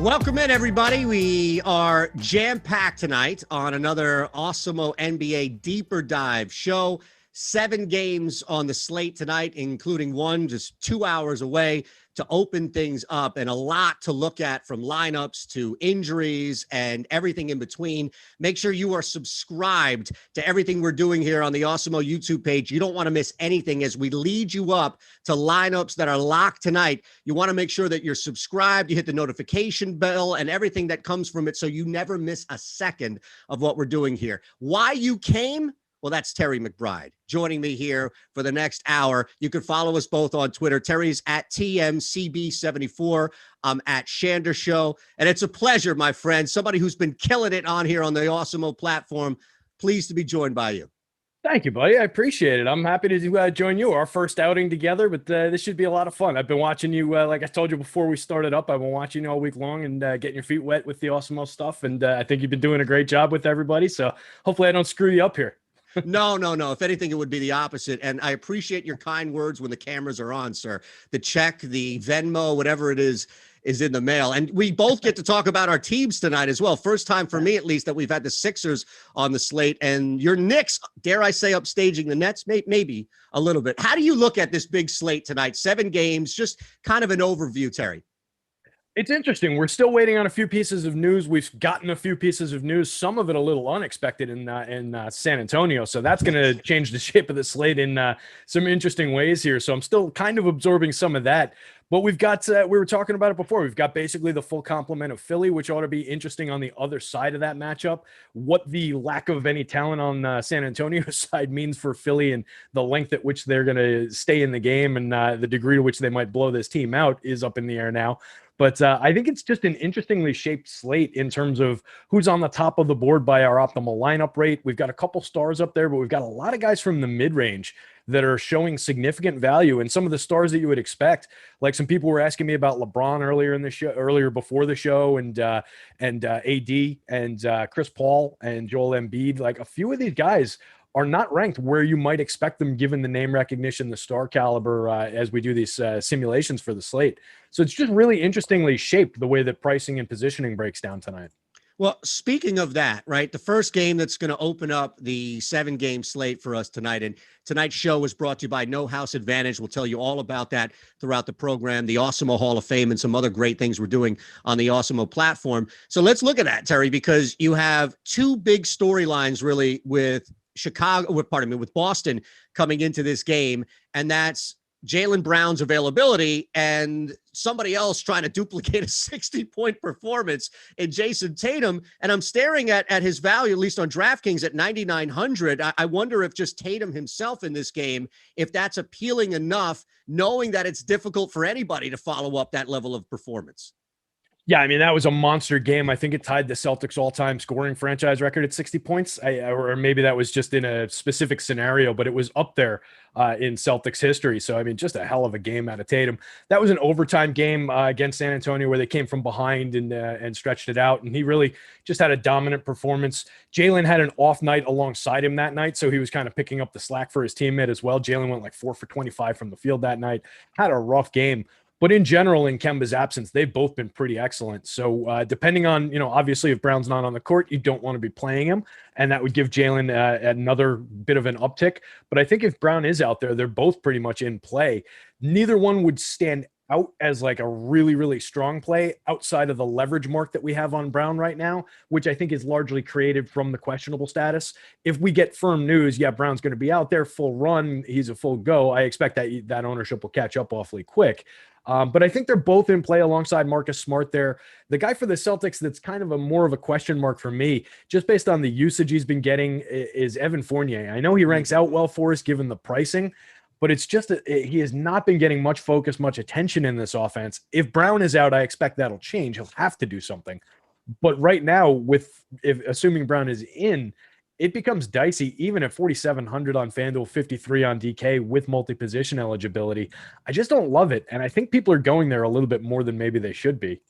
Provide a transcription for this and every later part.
Welcome in, everybody. We are jam-packed tonight on another Awesemo NBA Deeper Dive show. 7 games on the slate tonight, including one just 2 hours away to open things up, and a lot to look at from lineups to injuries and everything in between. Make sure you are subscribed to everything we're doing here on the Awesemo YouTube page. You don't want to miss anything as we lead you up to lineups that are locked tonight. You want to make sure that you're subscribed, you hit the notification bell and everything that comes from it so you never miss a second of what we're doing here. Why you came? Well, that's Terry McBride joining me here for the next hour. You can follow us both on Twitter. Terry's at TMCB74. I'm at Shander Show. And it's a pleasure, my friend, somebody who's been killing it on here on the Awesemo platform. Pleased to be joined by you. Thank you, buddy. I appreciate it. I'm happy to join you. Our first outing together, but this should be a lot of fun. I've been watching you, like I told you before we started up, I've been watching you all week long and getting your feet wet with the Awesemo stuff. And I think you've been doing a great job with everybody. So hopefully I don't screw you up here. No. If anything, it would be the opposite. And I appreciate your kind words when the cameras are on, sir. The check, the Venmo, whatever it is in the mail. And we both get to talk about our teams tonight as well. First time for me, at least, that we've had the Sixers on the slate. And your Knicks, dare I say, upstaging the Nets, maybe a little bit. How do you look at this big slate tonight? 7 games, just kind of an overview, Terry. It's interesting. We're still waiting on a few pieces of news. We've gotten a few pieces of news, some of it a little unexpected in San Antonio. So that's going to change the shape of the slate in some interesting ways here. So I'm still kind of absorbing some of that. But we've got, we were talking about it before, we've got basically the full complement of Philly, which ought to be interesting on the other side of that matchup. What the lack of any talent on San Antonio's side means for Philly and the length at which they're going to stay in the game and the degree to which they might blow this team out is up in the air now. But I think it's just an interestingly shaped slate in terms of who's on the top of the board by our optimal lineup rate. We've got a couple stars up there, but we've got a lot of guys from the mid-range that are showing significant value, and some of the stars that you would expect. Like some people were asking me about LeBron earlier before the show, and AD and Chris Paul and Joel Embiid. Like a few of these guys are not ranked where you might expect them given the name recognition, the star caliber, as we do these simulations for the slate. So it's just really interestingly shaped the way that pricing and positioning breaks down tonight. Well, speaking of that, right, the first game that's going to open up the 7-game slate for us tonight, and tonight's show was brought to you by No House Advantage. We'll tell you all about that throughout the program, the Awesemo Hall of Fame, and some other great things we're doing on the Awesemo platform. So let's look at that, Terry, because you have 2 big storylines really with with Boston coming into this game, and that's Jaylen Brown's availability and somebody else trying to duplicate a 60-point performance in Jason Tatum. And I'm staring at his value, at least on DraftKings, at 9,900. I wonder if just Tatum himself in this game, if that's appealing enough, knowing that it's difficult for anybody to follow up that level of performance. Yeah, I mean, that was a monster game. I think it tied the Celtics all-time scoring franchise record at 60 points. Or maybe that was just in a specific scenario, but it was up there in Celtics history. So, I mean, just a hell of a game out of Tatum. That was an overtime game against San Antonio where they came from behind and stretched it out. And he really just had a dominant performance. Jaylen had an off night alongside him that night, so he was kind of picking up the slack for his teammate as well. Jaylen went like 4 for 25 from the field that night. Had a rough game. But in general, in Kemba's absence, they've both been pretty excellent. So depending on, obviously if Brown's not on the court, you don't want to be playing him. And that would give Jaylen another bit of an uptick. But I think if Brown is out there, they're both pretty much in play. Neither one would stand out as like a really, really strong play outside of the leverage mark that we have on Brown right now, which I think is largely created from the questionable status. If we get firm news, yeah, Brown's going to be out there full run. He's a full go. I expect that ownership will catch up awfully quick. But I think they're both in play alongside Marcus Smart there. The guy for the Celtics that's kind of more of a question mark for me, just based on the usage he's been getting, is Evan Fournier. I know he ranks out well for us given the pricing, but it's just he has not been getting much focus, much attention in this offense. If Brown is out, I expect that'll change. He'll have to do something. But right now, assuming Brown is in, it becomes dicey even at 4,700 on FanDuel, 53 on DK with multi-position eligibility. I just don't love it. And I think people are going there a little bit more than maybe they should be.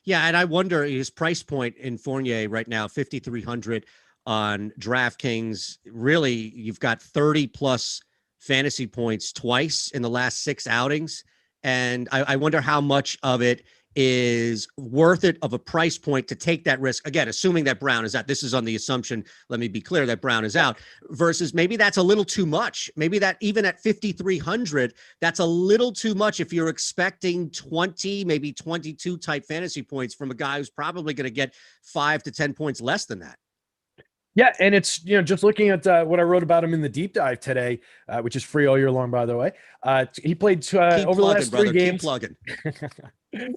Yeah, and I wonder his price point in Fournier right now, 5,300 on DraftKings. Really, you've got 30-plus fantasy points twice in the last 6 outings. And I wonder how much of it is worth it of a price point to take that risk. Again, assuming that Brown is out. This is on the assumption, let me be clear, that Brown is out, versus maybe that's a little too much. Maybe that even at 5,300, that's a little too much if you're expecting 20, maybe 22 type fantasy points from a guy who's probably going to get 5 to 10 points less than that. Yeah, and it's, just looking at what I wrote about him in the deep dive today, which is free all year long, by the way. He played over the last 3 games. Keep plugging.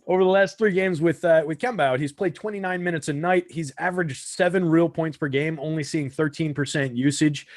Over the last 3 games with Kemba out, he's played 29 minutes a night. He's averaged 7 real points per game, only seeing 13% usage.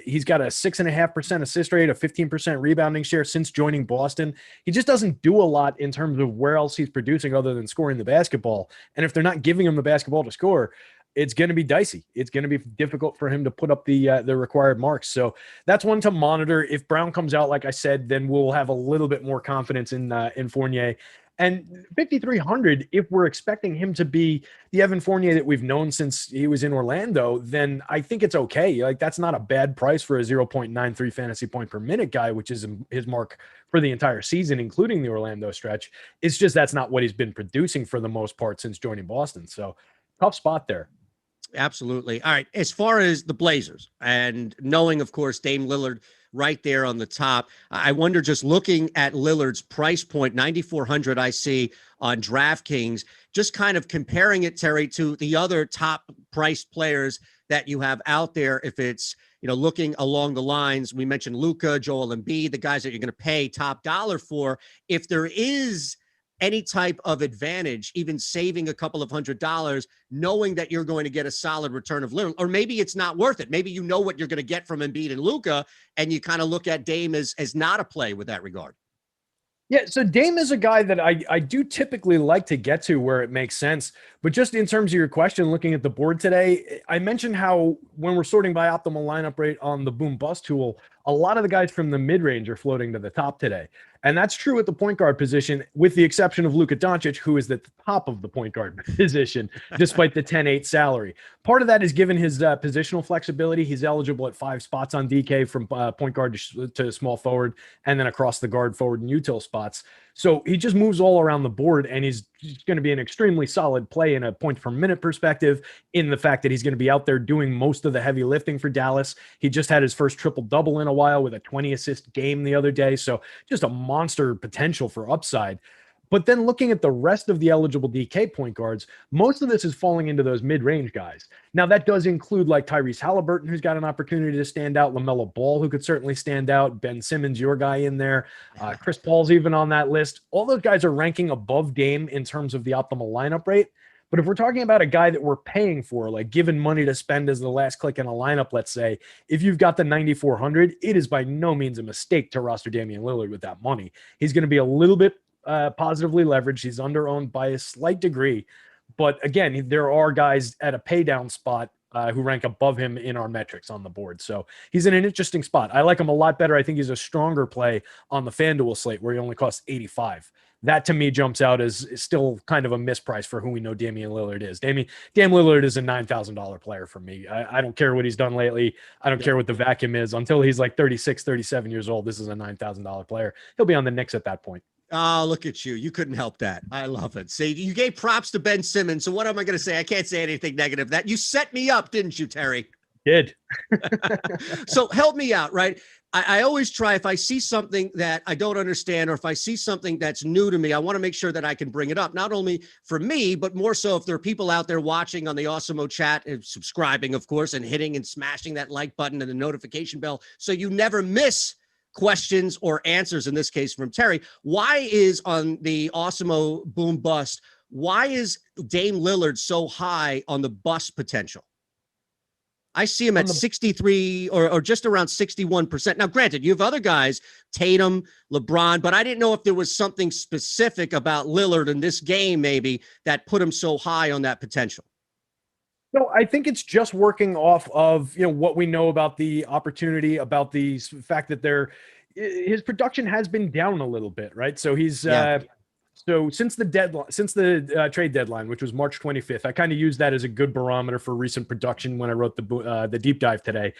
He's got a 6.5% assist rate, a 15% rebounding share since joining Boston. He just doesn't do a lot in terms of where else he's producing other than scoring the basketball. And if they're not giving him the basketball to score, it's going to be dicey. It's going to be difficult for him to put up the required marks. So that's one to monitor. If Brown comes out, like I said, then we'll have a little bit more confidence in Fournier. And 5,300, if we're expecting him to be the Evan Fournier that we've known since he was in Orlando, then I think it's okay. Like, that's not a bad price for a 0.93 fantasy point per minute guy, which is his mark for the entire season, including the Orlando stretch. It's just that's not what he's been producing for the most part since joining Boston. So tough spot there. Absolutely. All right. As far as the Blazers, and knowing, of course, Dame Lillard right there on the top, I wonder, just looking at Lillard's price point, 9,400 I see on DraftKings, just kind of comparing it, Terry, to the other top priced players that you have out there. If it's, looking along the lines, we mentioned Luka, Joel Embiid, the guys that you're going to pay top dollar for. If there is any type of advantage, even saving a couple of $100, knowing that you're going to get a solid return of Lillard, or maybe it's not worth it. Maybe you know what you're going to get from Embiid and Luka, and you kind of look at Dame as not a play with that regard. Yeah, so Dame is a guy that I do typically like to get to where it makes sense. But just in terms of your question, looking at the board today, I mentioned how when we're sorting by optimal lineup rate on the boom bust tool, a lot of the guys from the mid-range are floating to the top today. And that's true at the point guard position, with the exception of Luka Doncic, who is at the top of the point guard position, despite the 10-8 salary. Part of that is given his positional flexibility. He's eligible at 5 spots on DK, from point guard to small forward, and then across the guard, forward, and util spots. So he just moves all around the board, and he's going to be an extremely solid play in a points per minute perspective, in the fact that he's going to be out there doing most of the heavy lifting for Dallas. He just had his first triple-double in a while with a 20-assist game the other day. So just a monster potential for upside. But then looking at the rest of the eligible DK point guards, most of this is falling into those mid-range guys. Now, that does include like Tyrese Halliburton, who's got an opportunity to stand out, LaMelo Ball, who could certainly stand out, Ben Simmons, your guy in there, Chris Paul's even on that list. All those guys are ranking above Dame in terms of the optimal lineup rate. But if we're talking about a guy that we're paying for, like given money to spend as the last click in a lineup, let's say, if you've got the 9,400, it is by no means a mistake to roster Damian Lillard with that money. He's going to be a little bit positively leveraged. He's under-owned by a slight degree. But again, there are guys at a pay down spot who rank above him in our metrics on the board. So he's in an interesting spot. I like him a lot better. I think he's a stronger play on the FanDuel slate, where he only costs 85. That to me jumps out as still kind of a misprice for who we know Damian Lillard is. Dame Lillard is a $9,000 player for me. I don't care what he's done lately. I don't care what the vacuum is. Until he's like 36, 37 years old, this is a $9,000 player. He'll be on the Knicks at that point. Oh, look at you. You couldn't help that. I love it. See, you gave props to Ben Simmons. So what am I going to say? I can't say anything negative. That you set me up, didn't you, Terry? Did. So help me out, right? I always try, if I see something that I don't understand, or if I see something that's new to me, I want to make sure that I can bring it up, not only for me, but more so if there are people out there watching on the Awesemo chat and subscribing, of course, and hitting and smashing that like button and the notification bell, so you never miss questions or answers, in this case from Terry. Why is, on the Awesemo boom bust, why is Dame Lillard so high on the bust potential? I see him at 63 or just around 61%. Now, granted, you have other guys, Tatum, LeBron, but I didn't know if there was something specific about Lillard in this game, maybe, that put him so high on that potential. No, I think it's just working off of, what we know about the opportunity, about the fact that his production has been down a little bit, right? So he's so since the trade deadline, which was March 25th, I kind of used that as a good barometer for recent production when I wrote the deep dive today.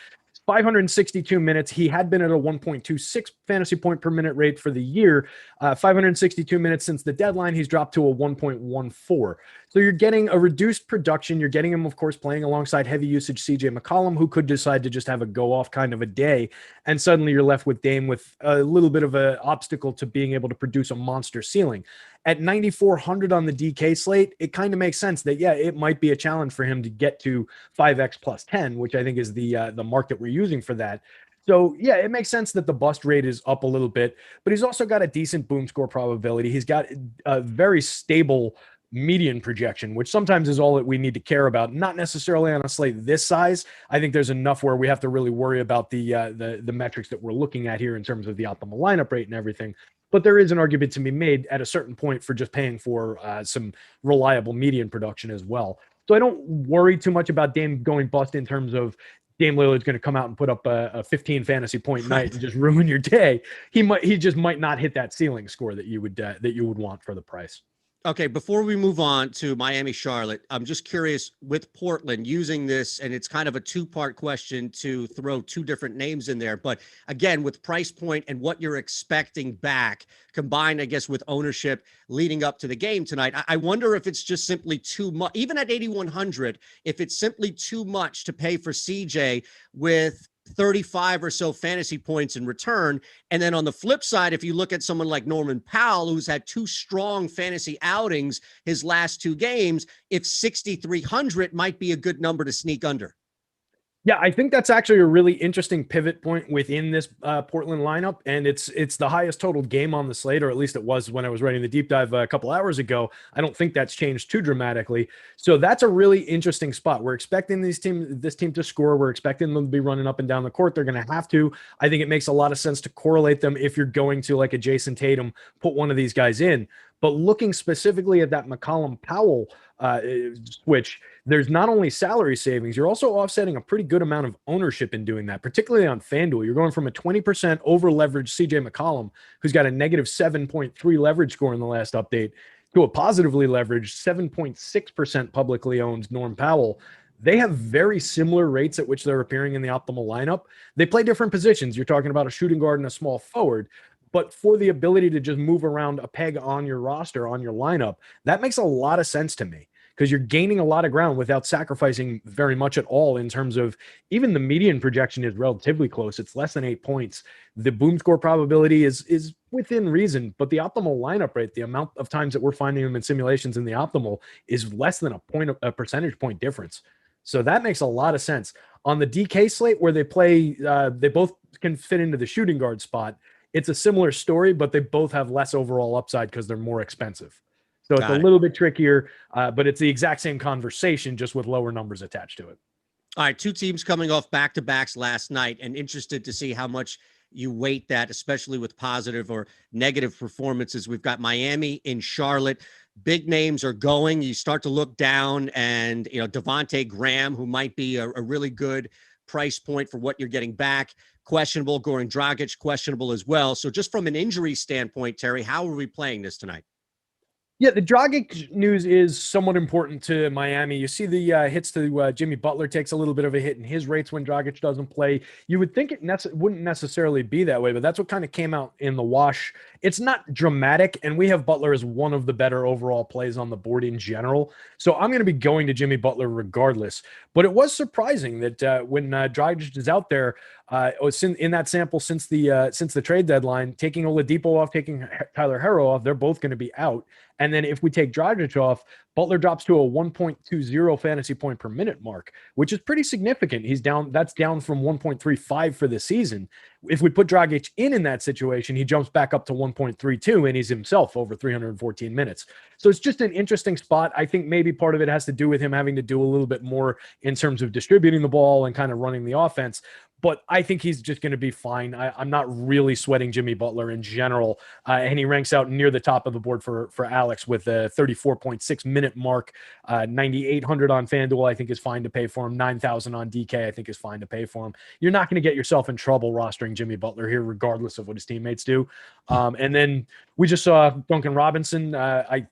562 minutes. He had been at a 1.26 fantasy point per minute rate for the year. 562 minutes since the deadline. He's dropped to a 1.14. So you're getting a reduced production. You're getting him, of course, playing alongside heavy usage CJ McCollum, who could decide to just have a go off kind of a day. And suddenly you're left with Dame with a little bit of an obstacle to being able to produce a monster ceiling. At 9,400 on the DK slate, it kind of makes sense that, yeah, it might be a challenge for him to get to 5x plus 10, which I think is the mark that we're using for that. So, yeah, it makes sense that the bust rate is up a little bit, but he's also got a decent boom score probability. He's got a very stable median projection, which sometimes is all that we need to care about. Not necessarily on a slate this size. I think there's enough where we have to really worry about the metrics that we're looking at here in terms of the optimal lineup rate and everything. But there is an argument to be made at a certain point for just paying for some reliable median production as well. So I don't worry too much about Dame going bust in terms of Dame Lillard's going to come out and put up a 15 fantasy point night and just ruin your day. He just might not hit that ceiling score that you would want for the price. Okay, before we move on to Miami, Charlotte, I'm just curious with Portland using this, and it's kind of a two-part question to throw two different names in there. But again, with price point and what you're expecting back, combined, I guess, with ownership leading up to the game tonight, I wonder if it's just simply too much, even at 8,100, if it's simply too much to pay for CJ with 35 or so fantasy points in return. And then on the flip side, if you look at someone like Norman Powell, who's had two strong fantasy outings his last two games, if 6,300 might be a good number to sneak under. Yeah, I think that's actually a really interesting pivot point within this Portland lineup, and it's the highest total game on the slate, or at least it was when I was writing the deep dive a couple hours ago. I don't think that's changed too dramatically. So that's a really interesting spot. We're expecting this team to score. We're expecting them to be running up and down the court. They're going to have to. I think it makes a lot of sense to correlate them if you're going to, like a Jason Tatum, put one of these guys in. But looking specifically at that McCollum Powell switch, there's not only salary savings, you're also offsetting a pretty good amount of ownership in doing that, particularly on FanDuel. You're going from a 20% over leveraged CJ McCollum, who's got a negative 7.3 leverage score in the last update, to a positively leveraged 7.6% publicly owned Norm Powell. They have very similar rates at which they're appearing in the optimal lineup. They play different positions. You're talking about a shooting guard and a small forward. But for the ability to just move around a peg on your roster, on your lineup, that makes a lot of sense to me, because you're gaining a lot of ground without sacrificing very much at all in terms of, even the median projection is relatively close. It's less than 8 points. The boom score probability is within reason, but the optimal lineup rate, the amount of times that we're finding them in simulations in the optimal, is less than a percentage point difference. So that makes a lot of sense. On the DK slate, where they play, they both can fit into the shooting guard spot. It's a similar story, but they both have less overall upside because they're more expensive. So it's a little bit trickier, but it's the exact same conversation, just with lower numbers attached to it. All right, two teams coming off back-to-backs last night, and interested to see how much you weight that, especially with positive or negative performances. We've got Miami in Charlotte. Big names are going. You start to look down, and Devontae Graham, who might be a really good price point for what you're getting back, questionable. Goran Dragic, questionable as well. So just from an injury standpoint, Terry, how are we playing this tonight? Yeah, the Dragic news is somewhat important to Miami. You see the hits to Jimmy Butler takes a little bit of a hit in his rates when Dragic doesn't play. You would think it wouldn't necessarily be that way, but that's what kind of came out in the wash. It's not dramatic, and we have Butler as one of the better overall plays on the board in general. So I'm going to be going to Jimmy Butler regardless. But it was surprising that when Dragic is out there, in that sample since the trade deadline, taking Oladipo off, taking Tyler Herro off, they're both going to be out. And then if we take Dragic off, Butler drops to a 1.20 fantasy point per minute mark, which is pretty significant. That's down from 1.35 for the season. If we put Dragic in that situation, he jumps back up to 1.32, and he's himself over 314 minutes. So it's just an interesting spot. I think maybe part of it has to do with him having to do a little bit more in terms of distributing the ball and kind of running the offense. But I think he's just going to be fine. I'm not really sweating Jimmy Butler in general. And he ranks out near the top of the board for Alex with a 34.6 minute mark. 9,800 on FanDuel, I think, is fine to pay for him. 9,000 on DK, I think, is fine to pay for him. You're not going to get yourself in trouble rostering Jimmy Butler here, regardless of what his teammates do. And then we just saw Duncan Robinson.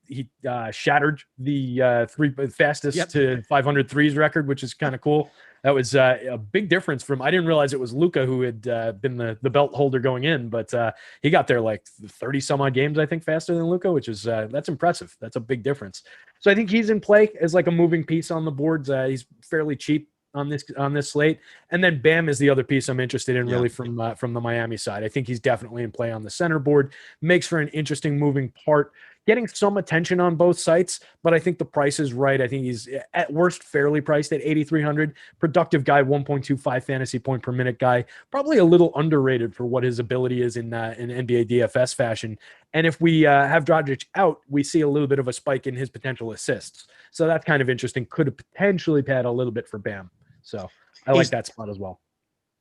He shattered the fastest to 500 threes record, which is kind of cool. That was a big difference from, I didn't realize it was Luka who had been the belt holder going in, but he got there like 30 some odd games, I think, faster than Luka, which is, that's impressive. That's a big difference. So I think he's in play as like a moving piece on the boards. He's fairly cheap on this slate. And then Bam is the other piece I'm interested in, really, from the Miami side. I think he's definitely in play on the center board. Makes for an interesting moving part, getting some attention on both sites, but I think the price is right. I think he's at worst fairly priced at 8,300. Productive guy, 1.25 fantasy point per minute guy, probably a little underrated for what his ability is in NBA DFS fashion. And if we have Dragic out, we see a little bit of a spike in his potential assists. So that's kind of interesting. Could have potentially pad a little bit for Bam. So I like that spot as well.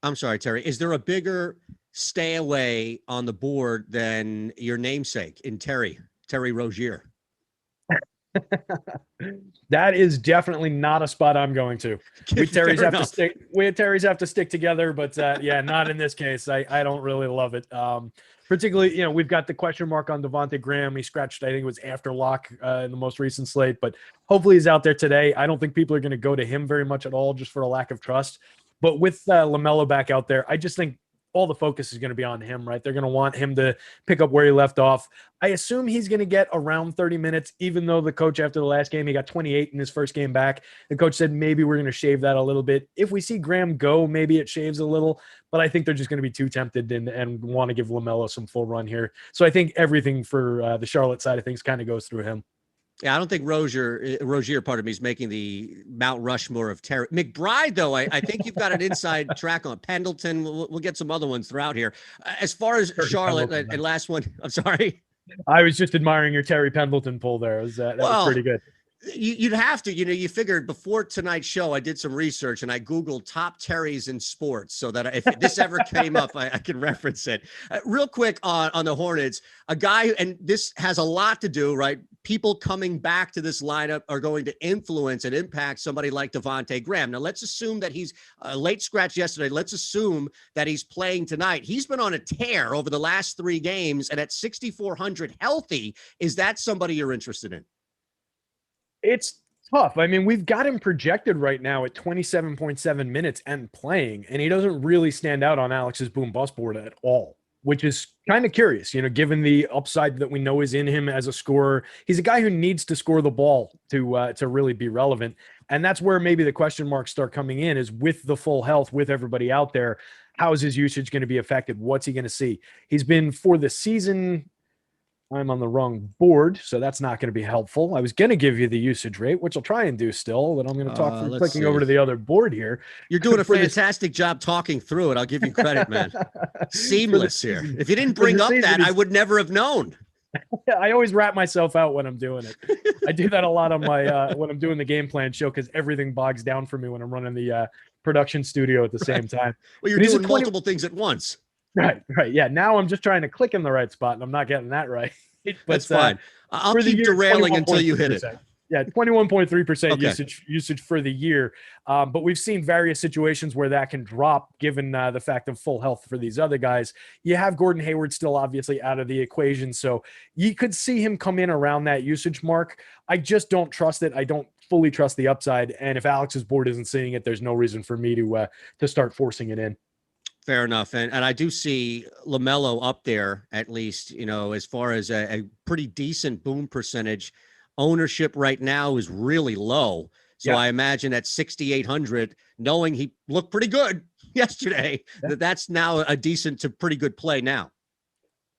I'm sorry, Terry. Is there a bigger stay away on the board than your namesake in Terry Rozier? That is definitely not a spot I'm going to. We Terry's have to stick together, but yeah, not in this case. I don't really love it. Particularly, we've got the question mark on Devontae Graham. He scratched, I think it was after lock in the most recent slate, but hopefully he's out there today. I don't think people are going to go to him very much at all, just for a lack of trust. But with LaMelo back out there, I just think all the focus is going to be on him, right? They're going to want him to pick up where he left off. I assume he's going to get around 30 minutes, even though the coach, after the last game, he got 28 in his first game back. The coach said maybe we're going to shave that a little bit. If we see Graham go, maybe it shaves a little, but I think they're just going to be too tempted and want to give LaMelo some full run here. So I think everything for the Charlotte side of things kind of goes through him. Yeah, I don't think Rozier, part of me, is making the Mount Rushmore of Terry. McBride, though, I think you've got an inside track on Pendleton. We'll get some other ones throughout here. As far as Charlotte, and last one, I'm sorry. I was just admiring your Terry Pendleton pull there. That was pretty good. You'd have to, you figured before tonight's show, I did some research and I Googled top Terrys in sports so that if this ever came up, I can reference it. Real quick on the Hornets, a guy, and this has a lot to do, right? People coming back to this lineup are going to influence and impact somebody like Devontae Graham. Now, let's assume that he's late scratch yesterday. Let's assume that he's playing tonight. He's been on a tear over the last 3 games, and at 6,400 healthy, is that somebody you're interested in? It's tough. I mean, we've got him projected right now at 27.7 minutes and playing, and he doesn't really stand out on Alex's boom bust board at all, which is kind of curious, given the upside that we know is in him as a scorer. He's a guy who needs to score the ball to really be relevant. And that's where maybe the question marks start coming in, is with the full health, with everybody out there, how is his usage going to be affected? What's he going to see? He's been, for the season, I'm on the wrong board, so that's not going to be helpful. I was going to give you the usage rate, which I'll try and do still, but I'm going to talk through clicking over to the other board here. You're doing a fantastic job talking through it. I'll give you credit, man. Seamless here. If you didn't bring up that, I would never have known. I always wrap myself out when I'm doing it. I do that a lot on my when I'm doing the game plan show, because everything bogs down for me when I'm running the production studio at the same time. Well, you're doing multiple things at once. Right. Yeah. Now I'm just trying to click in the right spot, and I'm not getting that right. But that's fine. I'll keep derailing until you hit it. Yeah, 21.3% usage for the year. But we've seen various situations where that can drop, given the fact of full health for these other guys. You have Gordon Hayward still obviously out of the equation, so you could see him come in around that usage mark. I just don't trust it. I don't fully trust the upside. And if Alex's board isn't seeing it, there's no reason for me to start forcing it in. Fair enough. And I do see LaMelo up there, at least, as far as a pretty decent boom percentage. Ownership right now is really low. So yeah. I imagine at 6,800, knowing he looked pretty good yesterday, that's now a decent to pretty good play now.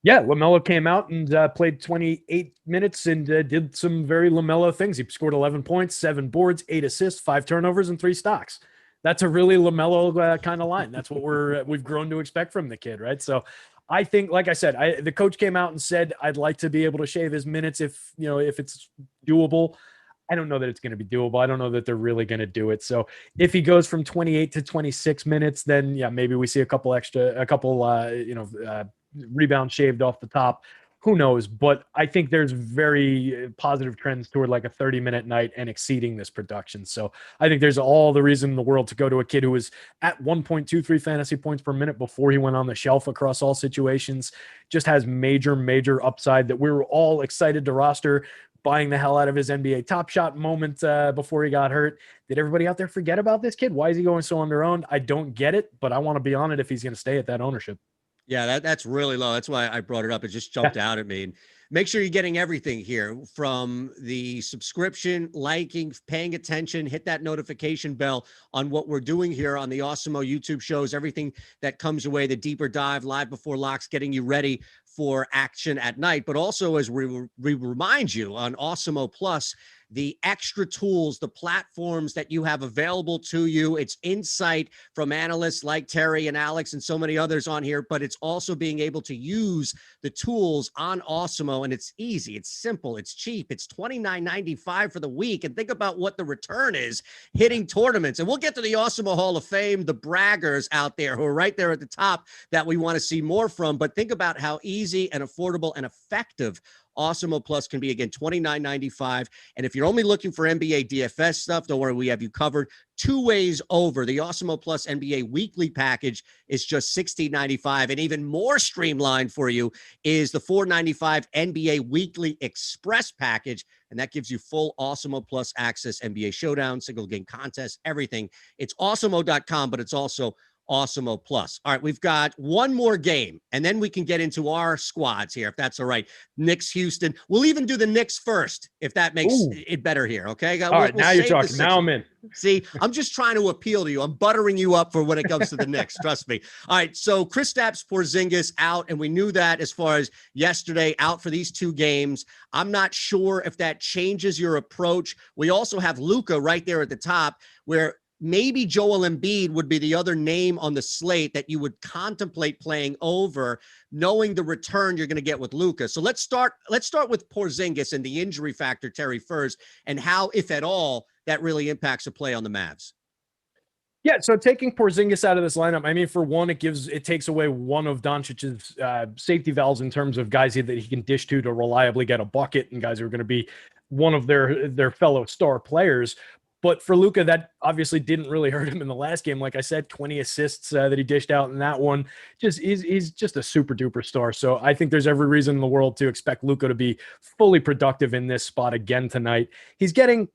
Yeah, LaMelo came out and played 28 minutes and did some very LaMelo things. He scored 11 points, 7 boards, 8 assists, 5 turnovers, and 3 stocks. That's a really LaMelo kind of line. That's what we've grown to expect from the kid, right? So I think, like I said, the coach came out and said, I'd like to be able to shave his minutes if it's doable. I don't know that it's going to be doable. I don't know that they're really going to do it. So if he goes from 28 to 26 minutes, then yeah, maybe we see a couple rebounds shaved off the top. Who knows? But I think there's very positive trends toward like a 30-minute night and exceeding this production. So I think there's all the reason in the world to go to a kid who was at 1.23 fantasy points per minute before he went on the shelf across all situations. Just has major upside that we were all excited to roster. buying the hell out of his NBA Top Shot moment before he got hurt. Did everybody out there forget about this kid? Why is he going so under-owned? I don't get it, but I want to be on it if he's going to stay at that ownership. Yeah, that's really low. That's why I brought it up. It just jumped out at me. And make sure you're getting everything here from the subscription, liking, paying attention, hit that notification bell on what we're doing here on the Awesemo YouTube shows, everything that comes your way, the deeper dive, live before locks, getting you ready for action at night. But also, as we remind you on Awesemo Plus, the extra tools, the platforms that you have available to you. It's insight from analysts like Terry and Alex and so many others on here, but it's also being able to use the tools on Awesemo, and it's easy, it's simple, it's cheap. It's $29.95 for the week, and think about what the return is hitting tournaments. And we'll get to the Awesemo Hall of Fame, the braggers out there who are right there at the top that we want to see more from, but think about how easy and affordable and effective Awesemo Plus can be. Again, $29.95. And if you're only looking for NBA DFS stuff, don't worry, we have you covered 2 ways over. The Awesemo Plus NBA weekly package is just $16.95. And even more streamlined for you is the $4.95 NBA weekly express package. And that gives you full Awesemo Plus access, NBA showdown, single game contest, everything. It's awesemo.com, but it's also Awesemo Plus. All right, we've got one more game, and then we can get into our squads here, if that's all right. Knicks, Houston. We'll even do the Knicks first, if that makes it better here, okay? All right, now you're talking. Now I'm in. See, I'm just trying to appeal to you. I'm buttering you up for when it comes to the Knicks. Trust me. All right, so Kristaps Porzingis out, and we knew that as far as yesterday, out for these 2 games. I'm not sure if that changes your approach. We also have Luka right there at the top, where maybe Joel Embiid would be the other name on the slate that you would contemplate playing over, knowing the return you're going to get with Luka. So let's start with Porzingis and the injury factor, Terry, first, and how, if at all, that really impacts a play on the Mavs. Yeah, so taking Porzingis out of this lineup, I mean, for one, it takes away one of Doncic's safety valves in terms of guys that he can dish to reliably get a bucket, and guys who are going to be one of their fellow star players. But for Luka, that obviously didn't really hurt him in the last game. Like I said, 20 assists that he dished out in that one. He's just a super duper star. So I think there's every reason in the world to expect Luka to be fully productive in this spot again tonight. He's getting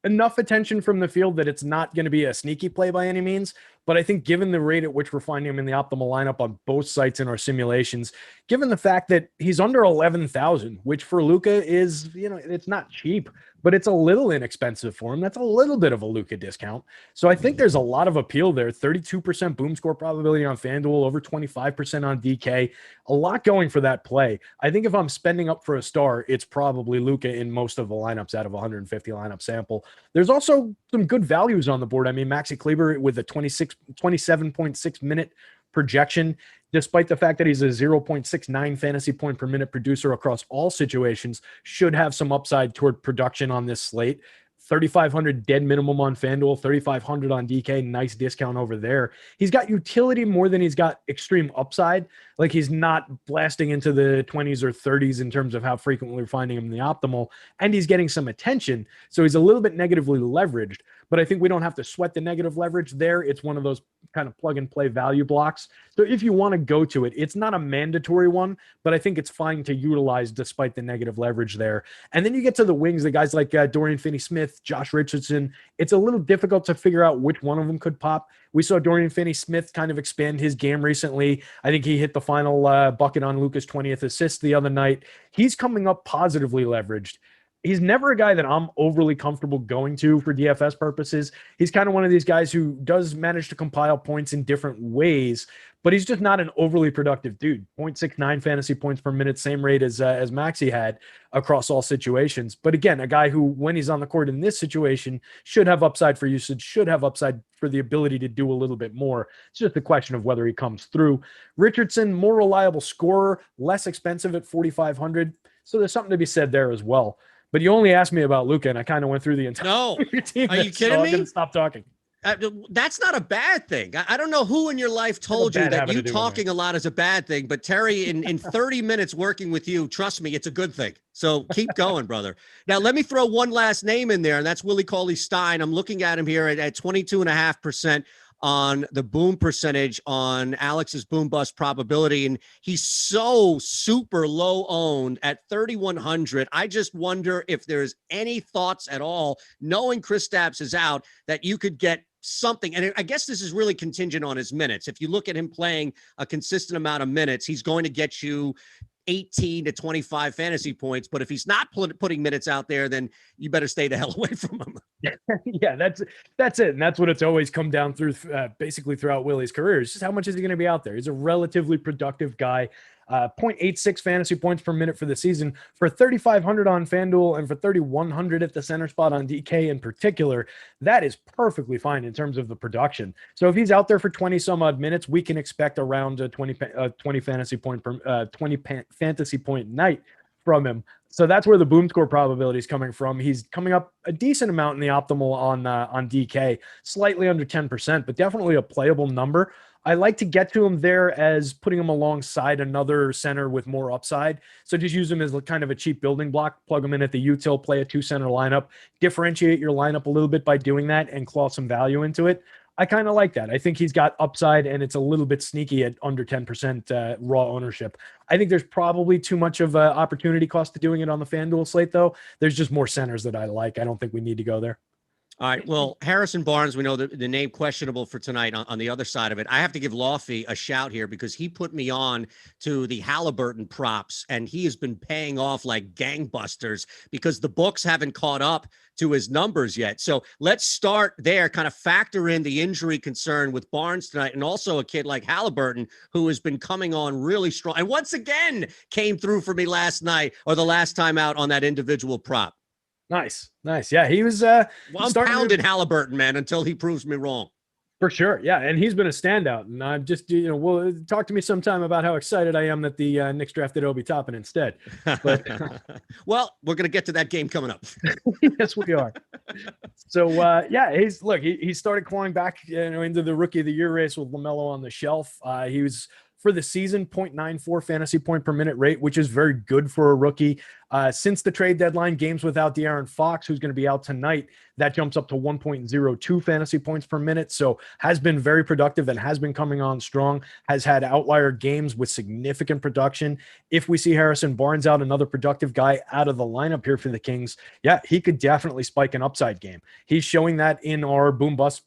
enough attention from the field that it's not going to be a sneaky play by any means. But I think given the rate at which we're finding him in the optimal lineup on both sites in our simulations, given the fact that he's under 11,000, which for Luka is, it's not cheap, but it's a little inexpensive for him. That's a little bit of a Luka discount. So I think there's a lot of appeal there. 32% boom score probability on FanDuel, over 25% on DK. A lot going for that play. I think if I'm spending up for a star, it's probably Luka in most of the lineups out of 150 lineup sample. There's also some good values on the board. I mean, Maxi Kleber with a 27.6 minute projection, despite the fact that he's a 0.69 fantasy point per minute producer across all situations, should have some upside toward production on this slate. 3,500 dead minimum on FanDuel, 3,500 on DK, nice discount over there. He's got utility more than he's got extreme upside. Like, he's not blasting into the 20s or 30s in terms of how frequently we're finding him in the optimal, and he's getting some attention. So he's a little bit negatively leveraged, but I think we don't have to sweat the negative leverage there. It's one of those kind of plug and play value blocks. So if you want to go to it, it's not a mandatory one, but I think it's fine to utilize despite the negative leverage there. And then you get to the wings, the guys like Dorian Finney-Smith, Josh Richardson. It's a little difficult to figure out which one of them could pop. We saw Dorian Finney-Smith kind of expand his game recently. I think he hit the final bucket on Luka's 20th assist the other night. He's coming up positively leveraged. He's never a guy that I'm overly comfortable going to for DFS purposes. He's kind of one of these guys who does manage to compile points in different ways, but he's just not an overly productive dude. 0.69 fantasy points per minute, same rate as Maxi had across all situations. But again, a guy who, when he's on the court in this situation, should have upside for usage, should have upside for the ability to do a little bit more. It's just a question of whether he comes through. Richardson, more reliable scorer, less expensive at 4,500. So there's something to be said there as well. But you only asked me about Luka, and I kind of went through the entire team. Are you kidding so me? I'm going to stop talking. That's not a bad thing. I don't know who in your life told you that you talking a lot is a bad thing, but Terry, in 30 minutes working with you, trust me, it's a good thing. So keep going, brother. Now, let me throw one last name in there, and that's Willie Cauley Stein. I'm looking at him here at 22.5%. on the boom percentage on Alex's boom bust probability, and he's so super low owned at 3,100. I just wonder if there's any thoughts at all, knowing Kristaps is out, that you could get something. And I guess this is really contingent on his minutes. If you look at him playing a consistent amount of minutes, he's going to get you 18 to 25 fantasy points. But if he's not putting minutes out there, then you better stay the hell away from him. Yeah, that's it. And that's what it's always come down through basically throughout Willie's career. It's just how much is he going to be out there? He's a relatively productive guy. 0.86 fantasy points per minute for the season, for 3,500 on FanDuel and for 3,100 at the center spot on DK in particular. That is perfectly fine in terms of the production. So if he's out there for 20 some odd minutes, we can expect around a 20 fantasy point night from him. So that's where the boom score probability is coming from. He's coming up a decent amount in the optimal on DK, slightly under 10%, but definitely a playable number. I like to get to him there as putting him alongside another center with more upside. So just use him as kind of a cheap building block, plug him in at the util, play a 2-center lineup, differentiate your lineup a little bit by doing that and claw some value into it. I kind of like that. I think he's got upside, and it's a little bit sneaky at under 10% raw ownership. I think there's probably too much of an opportunity cost to doing it on the FanDuel slate, though. There's just more centers that I like. I don't think we need to go there. All right. Well, Harrison Barnes, we know the name questionable for tonight on the other side of it. I have to give Lofty a shout here because he put me on to the Halliburton props, and he has been paying off like gangbusters because the books haven't caught up to his numbers yet. So let's start there, kind of factor in the injury concern with Barnes tonight, and also a kid like Halliburton who has been coming on really strong and once again came through for me last night or the last time out on that individual prop. Nice. Yeah, he was I'm pounding Halliburton, man, until he proves me wrong. For sure. Yeah, and he's been a standout. And I'm just, well, talk to me sometime about how excited I am that the Knicks drafted Obi Toppin instead. But well, we're going to get to that game coming up. Yes, we are. So, yeah, he started clawing back into the Rookie of the Year race with LaMelo on the shelf. He was, for the season, 0.94 fantasy point per minute rate, which is very good for a rookie. Since the trade deadline, games without De'Aaron Fox, who's going to be out tonight, that jumps up to 1.02 fantasy points per minute. So has been very productive and has been coming on strong, has had outlier games with significant production. If we see Harrison Barnes out, another productive guy out of the lineup here for the Kings, yeah, he could definitely spike an upside game. He's showing that in our boom bust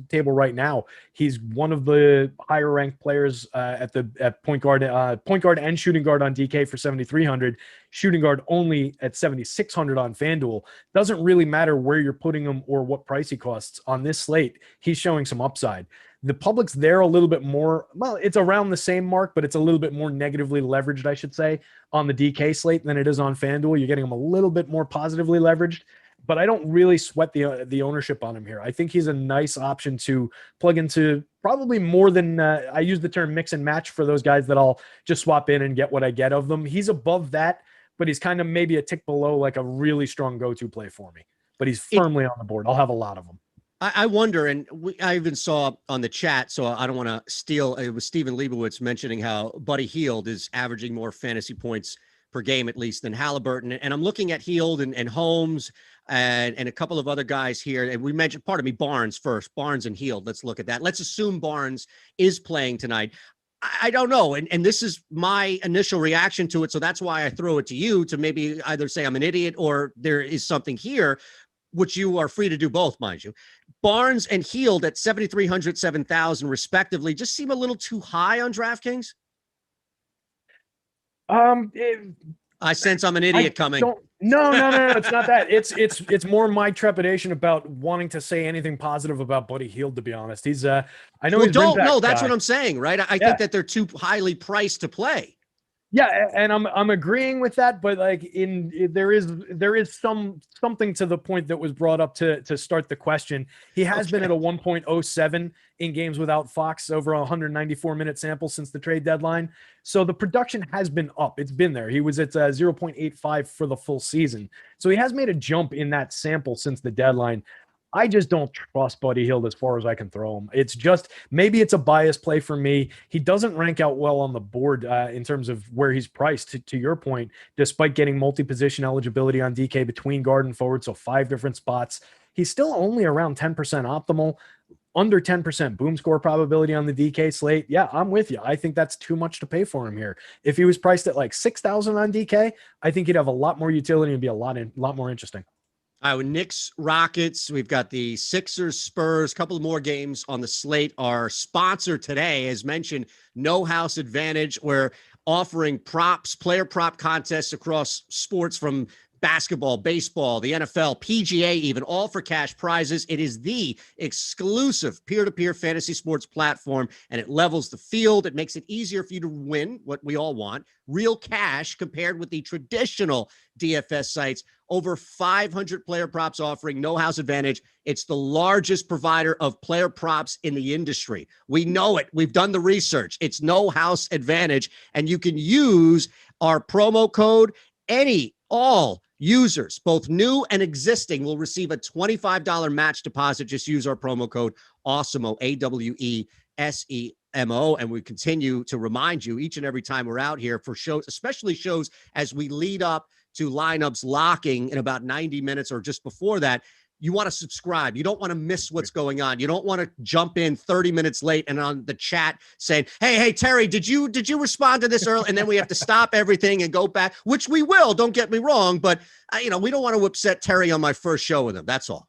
table right now. He's one of the higher ranked players at point guard and shooting guard on DK for 7,300. Shooting guard only at 7,600 on FanDuel. Doesn't really matter where you're putting him or what price he costs on this slate. He's showing some upside. The public's there a little bit more. Well, it's around the same mark, but it's a little bit more negatively leveraged, I should say, on the DK slate than it is on FanDuel. You're getting him a little bit more positively leveraged, but I don't really sweat the ownership on him here. I think he's a nice option to plug into, probably more than I use the term mix and match for those guys that I'll just swap in and get what I get of them. He's above that, but he's kind of maybe a tick below like a really strong go-to play for me. But he's firmly on the board. I'll have a lot of them. I wonder, and I even saw on the chat, so I don't want to steal, it was Stephen Leibowitz mentioning how Buddy Hield is averaging more fantasy points per game, at least, than Halliburton. And I'm looking at Hield and Holmes and a couple of other guys here. And we mentioned, Barnes first, Barnes and Hield. Let's look at that. Let's assume Barnes is playing tonight. I don't know. And this is my initial reaction to it. So that's why I throw it to you to maybe either say I'm an idiot or there is something here, which you are free to do both, mind you. Barnes and Hield at 7,300, 7,000 respectively just seem a little too high on DraftKings. I sense I'm an idiot coming. No. It's not that. It's more my trepidation about wanting to say anything positive about Buddy Hield, to be honest. He's I know he's that's what I'm saying, right? I think that they're too highly priced to play. Yeah, and I'm agreeing with that, but like there is something to the point that was brought up to start the question. He has been at a 1.07 in games without Fox over a 194-minute sample since the trade deadline. So the production has been up. It's been there. He was at 0.85 for the full season. So he has made a jump in that sample since the deadline. I just don't trust Buddy Hield as far as I can throw him. It's just, maybe it's a bias play for me. He doesn't rank out well on the board in terms of where he's priced, to your point, despite getting multi-position eligibility on DK between guard and forward, so 5 different spots. He's still only around 10% optimal. under 10% boom score probability on the DK slate. Yeah, I'm with you. I think that's too much to pay for him here. If he was priced at like 6,000 on DK, I think he'd have a lot more utility and be a lot more interesting. All right, with Knicks, Rockets, we've got the Sixers, Spurs, a couple of more games on the slate. Our sponsor today, as mentioned, No House Advantage. We're offering props, player prop contests across sports from basketball, baseball, the NFL, PGA, even all for cash prizes. It is the exclusive peer-to-peer fantasy sports platform, and it levels the field. It makes it easier for you to win what we all want, real cash compared with the traditional DFS sites. Over 500 player props offering No House Advantage. It's the largest provider of player props in the industry. We know it. We've done the research. It's No House Advantage, and you can use our promo code. All users, both new and existing, will receive a $25 match deposit. Just use our promo code Awesemo, AWESEMO. And we continue to remind you each and every time we're out here for shows, especially shows as we lead up to lineups locking in about 90 minutes or just before that. You want to subscribe. You don't want to miss what's going on. You don't want to jump in 30 minutes late and on the chat saying, hey, Terry, did you respond to this early? And then we have to stop everything and go back, which we will, don't get me wrong. But, we don't want to upset Terry on my first show with him. That's all.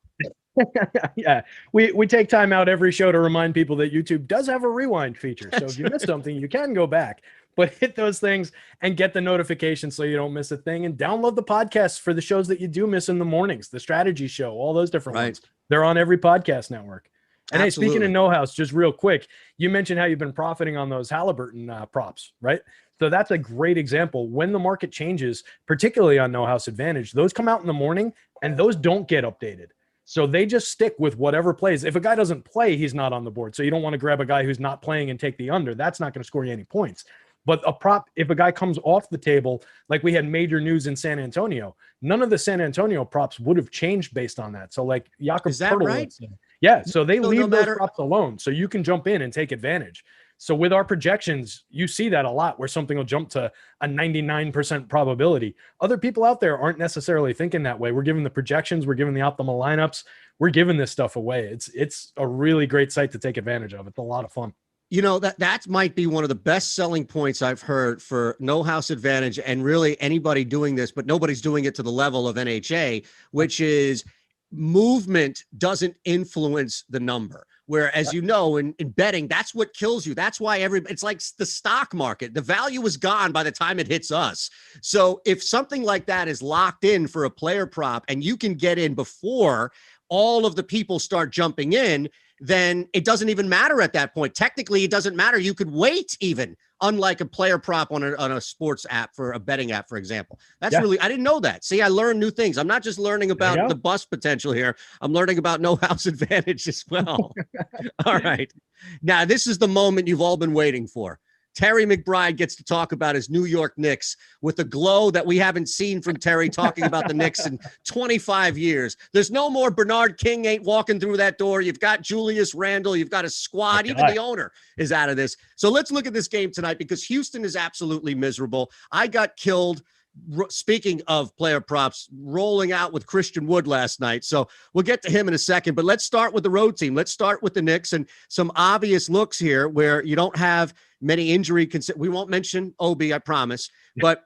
Yeah, we take time out every show to remind people that YouTube does have a rewind feature. So if you missed something, you can go back. But hit those things and get the notifications so you don't miss a thing, and download the podcasts for the shows that you do miss in the mornings, the strategy show, all those different ones. They're on every podcast network. And Hey, speaking of No House, just real quick, you mentioned how you've been profiting on those Halliburton props, right? So that's a great example. When the market changes, particularly on No House Advantage, those come out in the morning and those don't get updated. So they just stick with whatever plays. If a guy doesn't play, he's not on the board. So you don't want to grab a guy who's not playing and take the under. That's not going to score you any points. But a prop, if a guy comes off the table, like we had major news in San Antonio, none of the San Antonio props would have changed based on that. So like Jakob Poeltl, right? Yeah, so they leave those props alone. So you can jump in and take advantage. So with our projections, you see that a lot where something will jump to a 99% probability. Other people out there aren't necessarily thinking that way. We're giving the projections, we're giving the optimal lineups, we're giving this stuff away. It's a really great site to take advantage of. It's a lot of fun. That might be one of the best selling points I've heard for No House Advantage, and really anybody doing this, but nobody's doing it to the level of NHA, which is movement doesn't influence the number. Whereas, in betting, that's what kills you. That's why it's like the stock market. The value is gone by the time it hits us. So if something like that is locked in for a player prop and you can get in before all of the people start jumping in, then it doesn't even matter at that point. Technically, it doesn't matter. You could wait even, unlike a player prop on a sports app, for a betting app, for example. That's really, I didn't know that. See, I learned new things. I'm not just learning about the bust potential here. I'm learning about No House Advantage as well. All right. Now, this is the moment you've all been waiting for. Terry McBride gets to talk about his New York Knicks with a glow that we haven't seen from Terry talking about the Knicks in 25 years. There's no more Bernard King ain't walking through that door. You've got Julius Randle. You've got a squad. Even the owner is out of this. So let's look at this game tonight, because Houston is absolutely miserable. I got killed. Speaking of player props, rolling out with Christian Wood last night. So we'll get to him in a second, but let's start with the road team. Let's start with the Knicks, and some obvious looks here where you don't have many injury. We won't mention Obi, I promise, but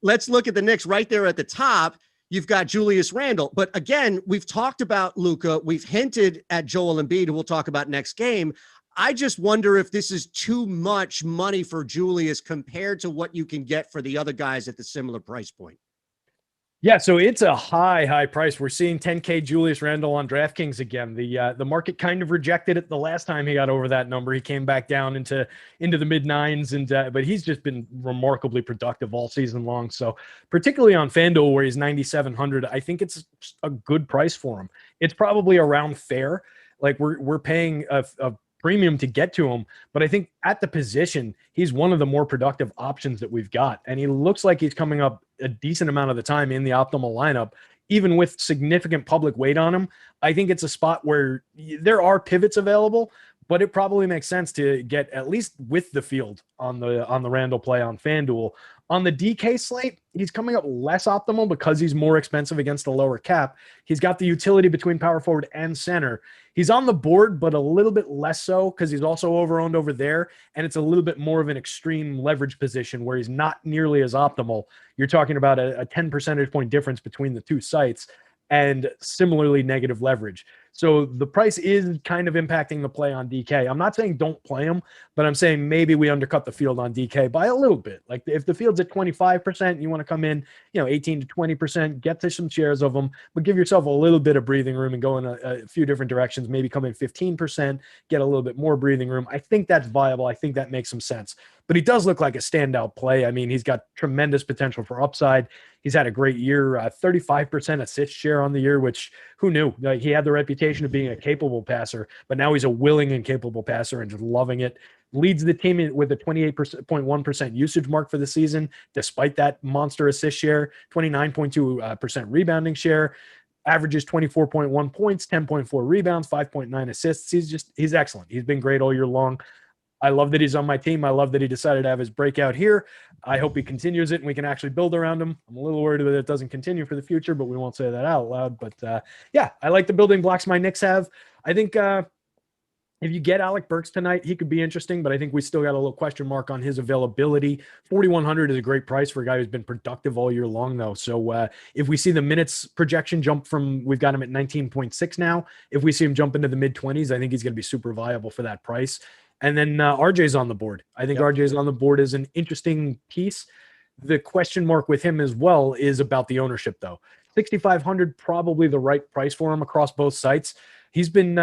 let's look at the Knicks right there at the top. You've got Julius Randle, but again, we've talked about Luka. We've hinted at Joel Embiid, who we'll talk about next game. I just wonder if this is too much money for Julius compared to what you can get for the other guys at the similar price point. Yeah, so it's a high price. We're seeing 10K Julius Randle on DraftKings again. The market kind of rejected it the last time he got over that number. He came back down into the mid nines, and but he's just been remarkably productive all season long. So particularly on FanDuel, where he's 9,700, I think it's a good price for him. It's probably around fair. Like we're paying a premium to get to him, but I think at the position, he's one of the more productive options that we've got. And he looks like he's coming up a decent amount of the time in the optimal lineup, even with significant public weight on him. I think it's a spot where there are pivots available, but it probably makes sense to get at least with the field on the Randall play on FanDuel. On the DK slate, he's coming up less optimal because he's more expensive against the lower cap. He's got the utility between power forward and center. He's on the board, but a little bit less so because he's also over-owned over there, and it's a little bit more of an extreme leverage position where he's not nearly as optimal. You're talking about a 10 percentage point difference between the two sites and similarly negative leverage. So the price is kind of impacting the play on DK. I'm not saying don't play him, but I'm saying maybe we undercut the field on DK by a little bit. Like if the field's at 25%, you want to come in, 18 to 20%, get to some shares of them, but give yourself a little bit of breathing room and go in a few different directions, maybe come in 15%, get a little bit more breathing room. I think that's viable. I think that makes some sense. But he does look like a standout play. I mean, he's got tremendous potential for upside. He's had a great year, 35% assist share on the year, which who knew? Like, he had the reputation of being a capable passer, but now he's a willing and capable passer and just loving it. Leads the team with a 28.1% usage mark for the season, despite that monster assist share, 29.2% rebounding share, averages 24.1 points, 10.4 rebounds, 5.9 assists. He's excellent. He's been great all year long. I love that he's on my team. I love that he decided to have his breakout here. I hope he continues it and we can actually build around him. I'm a little worried that it doesn't continue for the future, but we won't say that out loud. But yeah, I like the building blocks my Knicks have. I think if you get Alec Burks tonight, he could be interesting, but I think we still got a little question mark on his availability. 4,100 is a great price for a guy who's been productive all year long, though. So if we see the minutes projection jump from, we've got him at 19.6 now. If we see him jump into the mid-20s, I think he's going to be super viable for that price. And then RJ's on the board. I think RJ's on the board is an interesting piece. The question mark with him as well is about the ownership, though. 6,500 probably the right price for him across both sites. He's been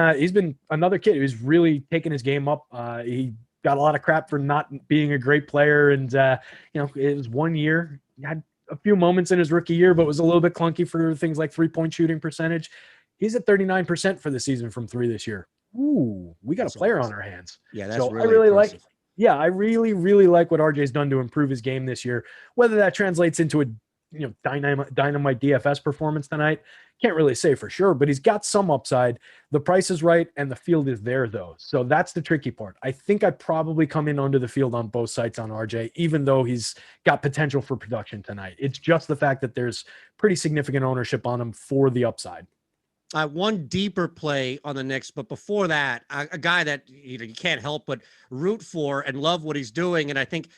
another kid who's really taken his game up. He got a lot of crap for not being a great player, and it was 1 year. He had a few moments in his rookie year, but was a little bit clunky for things like 3-point shooting percentage. He's at 39% for the season from three this year. Ooh, we got a player on our hands. Yeah, that's so really I really impressive. I really, really like what RJ's done to improve his game this year. Whether that translates into a dynamite DFS performance tonight, can't really say for sure, but he's got some upside. The price is right and the field is there, though. So that's the tricky part. I think I probably come in under the field on both sites on RJ, even though he's got potential for production tonight. It's just the fact that there's pretty significant ownership on him for the upside. One deeper play on the Knicks, but before that, a guy that you can't help but root for and love what he's doing. And I think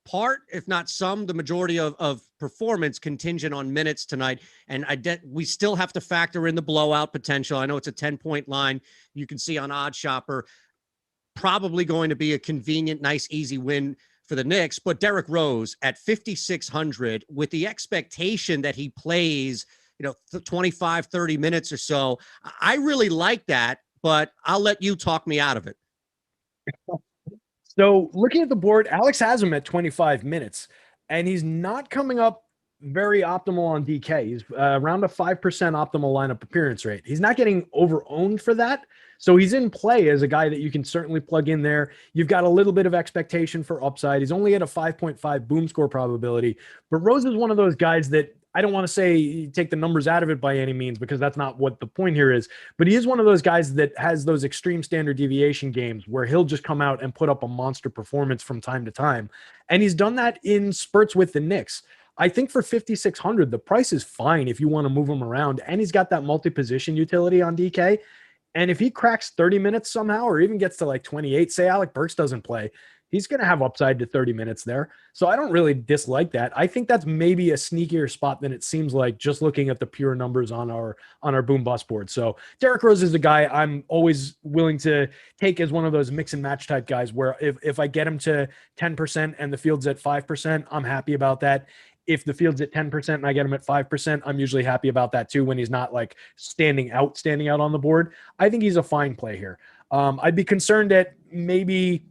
part, if not some, the majority of performance contingent on minutes tonight. And we still have to factor in the blowout potential. I know it's a 10-point line. You can see on Odd Shopper, probably going to be a convenient, nice, easy win for the Knicks. But Derrick Rose at 5,600 with the expectation that he plays 25, 30 minutes or so. I really like that, but I'll let you talk me out of it. So looking at the board, Alex has him at 25 minutes, and he's not coming up very optimal on DK. He's around a 5% optimal lineup appearance rate. He's not getting over-owned for that. So he's in play as a guy that you can certainly plug in there. You've got a little bit of expectation for upside. He's only at a 5.5 boom score probability, but Rose is one of those guys that I don't want to say take the numbers out of it by any means, because that's not what the point here is. But he is one of those guys that has those extreme standard deviation games where he'll just come out and put up a monster performance from time to time. And he's done that in spurts with the Knicks. I think for 5,600, the price is fine if you want to move him around. And he's got that multi-position utility on DK. And if he cracks 30 minutes somehow, or even gets to like 28, say Alec Burks doesn't play, he's going to have upside to 30 minutes there. So I don't really dislike that. I think that's maybe a sneakier spot than it seems like just looking at the pure numbers on our boom bust board. So Derrick Rose is a guy I'm always willing to take as one of those mix and match type guys where if I get him to 10% and the field's at 5%, I'm happy about that. If the field's at 10% and I get him at 5%, I'm usually happy about that too, when he's not like standing out on the board. I think he's a fine play here. I'd be concerned that maybe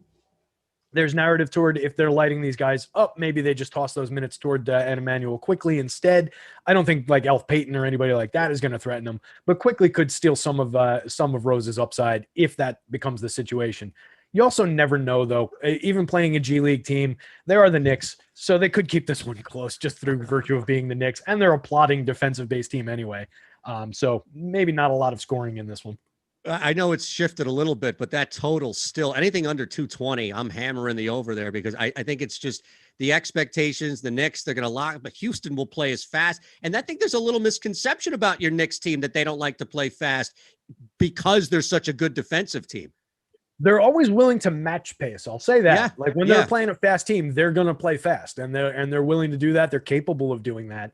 there's narrative toward if they're lighting these guys up, maybe they just toss those minutes toward Emmanuel Quickly instead. I don't think like Elf Payton or anybody like that is going to threaten him, but Quickly could steal some of Rose's upside if that becomes the situation. You also never know, though. Even playing a G League team, they are the Knicks, so they could keep this one close just through virtue of being the Knicks, and they're a plotting defensive-based team anyway. So maybe not a lot of scoring in this one. I know it's shifted a little bit, but that total still, anything under 220, I'm hammering the over there, because I think it's just the expectations, the Knicks, they're going to lock, but Houston will play as fast. And I think there's a little misconception about your Knicks team that they don't like to play fast because they're such a good defensive team. They're always willing to match pace. I'll say that. Yeah, like when they're playing a fast team, they're going to play fast, and they're willing to do that. They're capable of doing that.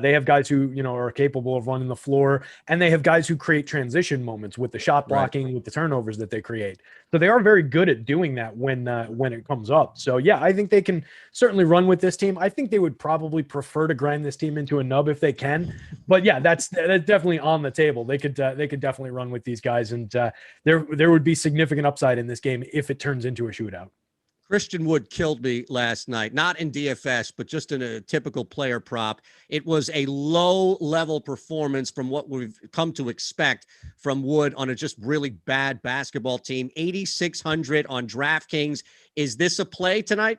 They have guys who, are capable of running the floor, and they have guys who create transition moments with the shot blocking, with the turnovers that they create. So they are very good at doing that when it comes up. So yeah, I think they can certainly run with this team. I think they would probably prefer to grind this team into a nub if they can. But yeah, that's definitely on the table. They could definitely run with these guys, and there would be significant upside in this game if it turns into a shootout. Christian Wood killed me last night, not in DFS, but just in a typical player prop. It was a low-level performance from what we've come to expect from Wood on a just really bad basketball team. 8,600 on DraftKings. Is this a play tonight?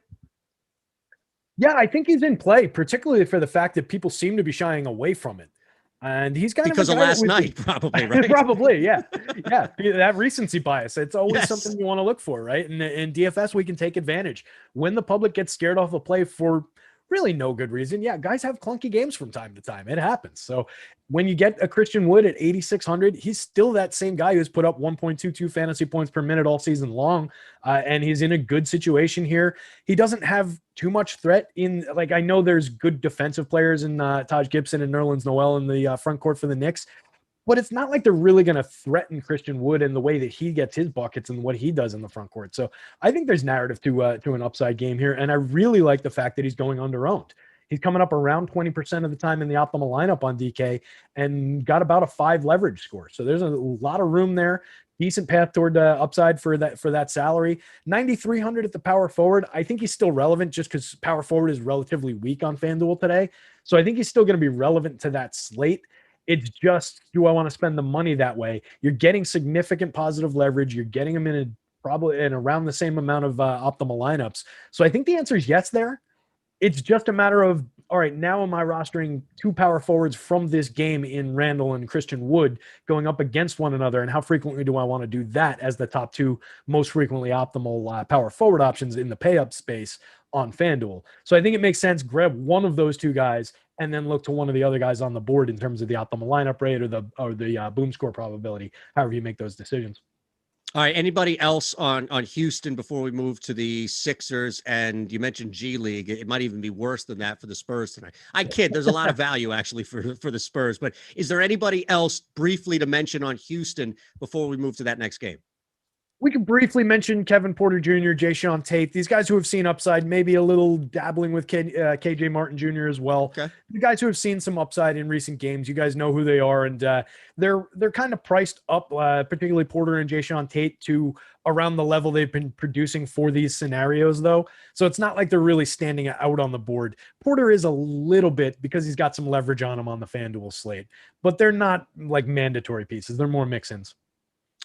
Yeah, I think he's in play, particularly for the fact that people seem to be shying away from it. And he's kind because of last night, probably, right? Probably, yeah. Yeah, that recency bias. It's always something you want to look for, right? And in DFS, we can take advantage. When the public gets scared off a play for really no good reason, yeah, guys have clunky games from time to time. It happens. So when you get a Christian Wood at 8,600, he's still that same guy who's put up 1.22 fantasy points per minute all season long. And he's in a good situation here. He doesn't have too much threat in, like, I know there's good defensive players in Taj Gibson and Nerlens Noel in the front court for the Knicks, but it's not like they're really going to threaten Christian Wood in the way that he gets his buckets and what he does in the front court. So I think there's narrative to an upside game here. And I really like the fact that he's going under-owned. He's coming up around 20% of the time in the optimal lineup on DK and got about a 5 leverage score. So there's a lot of room there. Decent path toward upside for that salary. 9,300 at the power forward. I think he's still relevant just because power forward is relatively weak on FanDuel today. So I think he's still going to be relevant to that slate. It's just, do I want to spend the money that way? You're getting significant positive leverage. You're getting them probably in around the same amount of optimal lineups. So I think the answer is yes there. It's just a matter of, all right, now am I rostering 2 power forwards from this game in Randall and Christian Wood going up against one another, and how frequently do I want to do that as the top 2 most frequently optimal power forward options in the pay-up space on FanDuel? So I think it makes sense, grab one of those 2 guys and then look to one of the other guys on the board in terms of the optimal lineup rate or the boom score probability, however you make those decisions. All right. Anybody else on Houston before we move to the Sixers? And you mentioned G League. It might even be worse than that for the Spurs tonight. I kid. There's a lot of value actually for the Spurs. But is there anybody else briefly to mention on Houston before we move to that next game? We can briefly mention Kevin Porter Jr., Jayshawn Tate, these guys who have seen upside, maybe a little dabbling with KJ Martin Jr. as well. Okay. The guys who have seen some upside in recent games, you guys know who they are, and they're kind of priced up, particularly Porter and Jayshawn Tate, to around the level they've been producing for these scenarios, though. So it's not like they're really standing out on the board. Porter is a little bit because he's got some leverage on him on the FanDuel slate, but they're not like mandatory pieces. They're more mix-ins.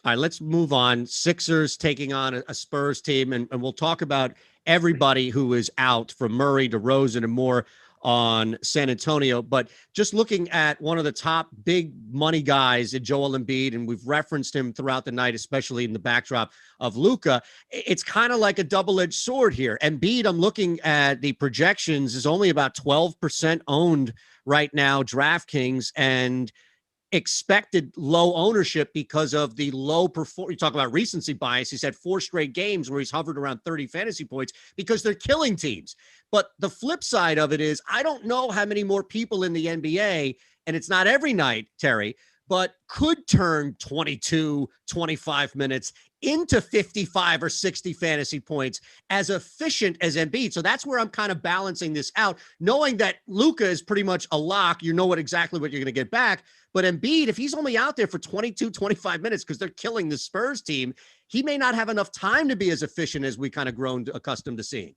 All right, let's move on. Sixers taking on a Spurs team, and we'll talk about everybody who is out, from Murray to Rosen and more, on San Antonio. But just looking at one of the top big money guys in Joel Embiid, and we've referenced him throughout the night, especially in the backdrop of Luka, it's kind of like a double-edged sword here. Embiid, I'm looking at the projections, is only about 12% owned right now, DraftKings, and expected low ownership because of the low performance. You talk about recency bias. He's had 4 straight games where he's hovered around 30 fantasy points because they're killing teams. But the flip side of it is, I don't know how many more people in the NBA, and it's not every night, Terry, but could turn 22, 25 minutes into 55 or 60 fantasy points as efficient as Embiid. So that's where I'm kind of balancing this out, knowing that Luka is pretty much a lock. You know exactly what you're going to get back. But Embiid, if he's only out there for 22, 25 minutes because they're killing the Spurs team, he may not have enough time to be as efficient as we kind of grown accustomed to seeing.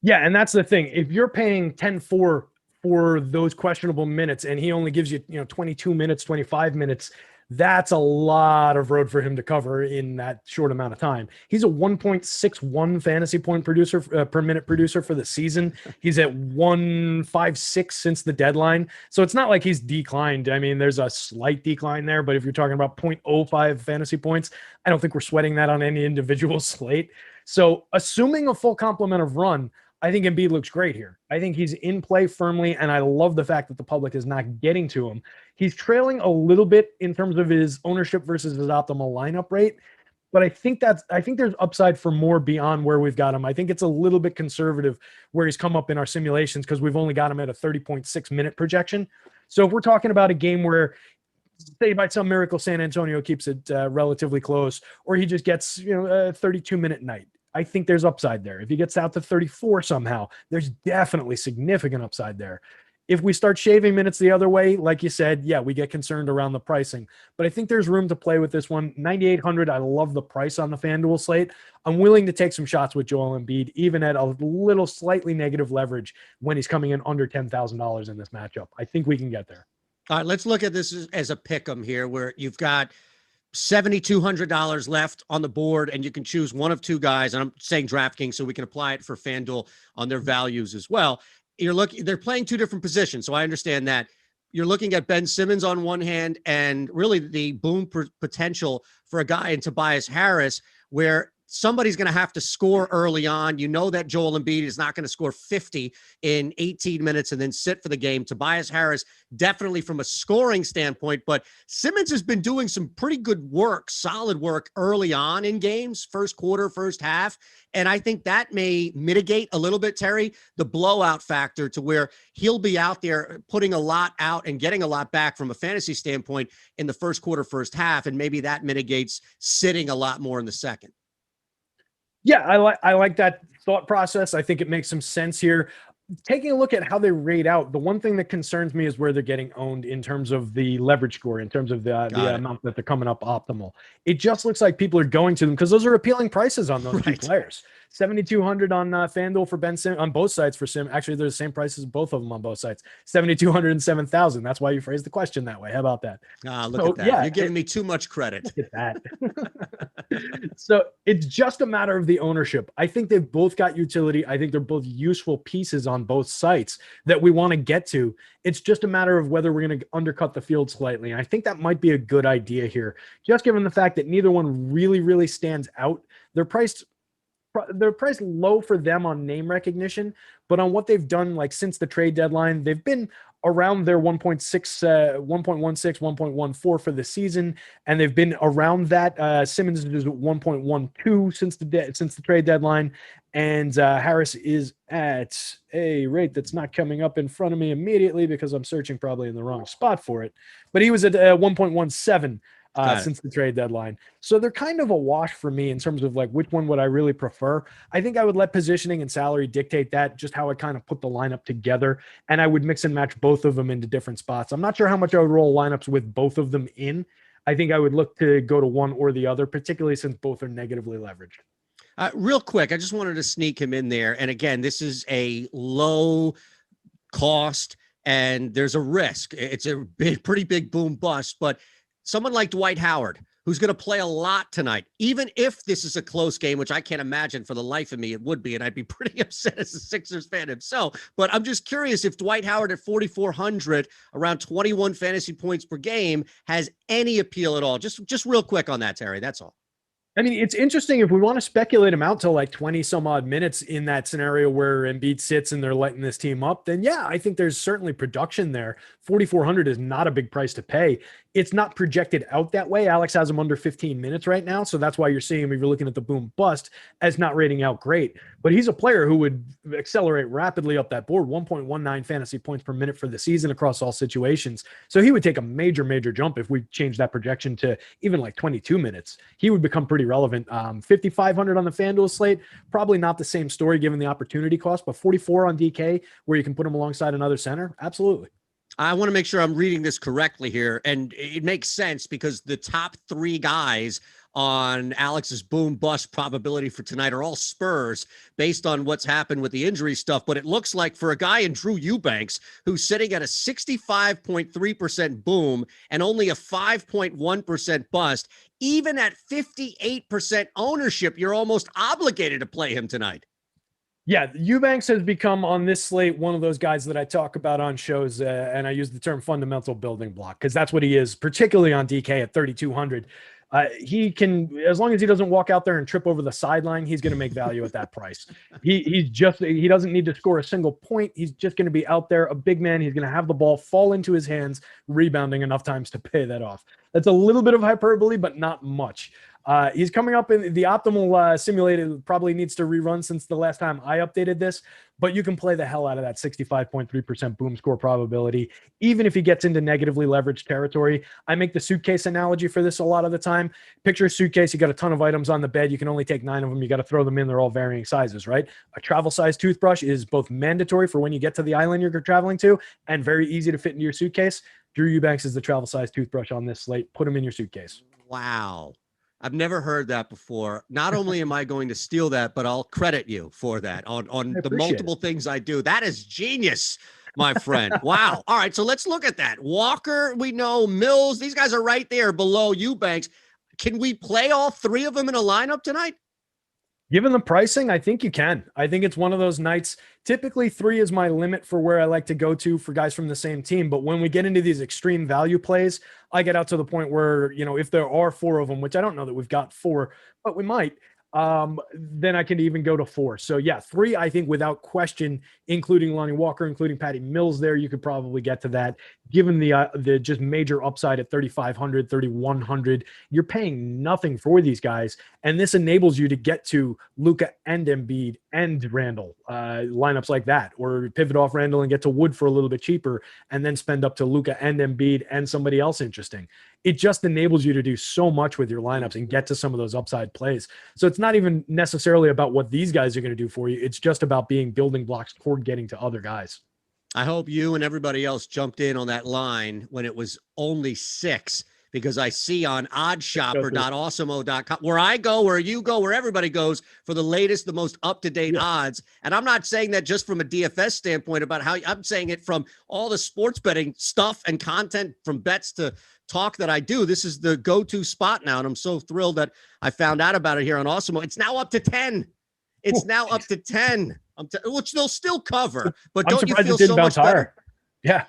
Yeah, and that's the thing. If you're paying 10-4 for those questionable minutes and he only gives you, 22 minutes, 25 minutes, that's a lot of road for him to cover in that short amount of time. He's a 1.61 fantasy point producer per minute producer for the season. He's at 1.56 since the deadline. So it's not like he's declined. I mean, there's a slight decline there, but if you're talking about 0.05 fantasy points, I don't think we're sweating that on any individual slate. So assuming a full complement of run, I think Embiid looks great here. I think he's in play firmly, and I love the fact that the public is not getting to him. He's trailing a little bit in terms of his ownership versus his optimal lineup rate, but I think there's upside for more beyond where we've got him. I think it's a little bit conservative where he's come up in our simulations because we've only got him at a 30.6 minute projection. So if we're talking about a game where, say by some miracle San Antonio keeps it relatively close, or he just gets a 32-minute night, I think there's upside there. If he gets out to 34 somehow, there's definitely significant upside there. If we start shaving minutes the other way, like you said, yeah, we get concerned around the pricing. But I think there's room to play with this one. 9,800, I love the price on the FanDuel slate. I'm willing to take some shots with Joel Embiid, even at a little slightly negative leverage when he's coming in under $10,000 in this matchup. I think we can get there. All right, let's look at this as a pick'em here, where you've got $7,200 left on the board, and you can choose one of two guys. And I'm saying DraftKings, so we can apply it for FanDuel on their values as well. They're playing two different positions, so I understand that. You're looking at Ben Simmons on one hand, and really the boom potential for a guy in Tobias Harris, where somebody's going to have to score early on. You know that Joel Embiid is not going to score 50 in 18 minutes and then sit for the game. Tobias Harris, definitely from a scoring standpoint, but Simmons has been doing some pretty good work, solid work early on in games, first quarter, first half. And I think that may mitigate a little bit, Terry, the blowout factor to where he'll be out there putting a lot out and getting a lot back from a fantasy standpoint in the first quarter, first half. And maybe that mitigates sitting a lot more in the second. Yeah, I like that thought process. I think it makes some sense here. Taking a look at how they rate out, the one thing that concerns me is where they're getting owned in terms of the leverage score, in terms of the amount that they're coming up optimal. It just looks like people are going to them because those are appealing prices on those two players. 7,200 on FanDuel for Ben Simmons on both sides for Sim. Actually, they're the same prices, both of them on both sides. 7,200 and 7,000. That's why you phrased the question that way. How about that? Look at that. Yeah, you're giving me too much credit. Look at that. So it's just a matter of the ownership. I think they've both got utility. I think they're both useful pieces on both sites that we want to get to. It's just a matter of whether we're going to undercut the field slightly. And I think that might be a good idea here, just given the fact that neither one really stands out. They're priced low for them on name recognition, but on what they've done, like since the trade deadline, they've been around their 1.6, 1.16, 1.14 for the season, and they've been around that. Simmons is 1.12 since the trade deadline, and Harris is at a rate that's not coming up in front of me immediately because I'm searching probably in the wrong spot for it. But he was at 1.17. Since the trade deadline. So they're kind of a wash for me in terms of like which one would I really prefer. I think I would let positioning and salary dictate that, just how I kind of put the lineup together, and I would mix and match both of them into different spots. I'm not sure how much I would roll lineups with both of them in. I think I would look to go to one or the other, particularly since both are negatively leveraged. Real quick, I just wanted to sneak him in there. And again, this is a low cost and there's a risk. It's a pretty big boom bust, but someone like Dwight Howard, who's going to play a lot tonight, even if this is a close game, which I can't imagine for the life of me it would be, and I'd be pretty upset as a Sixers fan himself. But I'm just curious if Dwight Howard at 4,400, around 21 fantasy points per game, has any appeal at all. Just real quick on that, Terry. That's all. I mean, it's interesting if we want to speculate him out to like 20 some odd minutes in that scenario where Embiid sits and they're letting this team up, then yeah, I think there's certainly production there. 4,400 is not a big price to pay. It's not projected out that way. Alex has him under 15 minutes right now. So that's why you're seeing him, if you're looking at the boom bust, as not rating out great. But he's a player who would accelerate rapidly up that board, 1.19 fantasy points per minute for the season across all situations. So he would take a major jump if we change that projection to even like 22 minutes. He would become pretty relevant. 5,500 on the FanDuel slate, probably not the same story given the opportunity cost, but 44 on DK where you can put him alongside another center. Absolutely. I want to make sure I'm reading this correctly here. And it makes sense because the top three guys on Alex's boom bust probability for tonight are all Spurs based on what's happened with the injury stuff. But it looks like for a guy in Drew Eubanks, who's sitting at a 65.3% boom and only a 5.1% bust, even at 58% ownership, you're almost obligated to play him tonight. Yeah, Eubanks has become on this slate one of those guys that I talk about on shows, and I use the term fundamental building block because that's what he is, particularly on DK at 3,200. He can, as long as he doesn't walk out there and trip over the sideline, he's going to make value at that price. He doesn't need to score a single point. He's just going to be out there, a big man. He's going to have the ball fall into his hands, rebounding enough times to pay that off. That's a little bit of hyperbole, but not much. He's coming up in the optimal simulated, probably needs to rerun since the last time I updated this, but you can play the hell out of that 65.3% boom score probability, even if he gets into negatively leveraged territory. I make the suitcase analogy for this a lot of the time. Picture a suitcase, you got a ton of items on the bed. You can only take 9 of them. You got to throw them in. They're all varying sizes, right? A travel size toothbrush is both mandatory for when you get to the island you're traveling to and very easy to fit into your suitcase. Drew Eubanks is the travel size toothbrush on this slate. Put him in your suitcase. Wow. I've never heard that before. Not only am I going to steal that, but I'll credit you for that on the multiple things I do. That is genius, my friend. Wow. All right, so let's look at that. Walker, we know. Mills, these guys are right there below Eubanks. Can we play all 3 of them in a lineup tonight? Given the pricing, I think you can. I think it's one of those nights. Typically 3 is my limit for where I like to go to for guys from the same team. But when we get into these extreme value plays, I get out to the point where, if there are 4 of them, which I don't know that we've got 4, but we might, then I can even go to 4. So yeah, 3, I think without question, including Lonnie Walker, including Patty Mills there, you could probably get to that. Given the just major upside at 3,500, 3,100, you're paying nothing for these guys. And this enables you to get to Luka and Embiid and Randall, lineups like that, or pivot off Randall and get to Wood for a little bit cheaper and then spend up to Luka and Embiid and somebody else interesting. It just enables you to do so much with your lineups and get to some of those upside plays. So it's not even necessarily about what these guys are going to do for you. It's just about being building blocks toward getting to other guys. I hope you and everybody else jumped in on that line when it was only 6, because I see on oddshopper.awesemo.com, where I go, where you go, where everybody goes for the latest, the most up-to-date odds. And I'm not saying that just from a DFS standpoint about how I'm saying it from all the sports betting stuff and content, from bets to talk that I do. This is the go-to spot now. And I'm so thrilled that I found out about it here on Awesemo. It's now up to 10. It's now up to 10. Which they'll still cover, but don't you feel so much better? Yeah.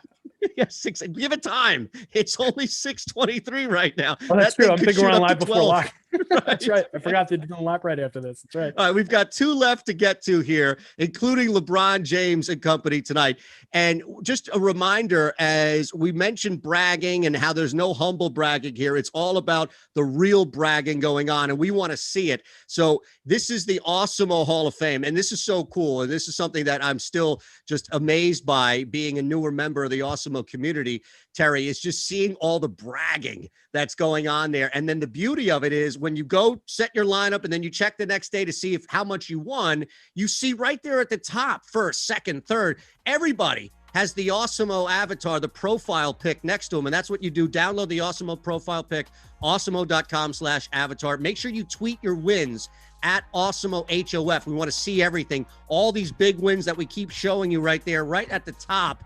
Yes, 6. Give it time. It's only 6:23 right now. Oh, that's true. I'm thinking we're on live before lock. Right. That's right. I forgot to do the lap right after this. That's right. All right, we've got 2 left to get to here, including LeBron James and company tonight. And just a reminder, as we mentioned bragging and how there's no humble bragging here, it's all about the real bragging going on, and we want to see it. So this is the Awesemo Hall of Fame, and this is so cool. And this is something that I'm still just amazed by, being a newer member of the Awesemo community, Terry, is just seeing all the bragging that's going on there. And then the beauty of it is when you go set your lineup and then you check the next day to see how much you won, you see right there at the top, first, second, third, everybody has the Awesemo avatar, the profile pic next to them. And that's what you do. Download the Awesemo profile pic, awesemo.com/avatar. Make sure you tweet your wins at Awesemo HOF. We want to see everything. All these big wins that we keep showing you right there, right at the top.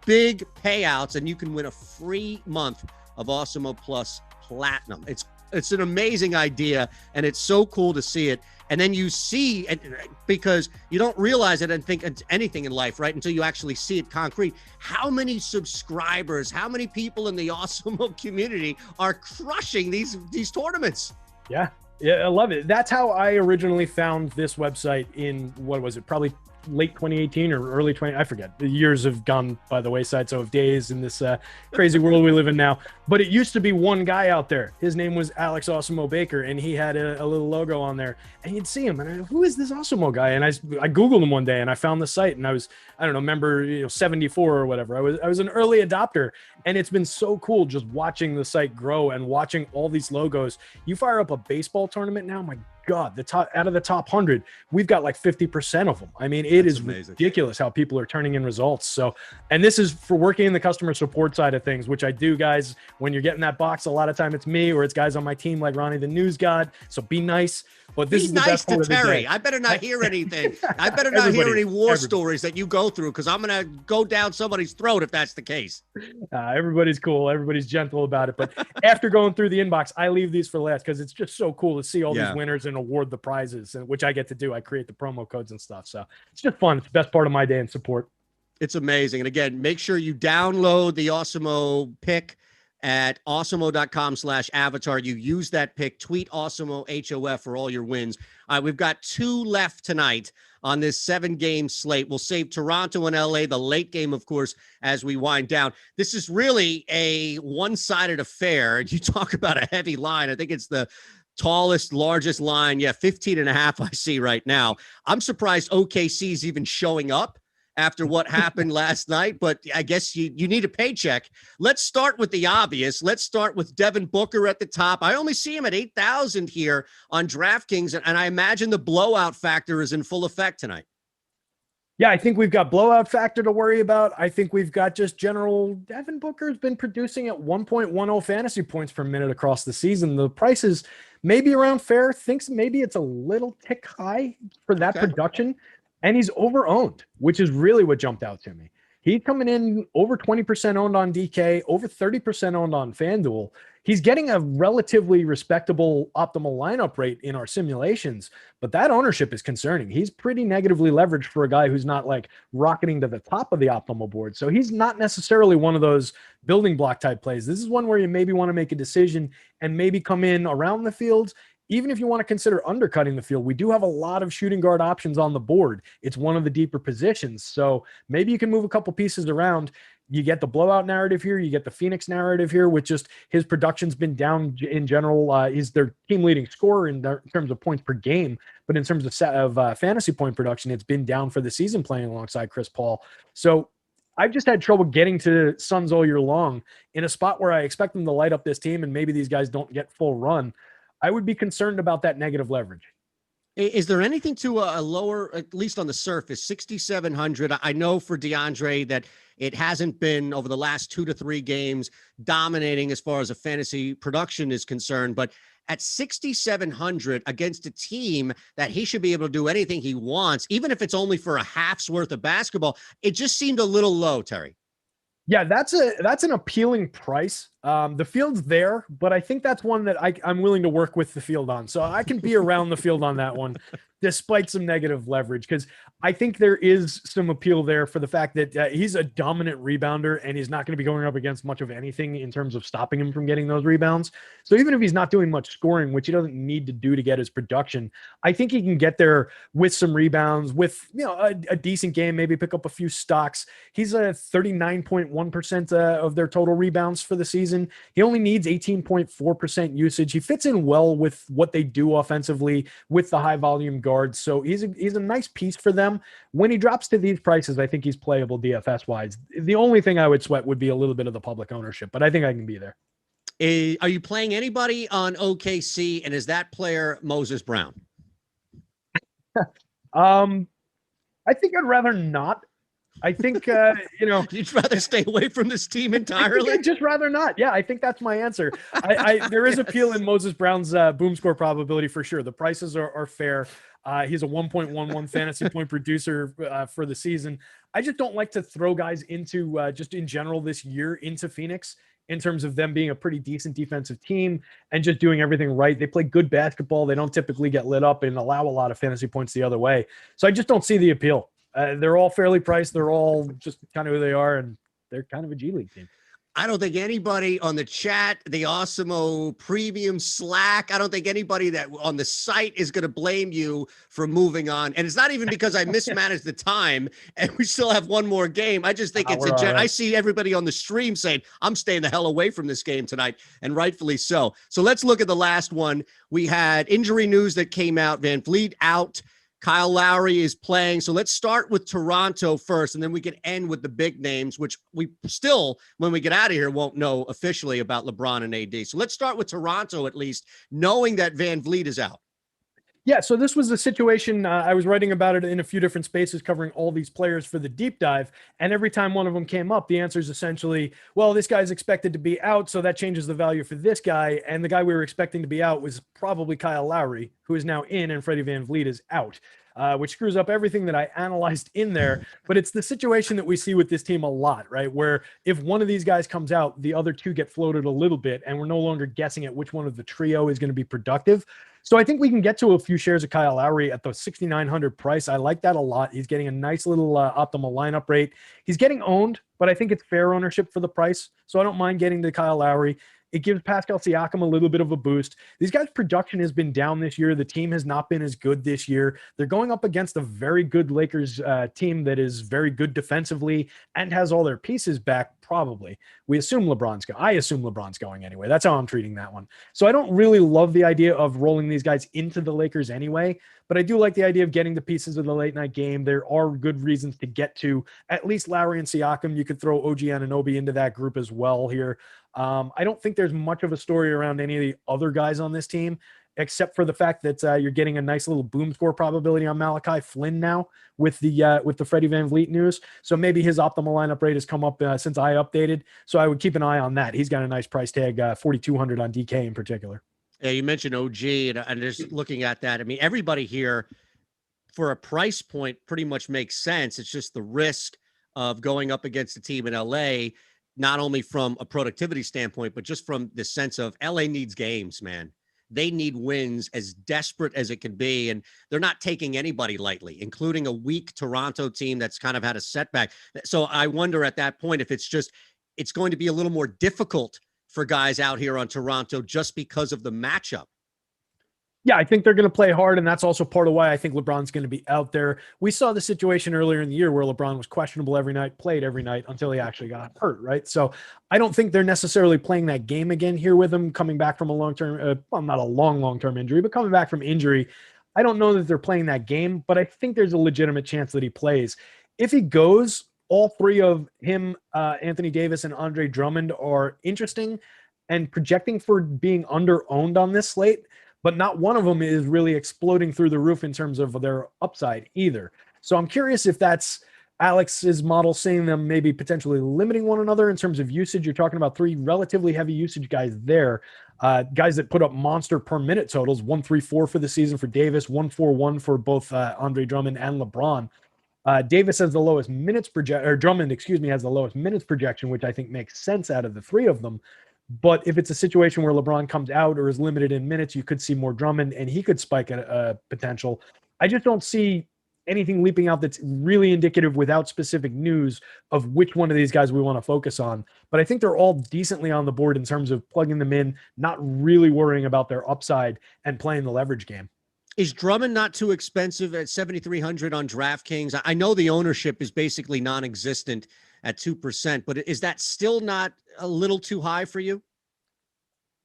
Big payouts, and you can win a free month of Awesemo Plus Platinum. It's an amazing idea, and it's so cool to see it. And then you see it, because you don't realize it and think it's anything in life, right, until you actually see it concrete. How many subscribers, how many people in the Awesemo community are crushing these tournaments? Yeah, I love it. That's how I originally found this website in, what was it, probably late 2018 or early 20, I forget. The years have gone by the wayside, so have days in this crazy world we live in now. But it used to be one guy out there. His name was Alex Awesemo Baker, and he had a little logo on there. And you'd see him, and who is this Awesemo guy? And I Googled him one day, and I found the site, and I was, I don't know, member 74 or whatever. I was an early adopter, and it's been so cool just watching the site grow and watching all these logos. You fire up a baseball tournament now, my God, out of the top 100, we've got like 50% of them. I mean, it is ridiculous how people are turning in results. So, and this is for working in the customer support side of things, which I do, guys. When you're getting that box, a lot of time it's me or it's guys on my team like Ronnie, the news god. So be nice. But this is the best part of the day. I better not hear anything. I better not hear any war stories that you go through, because I'm going to go down somebody's throat if that's the case. Everybody's cool. Everybody's gentle about it. But after going through the inbox, I leave these for last because it's just so cool to see all these winners and award the prizes, which I get to do. I create the promo codes and stuff. So it's just fun. It's the best part of my day in support. It's amazing. And again, make sure you download the Awesemo pick at awesemo.com/avatar. You use that pick, tweet Awesemo HOF for all your wins. We've got 2 left tonight on this 7-game slate. We'll save Toronto and LA, the late game, of course, as we wind down. This is really a one-sided affair. You talk about a heavy line. I think it's the tallest, largest line. Yeah, 15.5 I see right now. I'm surprised OKC is even showing up after what happened last night, but I guess you need a paycheck. Let's start with the obvious. Let's start with Devin Booker at the top. I only see him at 8,000 here on DraftKings, and I imagine the blowout factor is in full effect tonight. Yeah, I think we've got blowout factor to worry about. I think we've got just general Devin Booker has been producing at 1.10 fantasy points per minute across the season. The price is maybe around fair. Thinks maybe it's a little tick high for that production. And he's over-owned, which is really what jumped out to me. He's coming in over 20% owned on DK, over 30% owned on FanDuel. He's getting a relatively respectable optimal lineup rate in our simulations, but that ownership is concerning. He's pretty negatively leveraged for a guy who's not like rocketing to the top of the optimal board. So he's not necessarily one of those building block type plays. This is one where you maybe want to make a decision and maybe come in around the field. Even if you want to consider undercutting the field, we do have a lot of shooting guard options on the board. It's one of the deeper positions. So maybe you can move a couple pieces around. You get the blowout narrative here. You get the Phoenix narrative here, with just his production's been down in general. He's their team leading scorer in terms of points per game. But in terms of fantasy point production, it's been down for the season playing alongside Chris Paul. So I've just had trouble getting to Suns all year long in a spot where I expect them to light up this team, and maybe these guys don't get full run. I would be concerned about that negative leverage. Is there anything to a lower, at least on the surface, 6,700? I know for DeAndre that it hasn't been over the last 2 to 3 games dominating as far as a fantasy production is concerned, but at 6,700 against a team that he should be able to do anything he wants, even if it's only for a half's worth of basketball, it just seemed a little low, Terry. Yeah, that's an appealing price. The field's there, but I think that's one that I'm willing to work with the field on. So I can be around the field on that one, despite some negative leverage, because I think there is some appeal there for the fact that he's a dominant rebounder, and he's not going to be going up against much of anything in terms of stopping him from getting those rebounds. So even if he's not doing much scoring, which he doesn't need to do to get his production, I think he can get there with some rebounds, with a decent game, maybe pick up a few stocks. He's a 39.1% of their total rebounds for the season. He only needs 18.4% usage. He fits in well with what they do offensively with the high volume guards. So he's a nice piece for them. When he drops to these prices, I think he's playable DFS wise. The only thing I would sweat would be a little bit of the public ownership, but I think I can be there. Are you playing anybody on OKC, and is that player Moses Brown? I think I'd rather not. I think, you'd rather stay away from this team entirely. I'd just rather not. Yeah, I think that's my answer. There is appeal in Moses Brown's boom score probability for sure. The prices are fair. He's a 1.11 fantasy point producer for the season. I just don't like to throw guys into just in general this year into Phoenix in terms of them being a pretty decent defensive team and just doing everything right. They play good basketball. They don't typically get lit up and allow a lot of fantasy points the other way. So I just don't see the appeal. They're all fairly priced. They're all just kind of who they are, and they're kind of a G League team. I don't think anybody on the chat, the Awesemo premium Slack, I don't think anybody that on the site is going to blame you for moving on. And it's not even because I mismanaged the time and we still have one more game. I just think I see everybody on the stream saying, I'm staying the hell away from this game tonight, and rightfully so. So let's look at the last one. We had injury news that came out. Van Vliet out. Kyle Lowry is playing. So let's start with Toronto first, and then we can end with the big names, which we still, when we get out of here, won't know officially about LeBron and AD. So let's start with Toronto, at least, knowing that Van Vliet is out. Yeah, so this was a situation, I was writing about it in a few different spaces covering all these players for the deep dive, and every time one of them came up, the answer is essentially, well, this guy's expected to be out, so that changes the value for this guy, and the guy we were expecting to be out was probably Kyle Lowry, who is now in, and Freddie Van Vliet is out. which screws up everything that I analyzed in there. But it's the situation that we see with this team a lot, right? Where if one of these guys comes out, the other two get floated a little bit, and we're no longer guessing at which one of the trio is going to be productive. So I think we can get to a few shares of Kyle Lowry at the 6,900 price. I like that a lot. He's getting a nice little optimal lineup rate. He's getting owned, but I think it's fair ownership for the price. So I don't mind getting to Kyle Lowry. It gives Pascal Siakam a little bit of a boost. These guys' production has been down this year. The team has not been as good this year. They're going up against a very good Lakers team that is very good defensively and has all their pieces back, probably. I assume LeBron's going anyway. That's how I'm treating that one. So I don't really love the idea of rolling these guys into the Lakers anyway, but I do like the idea of getting the pieces of the late night game. There are good reasons to get to at least Lowry and Siakam. You could throw OG Anunoby into that group as well here. I don't think there's much of a story around any of the other guys on this team, except for the fact that you're getting a nice little boom score probability on Malachi Flynn now with the Freddie VanVleet news. So maybe his optimal lineup rate has come up since I updated. So I would keep an eye on that. He's got a nice price tag, 4,200 on DK in particular. Yeah, you mentioned OG, and just looking at that, I mean, everybody here for a price point pretty much makes sense. It's just the risk of going up against a team in LA, not only from a productivity standpoint, but just from the sense of LA needs games, man. They need wins as desperate as it can be, and they're not taking anybody lightly, including a weak Toronto team that's kind of had a setback. So I wonder at that point if it's going to be a little more difficult for guys out here on Toronto just because of the matchup. Yeah, I think they're going to play hard, and that's also part of why I think LeBron's going to be out there. We saw the situation earlier in the year where LeBron was questionable every night, played every night until he actually got hurt, right? So I don't think they're necessarily playing that game again here with him coming back from a long-term, well, not a long-term injury, but coming back from injury. I don't know that they're playing that game, but I think there's a legitimate chance that he plays. If he goes, all three of him, Anthony Davis and Andre Drummond are interesting and projecting for being under-owned on this slate, but not one of them is really exploding through the roof in terms of their upside either. So I'm curious if that's Alex's model saying them maybe potentially limiting one another in terms of usage. You're talking about three relatively heavy usage guys there, guys that put up monster per minute totals, 134 for the season for Davis, 141 for both Andre Drummond and LeBron. Davis has the lowest minutes Drummond, has the lowest minutes projection, which I think makes sense out of the three of them. But if it's a situation where LeBron comes out or is limited in minutes, you could see more Drummond and he could spike a potential. I just don't see anything leaping out that's really indicative without specific news of which one of these guys we want to focus on. But I think they're all decently on the board in terms of plugging them in, not really worrying about their upside and playing the leverage game. Is Drummond not too expensive at 7,300 on DraftKings? I know the ownership is basically non-existent at 2%, but is that still not a little too high for you?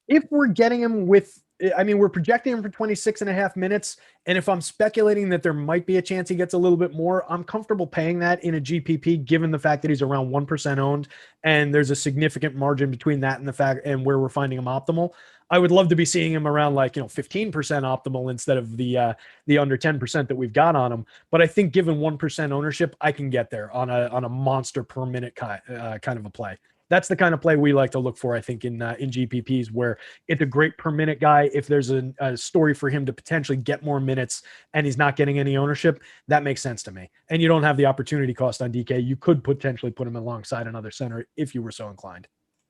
If we're getting him we're projecting him for 26.5 minutes. And if I'm speculating that there might be a chance he gets a little bit more, I'm comfortable paying that in a GPP, given the fact that he's around 1% owned. And there's a significant margin between that and the fact and where we're finding him optimal. I would love to be seeing him around 15% optimal instead of the under 10% that we've got on him. But I think given 1% ownership, I can get there on a monster per minute kind of a play. That's the kind of play we like to look for, I think, in GPPs, where it's a great per minute guy. If there's a story for him to potentially get more minutes and he's not getting any ownership, that makes sense to me. And you don't have the opportunity cost on DK. You could potentially put him alongside another center if you were so inclined.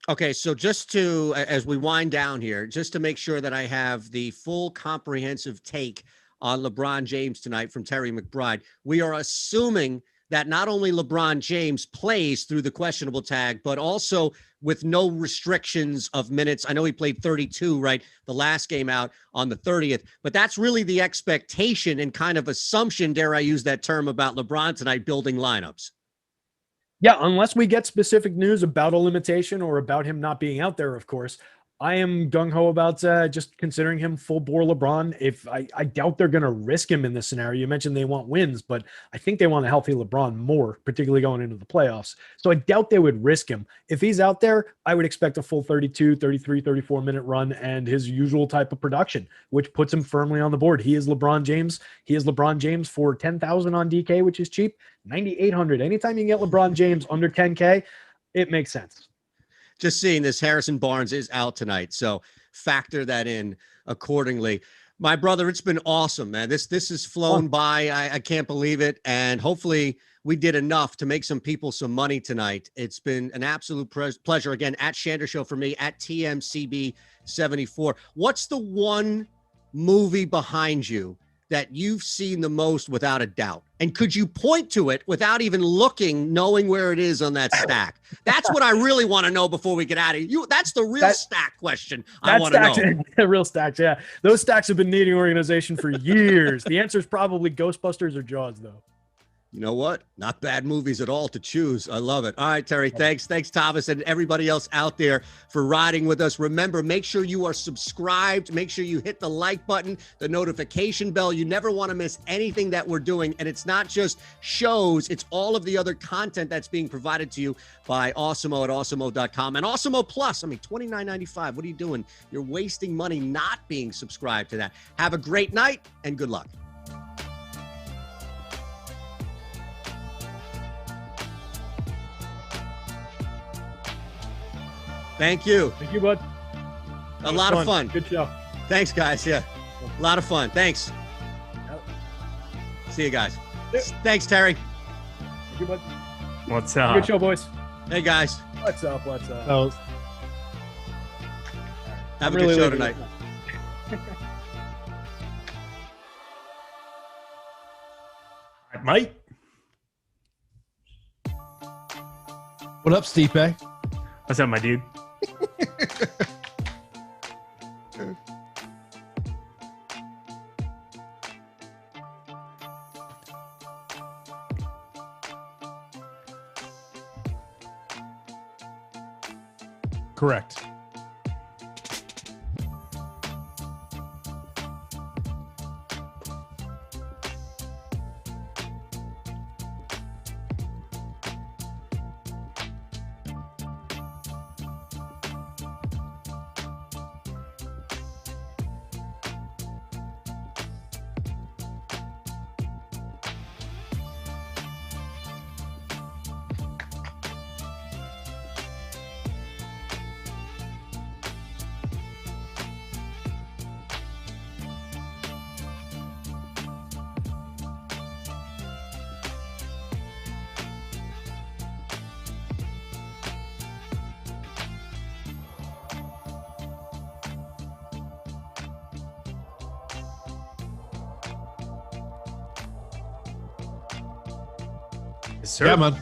Okay, so just to, as we wind down here, just to make sure that I have the full comprehensive take on LeBron James tonight from Terry McBride, we are assuming that not only LeBron James plays through the questionable tag, but also with no restrictions of minutes. I know he played 32, right? The last game out on the 30th, but that's really the expectation and kind of assumption, dare I use that term, about LeBron tonight building lineups. Yeah, unless we get specific news about a limitation or about him not being out there, of course. I am gung-ho about just considering him full-bore LeBron. I doubt they're going to risk him in this scenario. You mentioned they want wins, but I think they want a healthy LeBron more, particularly going into the playoffs. So I doubt they would risk him. If he's out there, I would expect a full 32, 33, 34-minute run and his usual type of production, which puts him firmly on the board. He is LeBron James. He is LeBron James for $10,000 on DK, which is cheap. $9,800. Anytime you can get LeBron James under $10K, it makes sense. Just seeing this, Harrison Barnes is out tonight, so factor that in accordingly. My brother, it's been awesome, man. This has flown by. I can't believe it. And hopefully we did enough to make some people some money tonight. It's been an absolute pleasure. Again, at Shander Show for me, at TMCB74. What's the one movie behind you that you've seen the most without a doubt? And could you point to it without even looking, knowing where it is on that stack? That's what I really want to know before we get out of here. That's the real stack question I want to know. The real stacks, yeah. Those stacks have been needing organization for years. The answer is probably Ghostbusters or Jaws, though. You know what? Not bad movies at all to choose. I love it. All right, Terry, thanks. Thanks, Thomas, and everybody else out there for riding with us. Remember, make sure you are subscribed. Make sure you hit the like button, the notification bell. You never want to miss anything that we're doing. And it's not just shows. It's all of the other content that's being provided to you by Awesemo at awesemo.com. And Awesemo Plus, I mean, $29.95. What are you doing? You're wasting money not being subscribed to that. Have a great night and good luck. Thank you. Thank you, bud. A lot of fun. Good show. Thanks, guys. Yeah. A lot of fun. Thanks. Yep. See you guys. Yep. Thanks, Terry. Thank you, bud. What's up? Good show, boys. Hey, guys. What's up? What's up? Oh. Have a good show tonight. Mike. What up, Stipe? What's up, my dude? Correct. Yes, sir. Yeah, man.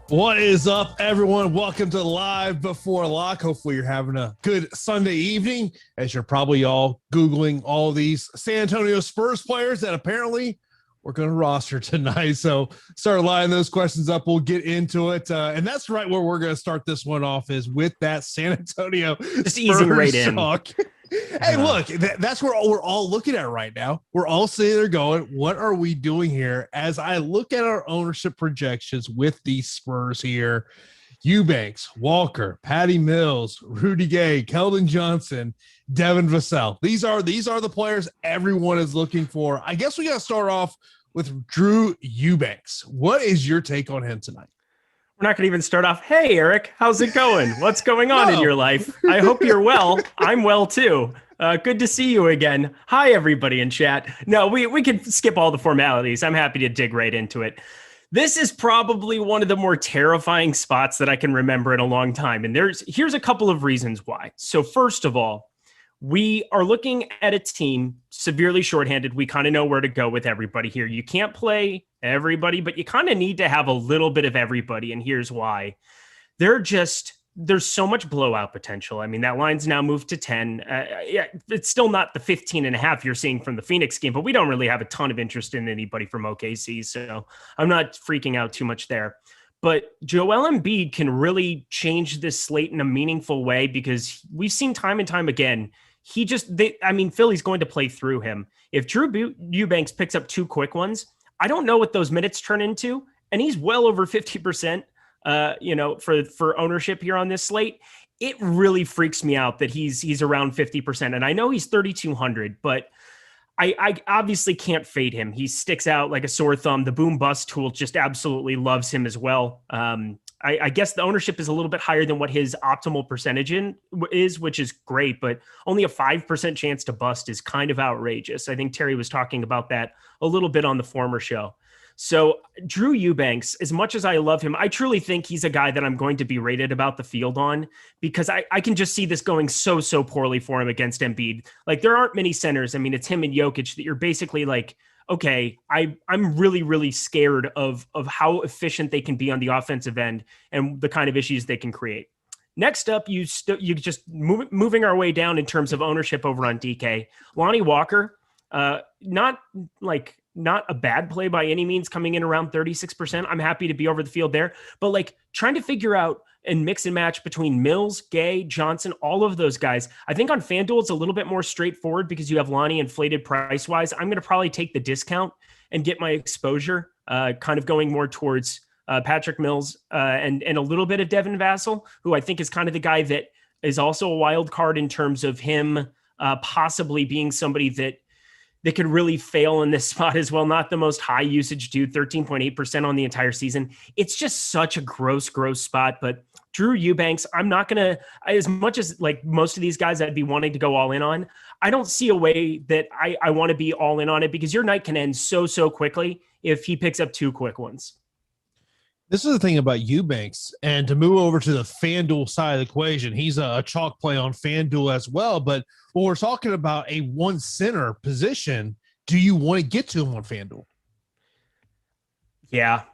What is up, everyone? Welcome to Live Before Lock. Hopefully you're having a good Sunday evening, as you're probably all Googling all these San Antonio Spurs players that apparently we're going to roster tonight. So start lining those questions up. We'll get into it. And that's right where we're going to start this one off, is with that San Antonio Just easing right in. talk. Hey, look, that's where we're all looking at right now. We're all sitting there going, what are we doing here? As I look at our ownership projections with these Spurs here, Eubanks, Walker, Patty Mills, Rudy Gay, Keldon Johnson, Devin Vassell. These are the players everyone is looking for. I guess we got to start off with Drew Eubanks. What is your take on him tonight? We're not going to even start off. Hey, Eric, how's it going? What's going on in your life? I hope you're well. I'm well, too. Good to see you again. Hi, everybody in chat. No, we can skip all the formalities. I'm happy to dig right into it. This is probably one of the more terrifying spots that I can remember in a long time. And here's a couple of reasons why. So first of all, we are looking at a team severely shorthanded. We kind of know where to go with everybody here. You can't play everybody, but you kind of need to have a little bit of everybody. And here's why. There's so much blowout potential. I mean, that line's now moved to 10. Yeah, it's still not the 15.5 you're seeing from the Phoenix game, but we don't really have a ton of interest in anybody from OKC. So I'm not freaking out too much there. But Joel Embiid can really change this slate in a meaningful way, because we've seen time and time again, Philly's going to play through him. If Drew Eubanks picks up two quick ones, I don't know what those minutes turn into. And he's well over 50%, for ownership here on this slate. It really freaks me out that he's around 50%. And I know he's 3,200, but I obviously can't fade him. He sticks out like a sore thumb. The boom bust tool just absolutely loves him as well. I guess the ownership is a little bit higher than what his optimal percentage is, which is great, but only a 5% chance to bust is kind of outrageous. I think Terry was talking about that a little bit on the former show. So Drew Eubanks, as much as I love him, I truly think he's a guy that I'm going to be rated about the field on, because I can just see this going so poorly for him against Embiid. Like, there aren't many centers. I mean, it's him and Jokic that you're basically like, okay, I'm really scared of how efficient they can be on the offensive end and the kind of issues they can create. Next up, you just moving our way down in terms of ownership over on DK. Lonnie Walker, not a bad play by any means, coming in around 36%. I'm happy to be over the field there, but like trying to figure out and mix and match between Mills, Gay, Johnson, all of those guys. I think on FanDuel, it's a little bit more straightforward because you have Lonnie inflated price wise. I'm going to probably take the discount and get my exposure kind of going more towards Patrick Mills and a little bit of Devin Vassell, who I think is kind of the guy that is also a wild card in terms of him possibly being somebody that could really fail in this spot as well. Not the most high usage dude, 13.8% on the entire season. It's just such a gross spot. But Drew Eubanks, I'm not going to, as much as like most of these guys I'd be wanting to go all in on, I don't see a way that I want to be all in on it, because your night can end so quickly if he picks up two quick ones. This is the thing about Eubanks, and to move over to the FanDuel side of the equation, he's a chalk play on FanDuel as well. But when we're talking about a one center position, do you want to get to him on FanDuel? Yeah,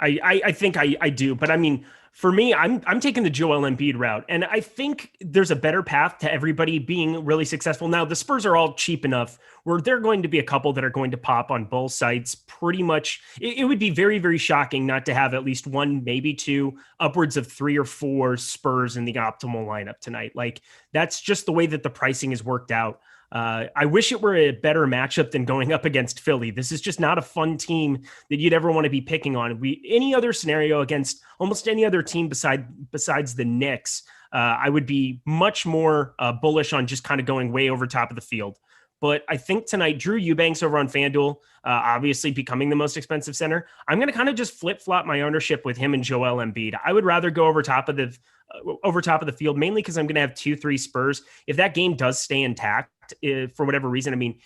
I think I do. But I mean, for me, I'm taking the Joel Embiid route, and I think there's a better path to everybody being really successful. Now, the Spurs are all cheap enough where there are going to be a couple that are going to pop on both sites. Pretty much, it would be very shocking not to have at least one, maybe two, upwards of 3 or 4 Spurs in the optimal lineup tonight. Like, that's just the way that the pricing is worked out. I wish it were a better matchup than going up against Philly. This is just not a fun team that you'd ever want to be picking on. Any other scenario against almost any other team besides the Knicks, I would be much more bullish on just kind of going way over top of the field. But I think tonight, Drew Eubanks over on FanDuel, obviously becoming the most expensive center, I'm going to kind of just flip-flop my ownership with him and Joel Embiid. I would rather go over top of the field, mainly because I'm going to have 2-3 Spurs. If that game does stay intact, for whatever reason, I mean,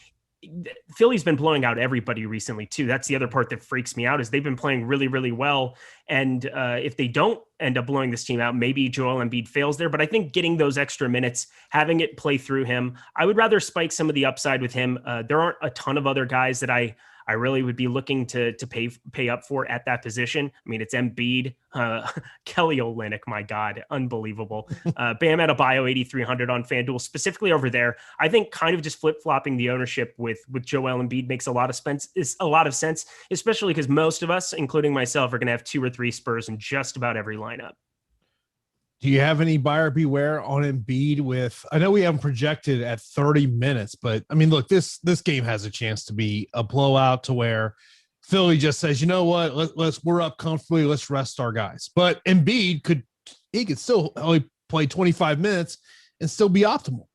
Philly's been blowing out everybody recently too. That's the other part that freaks me out, is they've been playing really well. And if they don't end up blowing this team out, maybe Joel Embiid fails there. But I think getting those extra minutes, having it play through him, I would rather spike some of the upside with him. There aren't a ton of other guys that I really would be looking to pay up for at that position. I mean, it's Embiid, Kelly Olynyk, my God, unbelievable. Bam Adebayo, 8,300 on FanDuel, specifically over there. I think kind of just flip-flopping the ownership with Joel Embiid makes a lot of sense, especially because most of us, including myself, are going to have 2 or 3 Spurs in just about every lineup. Do you have any buyer beware on Embiid I know we haven't projected at 30 minutes, but I mean, look, this game has a chance to be a blowout to where Philly just says, you know what, we're up comfortably. Let's rest our guys. But Embiid could still only play 25 minutes and still be optimal.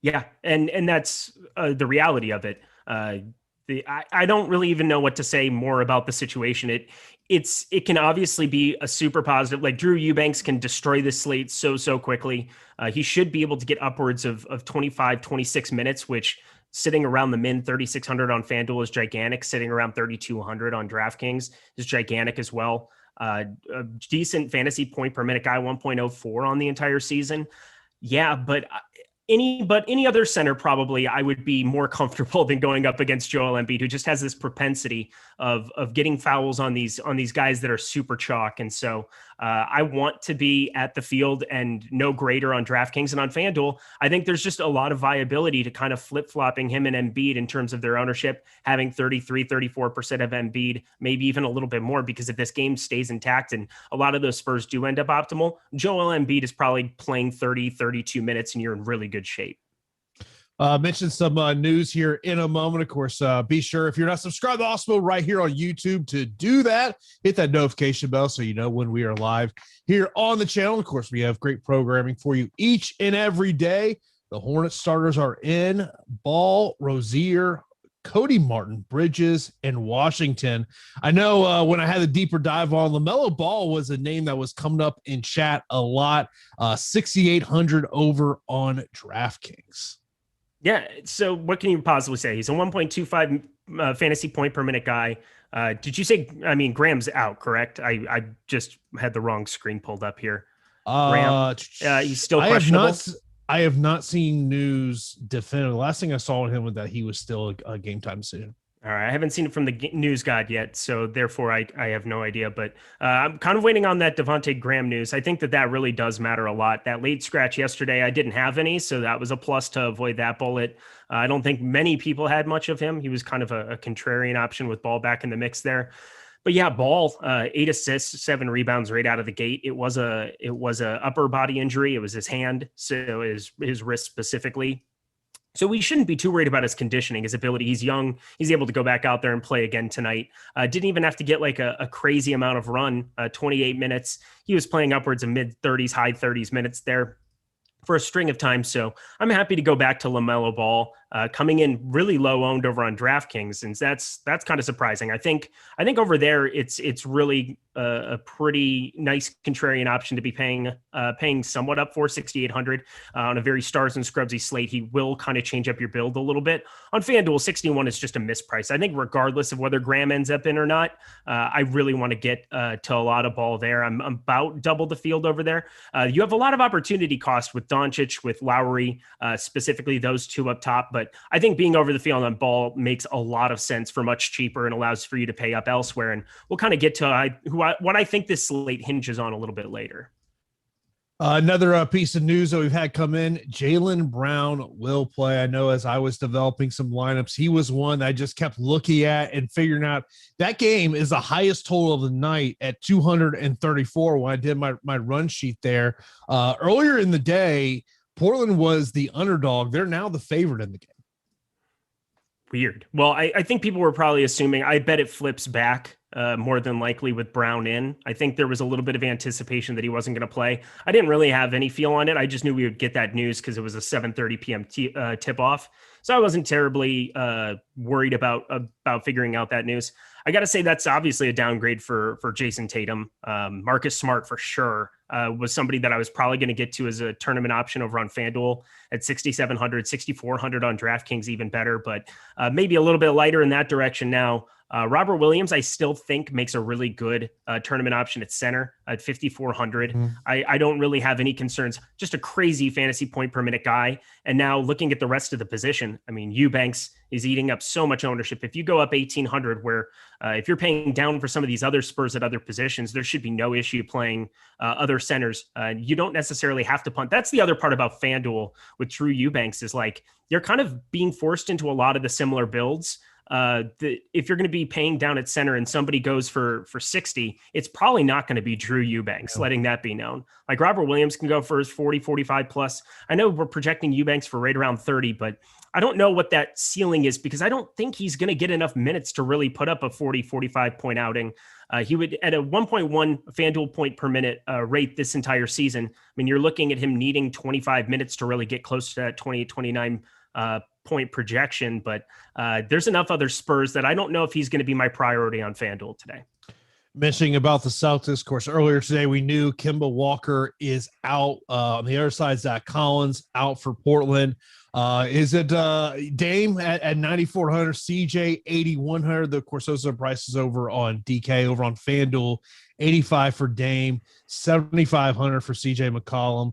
Yeah. And that's the reality of it. I don't really even know what to say more about the situation. It can obviously be a super positive. Like, Drew Eubanks can destroy this slate so quickly. He should be able to get upwards of 25, 26 minutes, which sitting around the min 3,600 on FanDuel is gigantic. Sitting around 3,200 on DraftKings is gigantic as well. A decent fantasy point per minute guy, 1.04 on the entire season. Yeah, but any other center, probably I would be more comfortable than going up against Joel Embiid, who just has this propensity of getting fouls on these guys that are super chalk. And so I want to be at the field and no greater on DraftKings and on FanDuel. I think there's just a lot of viability to kind of flip-flopping him and Embiid in terms of their ownership, having 34% of Embiid, maybe even a little bit more, because if this game stays intact and a lot of those Spurs do end up optimal, Joel Embiid is probably playing 30, 32 minutes and you're in really good shape. Mention some news here in a moment. Of course, be sure if you're not subscribed to Awesemo right here on YouTube to do that. Hit that notification bell so you know when we are live here on the channel. Of course, we have great programming for you each and every day. The Hornets starters are in: Ball, Rozier, Cody Martin, Bridges, and Washington. I know when I had a deeper dive on, LaMelo Ball was a name that was coming up in chat a lot. 6,800 over on DraftKings. Yeah. So what can you possibly say? He's a 1.25 fantasy point per minute guy. Did you say, I mean, Graham's out, correct? I just had the wrong screen pulled up here. Graham, he's still questionable. I have not seen news definitive. The last thing I saw on him was that he was still a game time decision. All right. I haven't seen it from the news guide yet, so therefore I have no idea. But I'm kind of waiting on that Devontae Graham news. I think that really does matter a lot. That late scratch yesterday, I didn't have any, so that was a plus to avoid that bullet. I don't think many people had much of him. He was kind of a contrarian option with Ball back in the mix there. But yeah, Ball, 8 assists, 7 rebounds right out of the gate. It was a upper body injury. It was his hand, so his wrist specifically. So we shouldn't be too worried about his conditioning, his ability. He's young. He's able to go back out there and play again tonight. Didn't even have to get like a crazy amount of run, 28 minutes. He was playing upwards of mid-30s, high 30s minutes there for a string of time. So I'm happy to go back to LaMelo Ball, coming in really low owned over on DraftKings, and that's kind of surprising. I think over there it's really a pretty nice contrarian option to be paying somewhat up for 6,800 on a very stars and scrubsy slate. He will kind of change up your build a little bit. On FanDuel, 61 is just a misprice. I think regardless of whether Graham ends up in or not, I really want to get to a lot of Ball there. I'm about double the field over there. You have a lot of opportunity cost with Doncic, with Lowry, specifically those two up top. But I think being over the field on Ball makes a lot of sense for much cheaper and allows for you to pay up elsewhere. And we'll kind of get to what I think this slate hinges on a little bit later. Another piece of news that we've had come in: Jaylen Brown will play. I know as I was developing some lineups, he was one I just kept looking at and figuring out that game is the highest total of the night at 234 when I did my run sheet there. Earlier in the day, Portland was the underdog. They're now the favorite in the game. Weird. Well, I think people were probably assuming, I bet it flips back more than likely with Brown in. I think there was a little bit of anticipation that he wasn't going to play. I didn't really have any feel on it. I just knew we would get that news because it was a 7:30 p.m. tip off. So I wasn't terribly worried about figuring out that news. I got to say that's obviously a downgrade for Jason Tatum. Marcus Smart for sure was somebody that I was probably going to get to as a tournament option over on FanDuel at 6,700, 6,400 on DraftKings, even better, but maybe a little bit lighter in that direction now. Robert Williams, I still think makes a really good tournament option at center at 5,400. I don't really have any concerns. Just a crazy fantasy point per minute guy. And now looking at the rest of the position, I mean, Eubanks is eating up so much ownership. If you go up 1,800, where if you're paying down for some of these other Spurs at other positions, there should be no issue playing other centers. You don't necessarily have to punt. That's the other part about FanDuel with Drew Eubanks is like, you're kind of being forced into a lot of the similar builds. If you're going to be paying down at center and somebody goes for 60, it's probably not going to be Drew Eubanks, letting that be known. Like Robert Williams can go for his 40, 45 plus. I know we're projecting Eubanks for right around 30, but I don't know what that ceiling is because I don't think he's going to get enough minutes to really put up a 40, 45 point outing. He would at a 1.1 FanDuel point per minute rate this entire season. I mean, you're looking at him needing 25 minutes to really get close to that 28, 29 point projection, but there's enough other Spurs that I don't know if he's going to be my priority on FanDuel today. Mentioning about the Celtics, of course, earlier today, we knew Kemba Walker is out. On the other side, Zach Collins out for Portland. Is it Dame at 9,400, CJ 8,100? Of course, those are prices over on DK, over on FanDuel. 85 for Dame, 7,500 for CJ McCollum.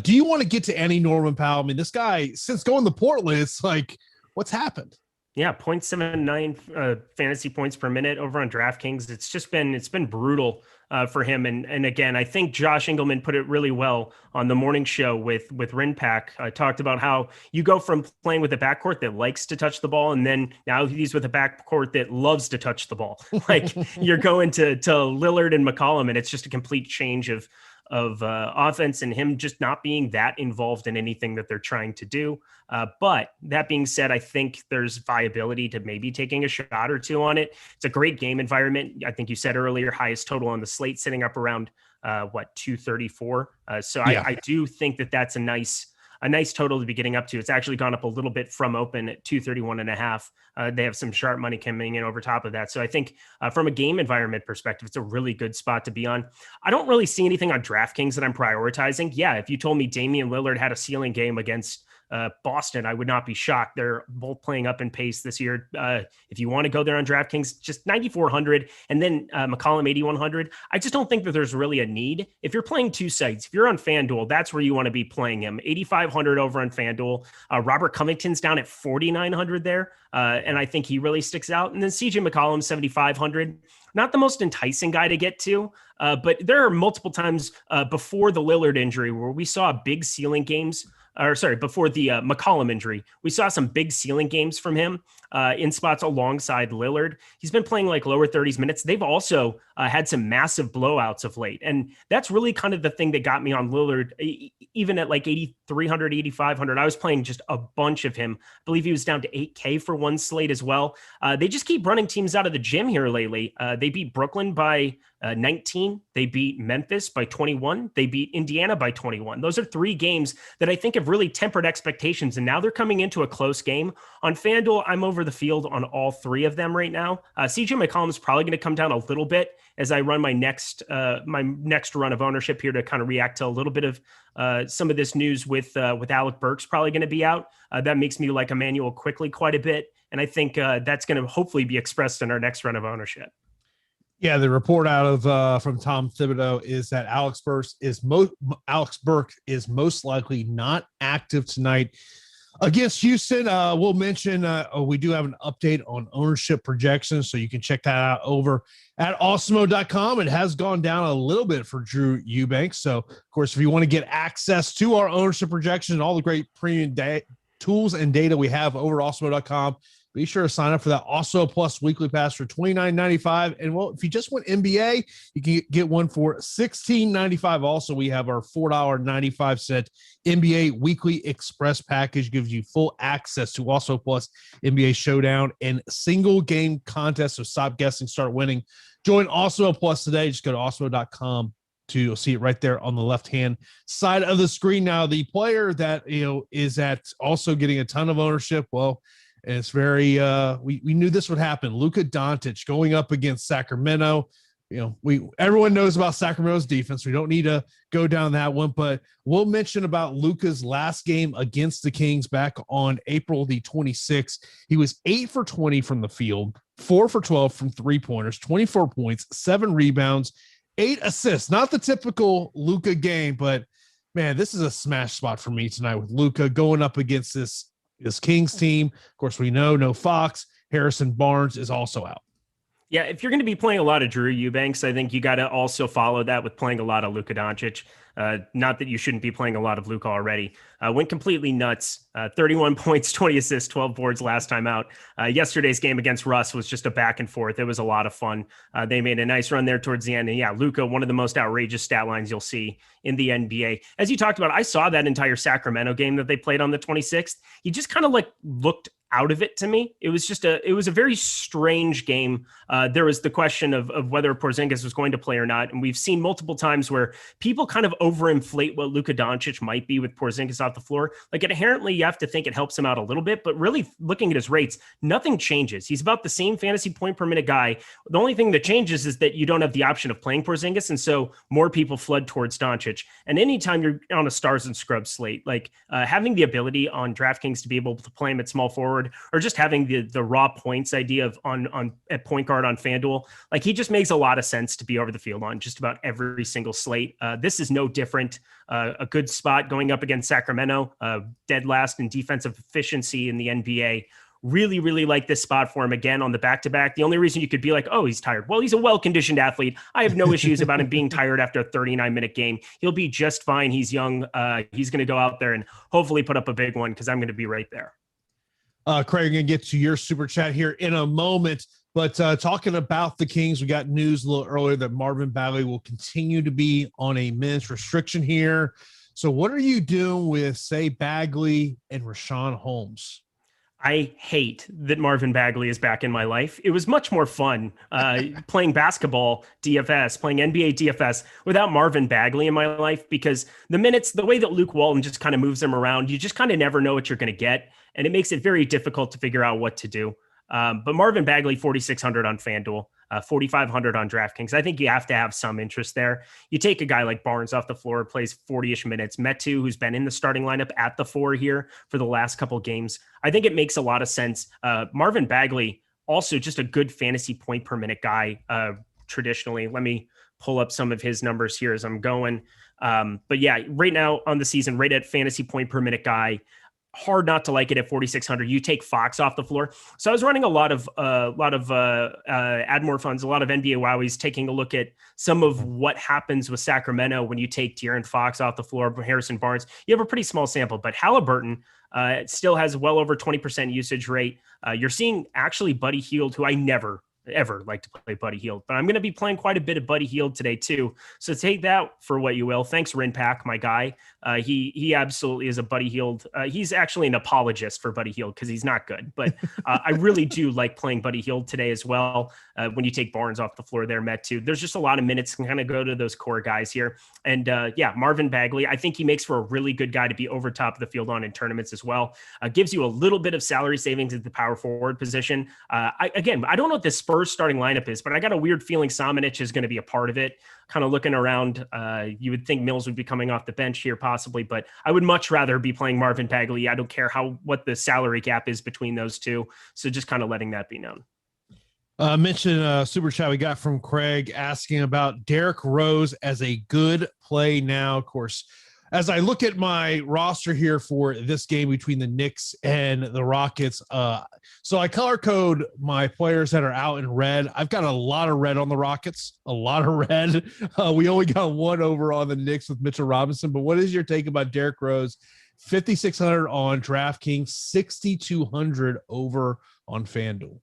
Do you want to get to any Norman Powell? I mean, this guy, since going to Portland, it's like, what's happened? Yeah, 0.79 fantasy points per minute over on DraftKings. It's been brutal for him. And again, I think Josh Engelman put it really well on the morning show with Rinpack. Talked about how you go from playing with a backcourt that likes to touch the ball, and then now he's with a backcourt that loves to touch the ball. Like you're going to Lillard and McCollum, and it's just a complete change of of offense and him just not being that involved in anything that they're trying to do. But that being said, I think there's viability to maybe taking a shot or two on it. It's a great game environment. I think you said earlier, highest total on the slate, sitting up around 234. I do think that that's a nice total to be getting up to. It's actually gone up a little bit from open at 231.5. They have some sharp money coming in over top of that. So I think from a game environment perspective, it's a really good spot to be on. I don't really see anything on DraftKings that I'm prioritizing. Yeah, if you told me Damian Lillard had a ceiling game against Boston, I would not be shocked. They're both playing up in pace this year. If you want to go there on DraftKings, just 9,400 and then McCollum 8,100. I just don't think that there's really a need. If you're playing two sites, if you're on FanDuel, that's where you want to be playing him. 8,500 over on FanDuel. Robert Covington's down at 4,900 there. And I think he really sticks out. And then CJ McCollum, 7,500. Not the most enticing guy to get to, but there are multiple times before the Lillard injury where we saw big ceiling games. Before the McCollum injury, we saw some big ceiling games from him in spots alongside Lillard. He's been playing like lower 30s minutes. They've also had some massive blowouts of late. And that's really kind of the thing that got me on Lillard, even at like 8,300, 8,500. I was playing just a bunch of him. I believe he was down to 8K for one slate as well. They just keep running teams out of the gym here lately. They beat Brooklyn by 19. They beat Memphis by 21. They beat Indiana by 21. Those are three games that I think have really tempered expectations. And now they're coming into a close game. On FanDuel, I'm over the field on all three of them right now. CJ McCollum is probably going to come down a little bit as I run my next run of ownership here to kind of react to a little bit of some of this news with Alec Burks probably going to be out. That makes me like Emmanuel quickly quite a bit. And I think that's going to hopefully be expressed in our next run of ownership. Yeah, the report out of from Tom Thibodeau is that Alex Burke is most likely not active tonight against Houston. We'll mention we do have an update on ownership projections, so you can check that out over at Awesemo.com. It has gone down a little bit for Drew Eubanks. So, of course, if you want to get access to our ownership projections and all the great premium tools and data we have over at Awesemo.com, be sure to sign up for that Awesemo Plus weekly pass for $29.95. And well, if you just want NBA, you can get one for $16.95. Also, we have our $4.95 NBA weekly express package, gives you full access to Awesemo Plus NBA Showdown and single game contests. So stop guessing, start winning. Join Awesemo Plus today. Just go to Awesemo.com. You'll see it right there on the left-hand side of the screen. Now, the player that is at also getting a ton of ownership, well, and it's very we knew this would happen. Luka Doncic going up against Sacramento. Everyone knows about Sacramento's defense. We don't need to go down that one, but we'll mention about Luka's last game against the Kings back on April the 26th. He was 8 for 20 from the field, 4 for 12 from three-pointers, 24 points, 7 rebounds, 8 assists. Not the typical Luka game, but man, this is a smash spot for me tonight with Luka going up against this Kings team. Of course, we know no Fox. Harrison Barnes is also out. Yeah, if you're going to be playing a lot of Drew Eubanks, I think you got to also follow that with playing a lot of Luka Doncic. Not that you shouldn't be playing a lot of Luka already. Went completely nuts. 31 points, 20 assists, 12 boards last time out. Yesterday's game against Russ was just a back and forth. It was a lot of fun. They made a nice run there towards the end. And yeah, Luka, one of the most outrageous stat lines you'll see in the NBA. As you talked about, I saw that entire Sacramento game that they played on the 26th. He just kind of looked out of it to me. It was a very strange game. There was the question of whether Porzingis was going to play or not. And we've seen multiple times where people kind of overinflate what Luka Doncic might be with Porzingis off the floor. Like, inherently, you have to think it helps him out a little bit, but really looking at his rates, nothing changes. He's about the same fantasy point per minute guy. The only thing that changes is that you don't have the option of playing Porzingis. And so more people flood towards Doncic. And anytime you're on a stars and scrubs slate, having the ability on DraftKings to be able to play him at small forward, or just having the raw points idea of on at point guard on FanDuel, he just makes a lot of sense to be over the field on just about every single slate. This is no different. A good spot going up against Sacramento, dead last in defensive efficiency in the NBA. Really, really like this spot for him again on the back-to-back. The only reason you could be like, oh, he's tired. Well, he's a well-conditioned athlete. I have no issues about him being tired after a 39-minute game. He'll be just fine. He's young. He's going to go out there and hopefully put up a big one because I'm going to be right there. Craig, I'm going to get to your super chat here in a moment. But talking about the Kings, we got news a little earlier that Marvin Bagley will continue to be on a minutes restriction here. So what are you doing with, say, Bagley and Rashawn Holmes? I hate that Marvin Bagley is back in my life. It was much more fun playing basketball DFS, playing NBA DFS without Marvin Bagley in my life, because the way that Luke Walton just kind of moves them around, you just kind of never know what you're going to get. And it makes it very difficult to figure out what to do. But Marvin Bagley, 4,600 on FanDuel, 4,500 on DraftKings. I think you have to have some interest there. You take a guy like Barnes off the floor, plays 40-ish minutes. Metu, who's been in the starting lineup at the 4 here for the last couple games. I think it makes a lot of sense. Marvin Bagley, also just a good fantasy point per minute guy traditionally. Let me pull up some of his numbers here as I'm going. But yeah, right now on the season, right at fantasy point per minute guy. Hard not to like it at 4,600. You take Fox off the floor. So I was running a lot of Admore funds, a lot of NBA Wowies, taking a look at some of what happens with Sacramento when you take De'Aaron Fox off the floor, Harrison Barnes. You have a pretty small sample, but Halliburton still has well over 20% usage rate. You're seeing actually Buddy Hield, who I never ever like to play Buddy Hield, but I'm going to be playing quite a bit of Buddy Hield today too. So take that for what you will. Thanks, Rinpack, my guy. He absolutely is a Buddy Hield. He's actually an apologist for Buddy Hield because he's not good, but I really do like playing Buddy Hield today as well. When you take Barnes off the floor there, Metu, there's just a lot of minutes can kind of go to those core guys here. And yeah, Marvin Bagley, I think he makes for a really good guy to be over top of the field on in tournaments as well. Gives you a little bit of salary savings at the power forward position. I don't know what the Spurs starting lineup is, but I got a weird feeling Samanic is going to be a part of it. Kind of looking around, you would think Mills would be coming off the bench here possibly, but I would much rather be playing Marvin Bagley. I don't care what the salary gap is between those two. So just kind of letting that be known. Mention super chat we got from Craig asking about Derrick Rose as a good play now. Of course, as I look at my roster here for this game between the Knicks and the Rockets, so I color code my players that are out in red. I've got a lot of red on the Rockets, a lot of red. We only got one over on the Knicks with Mitchell Robinson. But what is your take about Derrick Rose? 5,600 on DraftKings, 6,200 over on FanDuel.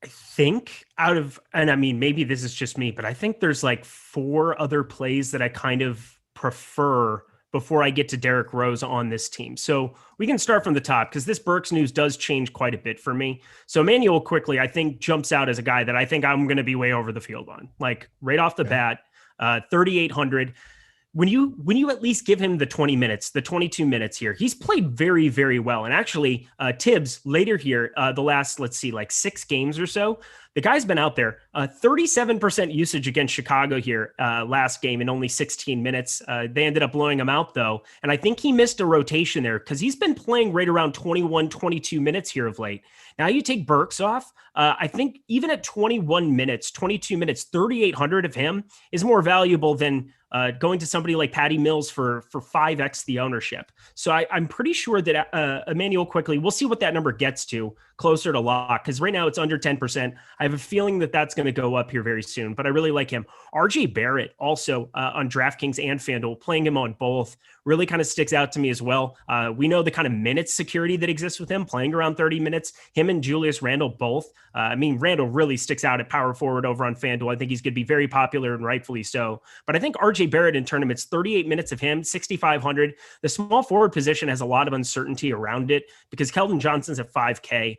I think and I mean, maybe this is just me, but I think there's like 4 other plays that I kind of prefer before I get to Derrick Rose on this team. So we can start from the top because this Burks news does change quite a bit for me. So Emmanuel quickly, I think jumps out as a guy that I think I'm going to be way over the field on, like right off the bat, 3,800. When you at least give him the 20 minutes, the 22 minutes here, he's played very, very well. And actually Tibbs later here, the last, let's see, like 6 games or so, the guy's been out there, 37% usage against Chicago here last game in only 16 minutes. They ended up blowing him out though. And I think he missed a rotation there because he's been playing right around 21, 22 minutes here of late. Now you take Burks off. I think even at 21 minutes, 22 minutes, 3,800 of him is more valuable than going to somebody like Patty Mills for 5x the ownership. So I'm pretty sure that Emmanuel quickly, we'll see what that number gets to closer to lock, because right now it's under 10%. I have a feeling that that's going to go up here very soon, but I really like him. RJ Barrett also on DraftKings and FanDuel, playing him on both, really kind of sticks out to me as well. We know the kind of minutes security that exists with him, playing around 30 minutes. Him and Julius Randle both. I mean, Randle really sticks out at power forward over on FanDuel. I think he's going to be very popular and rightfully so. But I think RJ Barrett in tournaments, 38 minutes of him, 6,500. The small forward position has a lot of uncertainty around it because Keldon Johnson's at 5K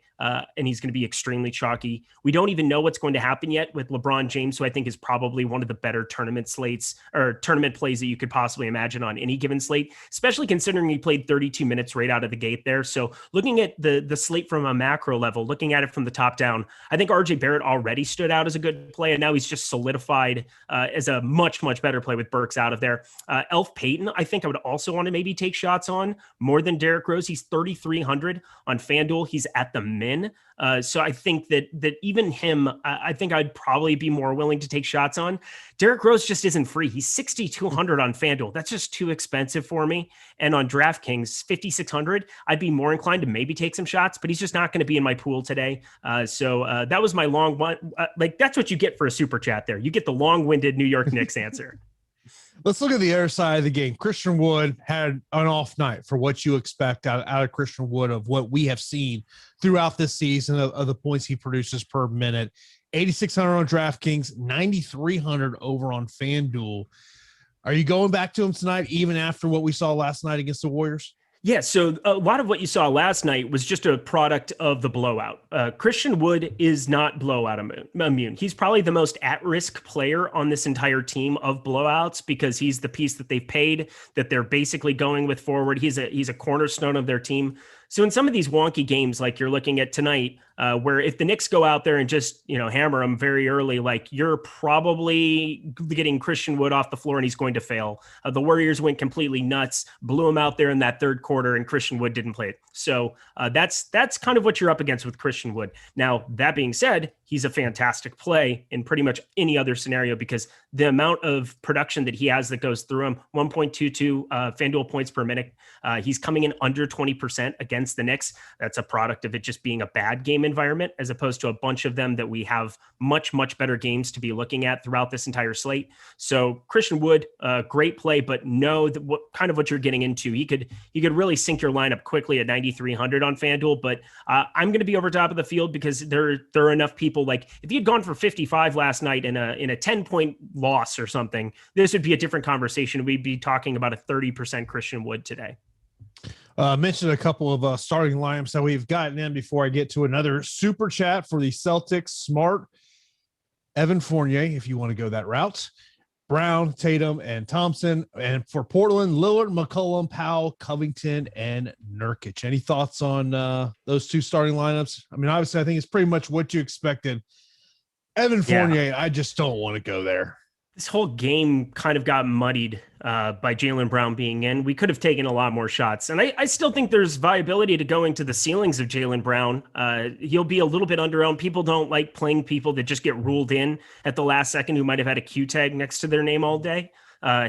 and he's going to be extremely chalky. We don't even know what's going to happen yet with LeBron James, who I think is probably one of the better tournament slates or tournament plays that you could possibly imagine on any given slate, especially considering he played 32 minutes right out of the gate there. So looking at the slate from a macro level, looking at it from the top down, I think RJ Barrett already stood out as a good play, and now he's just solidified as a much, much better play with Burks out of there. Elf Payton, I think I would also want to maybe take shots on more than Derrick Rose. He's 3,300 on FanDuel. He's at the min. So I think that even him, I think I'd probably be more willing to take shots on. Derrick Rose just isn't free. He's 6,200 on FanDuel. That's just too expensive for me. And on DraftKings, 5,600, I'd be more inclined to maybe take some shots, but he's just not going to be in my pool today. So that was my long one. Like that's what you get for a super chat there. You get the long-winded New York Knicks answer. Let's look at the other side of the game. Christian Wood had an off night for what you expect out of Christian Wood, of what we have seen throughout this season of the points he produces per minute. 8,600 on DraftKings, 9,300 over on FanDuel. Are you going back to him tonight, even after what we saw last night against the Warriors? Yeah, so a lot of what you saw last night was just a product of the blowout. Christian Wood is not blowout immune. He's probably the most at-risk player on this entire team of blowouts because he's the piece that they've paid, that they're basically going with forward. He's a cornerstone of their team. So in some of these wonky games, like you're looking at tonight, where if the Knicks go out there and just, hammer them very early, like you're probably getting Christian Wood off the floor and he's going to fail. The Warriors went completely nuts, blew him out there in that third quarter, and Christian Wood didn't play it. So that's kind of what you're up against with Christian Wood. Now, that being said, he's a fantastic play in pretty much any other scenario because the amount of production that he has that goes through him, 1.22 FanDuel points per minute. He's coming in under 20% against the Knicks. That's a product of it just being a bad game environment as opposed to a bunch of them that we have much, much better games to be looking at throughout this entire slate. So Christian Wood, great play, but know that what you're getting into. He could really sink your lineup quickly at 9,300 on FanDuel, but I'm going to be over top of the field because there are enough people. Like if he had gone for 55 last night in a 10-point loss or something, this would be a different conversation. We'd be talking about a 30% Christian Wood today. Mentioned a couple of starting lineups that we've gotten in before I get to another super chat for the Celtics. Smart, Evan Fournier, if you want to go that route, Brown, Tatum, and Thompson. And for Portland, Lillard, McCollum, Powell, Covington, and Nurkic. Any thoughts on those two starting lineups? I mean, obviously, I think it's pretty much what you expected. Evan Fournier, I just don't want to go there. This whole game kind of got muddied by Jaylen Brown being in. We could have taken a lot more shots. And I still think there's viability to going to the ceilings of Jaylen Brown. He'll be a little bit underowned. People don't like playing people that just get ruled in at the last second who might have had a Q tag next to their name all day.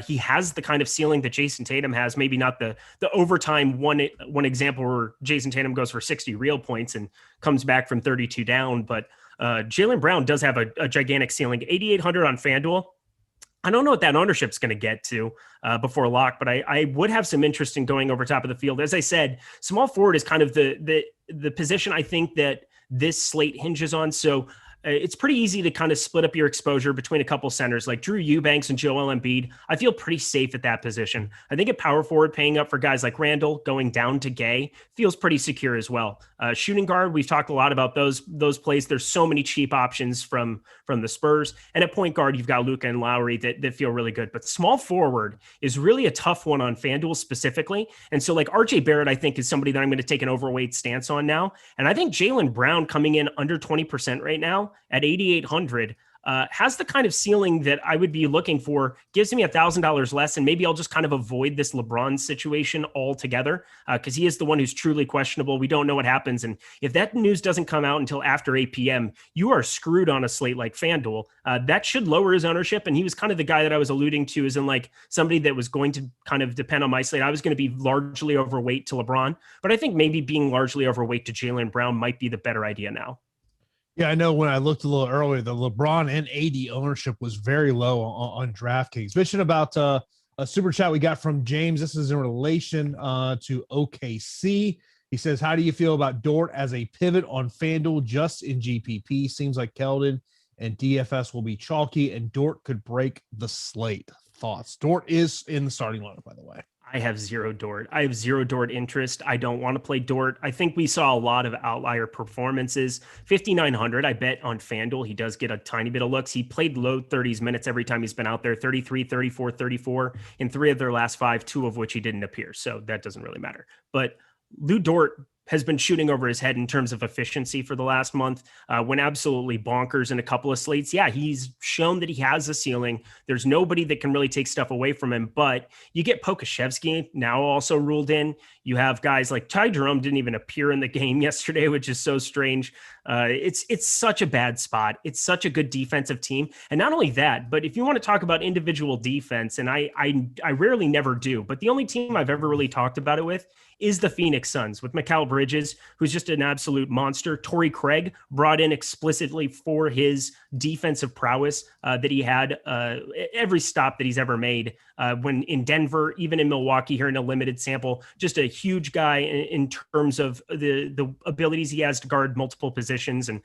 He has the kind of ceiling that Jason Tatum has, maybe not the overtime one example where Jason Tatum goes for 60 real points and comes back from 32 down. But Jaylen Brown does have a gigantic ceiling, 8,800 on FanDuel. I don't know what that ownership's going to get to before lock, but I would have some interest in going over top of the field. As I said, small forward is kind of the position I think that this slate hinges on. So it's pretty easy to kind of split up your exposure between a couple centers like Drew Eubanks and Joel Embiid. I feel pretty safe at that position. I think at power forward, paying up for guys like Randall, going down to Gay feels pretty secure as well. Shooting guard, we've talked a lot about those plays. There's so many cheap options from the Spurs. And at point guard, you've got Luka and Lowry that feel really good. But small forward is really a tough one on FanDuel specifically. And so like RJ Barrett, I think is somebody that I'm going to take an overweight stance on now. And I think Jaylen Brown coming in under 20% right now at 8,800 has the kind of ceiling that I would be looking for, gives me $1,000 less, and maybe I'll just kind of avoid this LeBron situation altogether because he is the one who's truly questionable. We don't know what happens. And if that news doesn't come out until after 8 p.m., you are screwed on a slate like FanDuel. That should lower his ownership. And he was kind of the guy that I was alluding to as in like somebody that was going to kind of depend on my slate. I was going to be largely overweight to LeBron, but I think maybe being largely overweight to Jaylen Brown might be the better idea now. Yeah, I know when I looked a little earlier, the LeBron and AD ownership was very low on DraftKings. Mention about a super chat we got from James. This is in relation to OKC. He says, how do you feel about Dort as a pivot on FanDuel just in GPP? Seems like Keldon and DFS will be chalky, and Dort could break the slate. Thoughts? Dort is in the starting lineup, by the way. I have zero Dort. I have zero Dort interest. I don't want to play Dort. I think we saw a lot of outlier performances. 5,900, I bet on FanDuel. He does get a tiny bit of looks. He played low 30s minutes every time he's been out there, 33, 34, 34 in 3 of their last 5, 2 of which he didn't appear. So that doesn't really matter. But Lou Dort has been shooting over his head in terms of efficiency for the last month, went absolutely bonkers in a couple of slates. Yeah, he's shown that he has a ceiling. There's nobody that can really take stuff away from him, but you get Pokashevsky now also ruled in. You have guys like Ty Jerome didn't even appear in the game yesterday, which is so strange. It's such a bad spot. It's such a good defensive team. And not only that, but if you want to talk about individual defense, and I rarely never do, but the only team I've ever really talked about it with is the Phoenix Suns with Mikal Bridges, who's just an absolute monster. Torrey Craig brought in explicitly for his defensive prowess that he had every stop that he's ever made when in Denver, even in Milwaukee here in a limited sample. Just a huge guy in terms of the abilities he has to guard multiple positions. And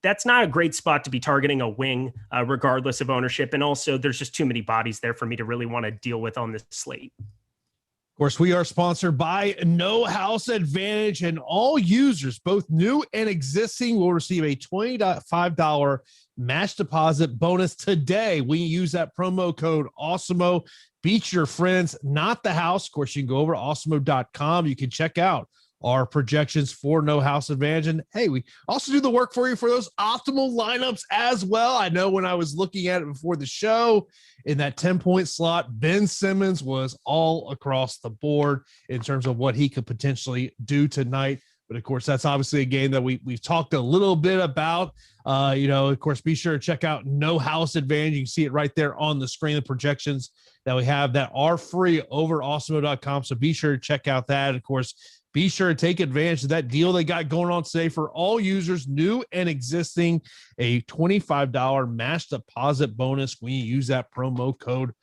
that's not a great spot to be targeting a wing, regardless of ownership. And also, there's just too many bodies there for me to really want to deal with on this slate. Of course, we are sponsored by No House Advantage, and all users, both new and existing, will receive a $25 match deposit bonus today. We use that promo code Awesemo. Beat your friends, not the house. Of course, you can go over to awesemo.com. You can check out our projections for No House Advantage. And hey, we also do the work for you for those optimal lineups as well. I know when I was looking at it before the show, in that 10-point slot, Ben Simmons was all across the board in terms of what he could potentially do tonight. But of course, that's obviously a game that we've talked a little bit about. Of course, be sure to check out No House Advantage. You can see it right there on the screen, the projections that we have that are free over awesemo.com. So be sure to check out that. And of course, be sure to take advantage of that deal they got going on today for all users, new and existing, a $25 match deposit bonus when you use that promo code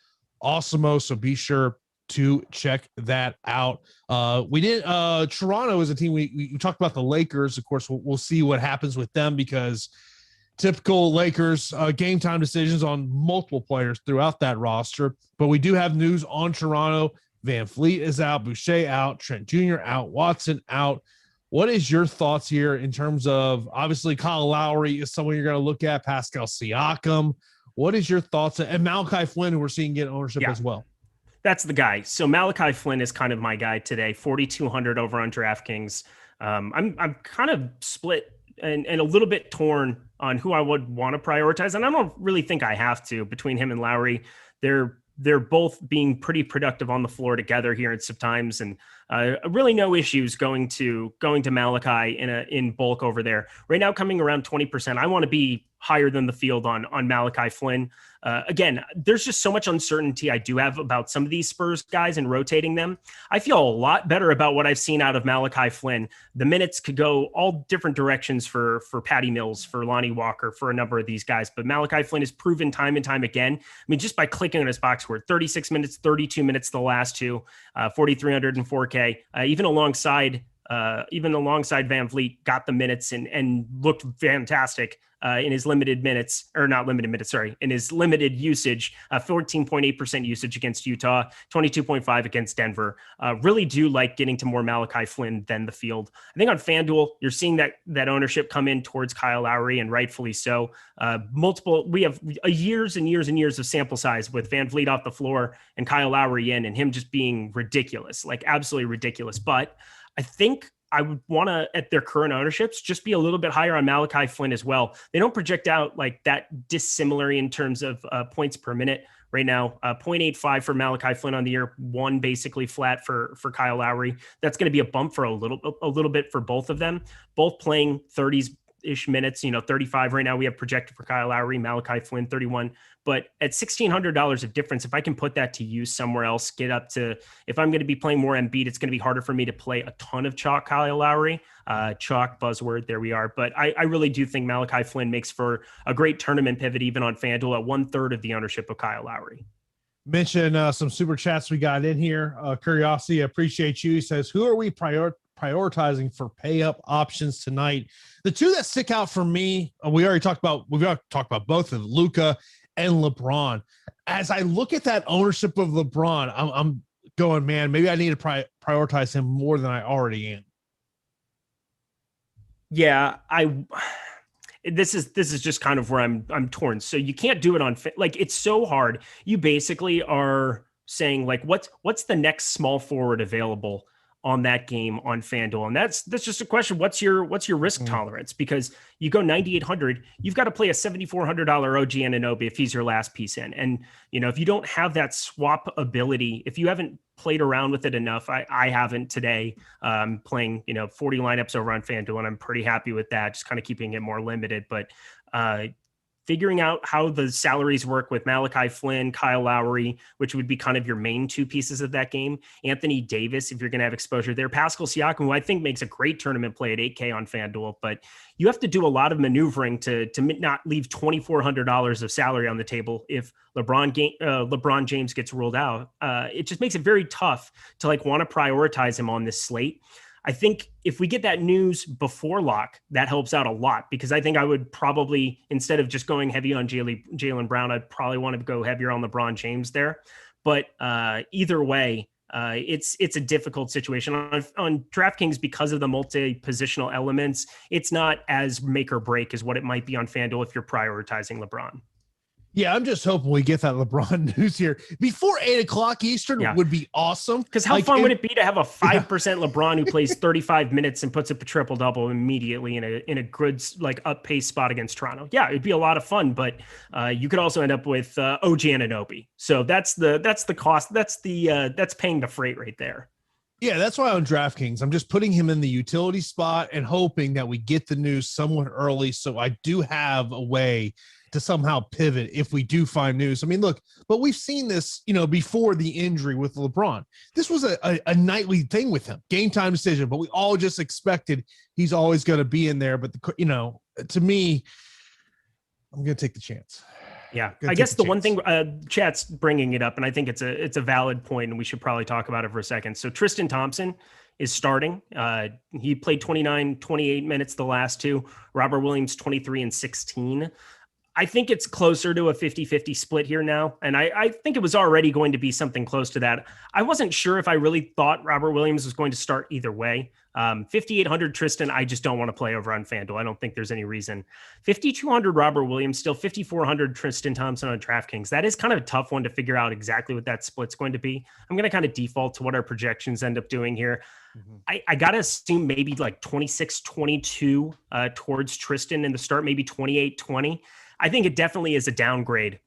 Awesemo. So be sure to check that out. Toronto is a team. We talked about the Lakers. Of course, we'll see what happens with them because typical Lakers game time decisions on multiple players throughout that roster. But we do have news on Toronto. Van Fleet is out, Boucher out, Trent Jr. out, Watson out. What is your thoughts here in terms of, obviously, Kyle Lowry is someone you're going to look at, Pascal Siakam. What is your thoughts? And Malachi Flynn, who we're seeing get ownership as well. That's the guy. So Malachi Flynn is kind of my guy today, 4,200 over on DraftKings. I'm kind of split and a little bit torn on who I would want to prioritize. And I don't really think I have to between him and Lowry. They're both being pretty productive on the floor together here at sometimes, and really no issues going to Malachi in bulk over there right now, coming around 20%. I want to be higher than the field on Malachi Flynn. Again, there's just so much uncertainty I do have about some of these Spurs guys and rotating them. I feel a lot better about what I've seen out of Malachi Flynn. The minutes could go all different directions for Patty Mills, for Lonnie Walker, for a number of these guys. But Malachi Flynn has proven time and time again. I mean, just by clicking on his box score, 36 minutes, 32 minutes the last two, 4,300 and 4K, even alongside Van Vliet, got the minutes and looked fantastic in his limited minutes, or not limited minutes, sorry, in his limited usage, 14.8% usage against Utah, 22.5 against Denver. Really do like getting to more Malachi Flynn than the field. I think on FanDuel, you're seeing that ownership come in towards Kyle Lowry, and rightfully so. We have years and years and years of sample size with Van Vliet off the floor and Kyle Lowry in, and him just being ridiculous, like absolutely ridiculous. But I think I would want to, at their current ownerships, just be a little bit higher on Malachi Flynn as well. They don't project out like that dissimilar in terms of points per minute right now. 0.85 for Malachi Flynn on the year, 1 basically flat for Kyle Lowry. That's going to be a bump for a little bit for both of them, both playing 30s-ish minutes, 35 right now we have projected for Kyle Lowry, Malachi Flynn 31. But at $1,600 of difference, if I can put that to use somewhere else, get up to, if I'm going to be playing more Embiid, it's going to be harder for me to play a ton of chalk Kyle Lowry. Chalk buzzword, there we are. But I really do think Malachi Flynn makes for a great tournament pivot, even on FanDuel at 1/3 of the ownership of Kyle Lowry. Mention some super chats we got in here. Curiosity, appreciate you. He says, who are we prioritizing for pay up options tonight? The two that stick out for me, we've already talked about both of them, Luka and LeBron. As I look at that ownership of LeBron, I'm going, man, maybe I need to prioritize him more than I already am. Yeah, this is just kind of where I'm torn. So you can't do it on, like, it's so hard. You basically are saying, like, what's the next small forward available on that game on FanDuel. And that's just a question. What's your risk tolerance? Because you go 9,800, you've got to play a $7,400 OG Anunoby if he's your last piece in. And, if you don't have that swap ability, if you haven't played around with it enough, I haven't today, playing, 40 lineups over on FanDuel, and I'm pretty happy with that, just kind of keeping it more limited. But, figuring out how the salaries work with Malachi Flynn, Kyle Lowry, which would be kind of your main two pieces of that game. Anthony Davis, if you're going to have exposure there. Pascal Siakam, who I think makes a great tournament play at 8K on FanDuel, but you have to do a lot of maneuvering to not leave $2,400 of salary on the table if LeBron James gets ruled out. It just makes it very tough to want to prioritize him on this slate. I think if we get that news before lock, that helps out a lot, because I think I would probably, instead of just going heavy on Jaylen Brown, I'd probably want to go heavier on LeBron James there. But either way, it's a difficult situation on DraftKings because of the multi-positional elements. It's not as make or break as what it might be on FanDuel if you're prioritizing LeBron. Yeah, I'm just hoping we get that LeBron news here before 8:00 Eastern would be awesome. Because how fun would it be to have a 5% LeBron who plays 35 minutes and puts up a triple double immediately in a good up pace spot against Toronto? Yeah, it'd be a lot of fun, but you could also end up with OG Anunoby. So that's the cost. That's paying the freight right there. Yeah, that's why on DraftKings, I'm just putting him in the utility spot and hoping that we get the news somewhat early, so I do have a way to somehow pivot if we do find news. I mean, look, but we've seen this, before the injury with LeBron. This was a nightly thing with him, game time decision, but we all just expected he's always going to be in there. But, to me, I'm going to take the chance. Yeah, I guess the one thing chat's bringing it up, and I think it's a valid point, and we should probably talk about it for a second. So Tristan Thompson is starting. He played 29, 28 minutes the last two. Robert Williams, 23 and 16. I think it's closer to a 50-50 split here now. And I think it was already going to be something close to that. I wasn't sure if I really thought Robert Williams was going to start either way. 5,800 Tristan, I just don't want to play over on FanDuel. I don't think there's any reason. 5,200 Robert Williams, still 5,400 Tristan Thompson on DraftKings. That is kind of a tough one to figure out exactly what that split's going to be. I'm going to kind of default to what our projections end up doing here. Mm-hmm. I got to assume maybe 26-22 towards Tristan in the start, maybe 28-20. I think it definitely is a downgrade.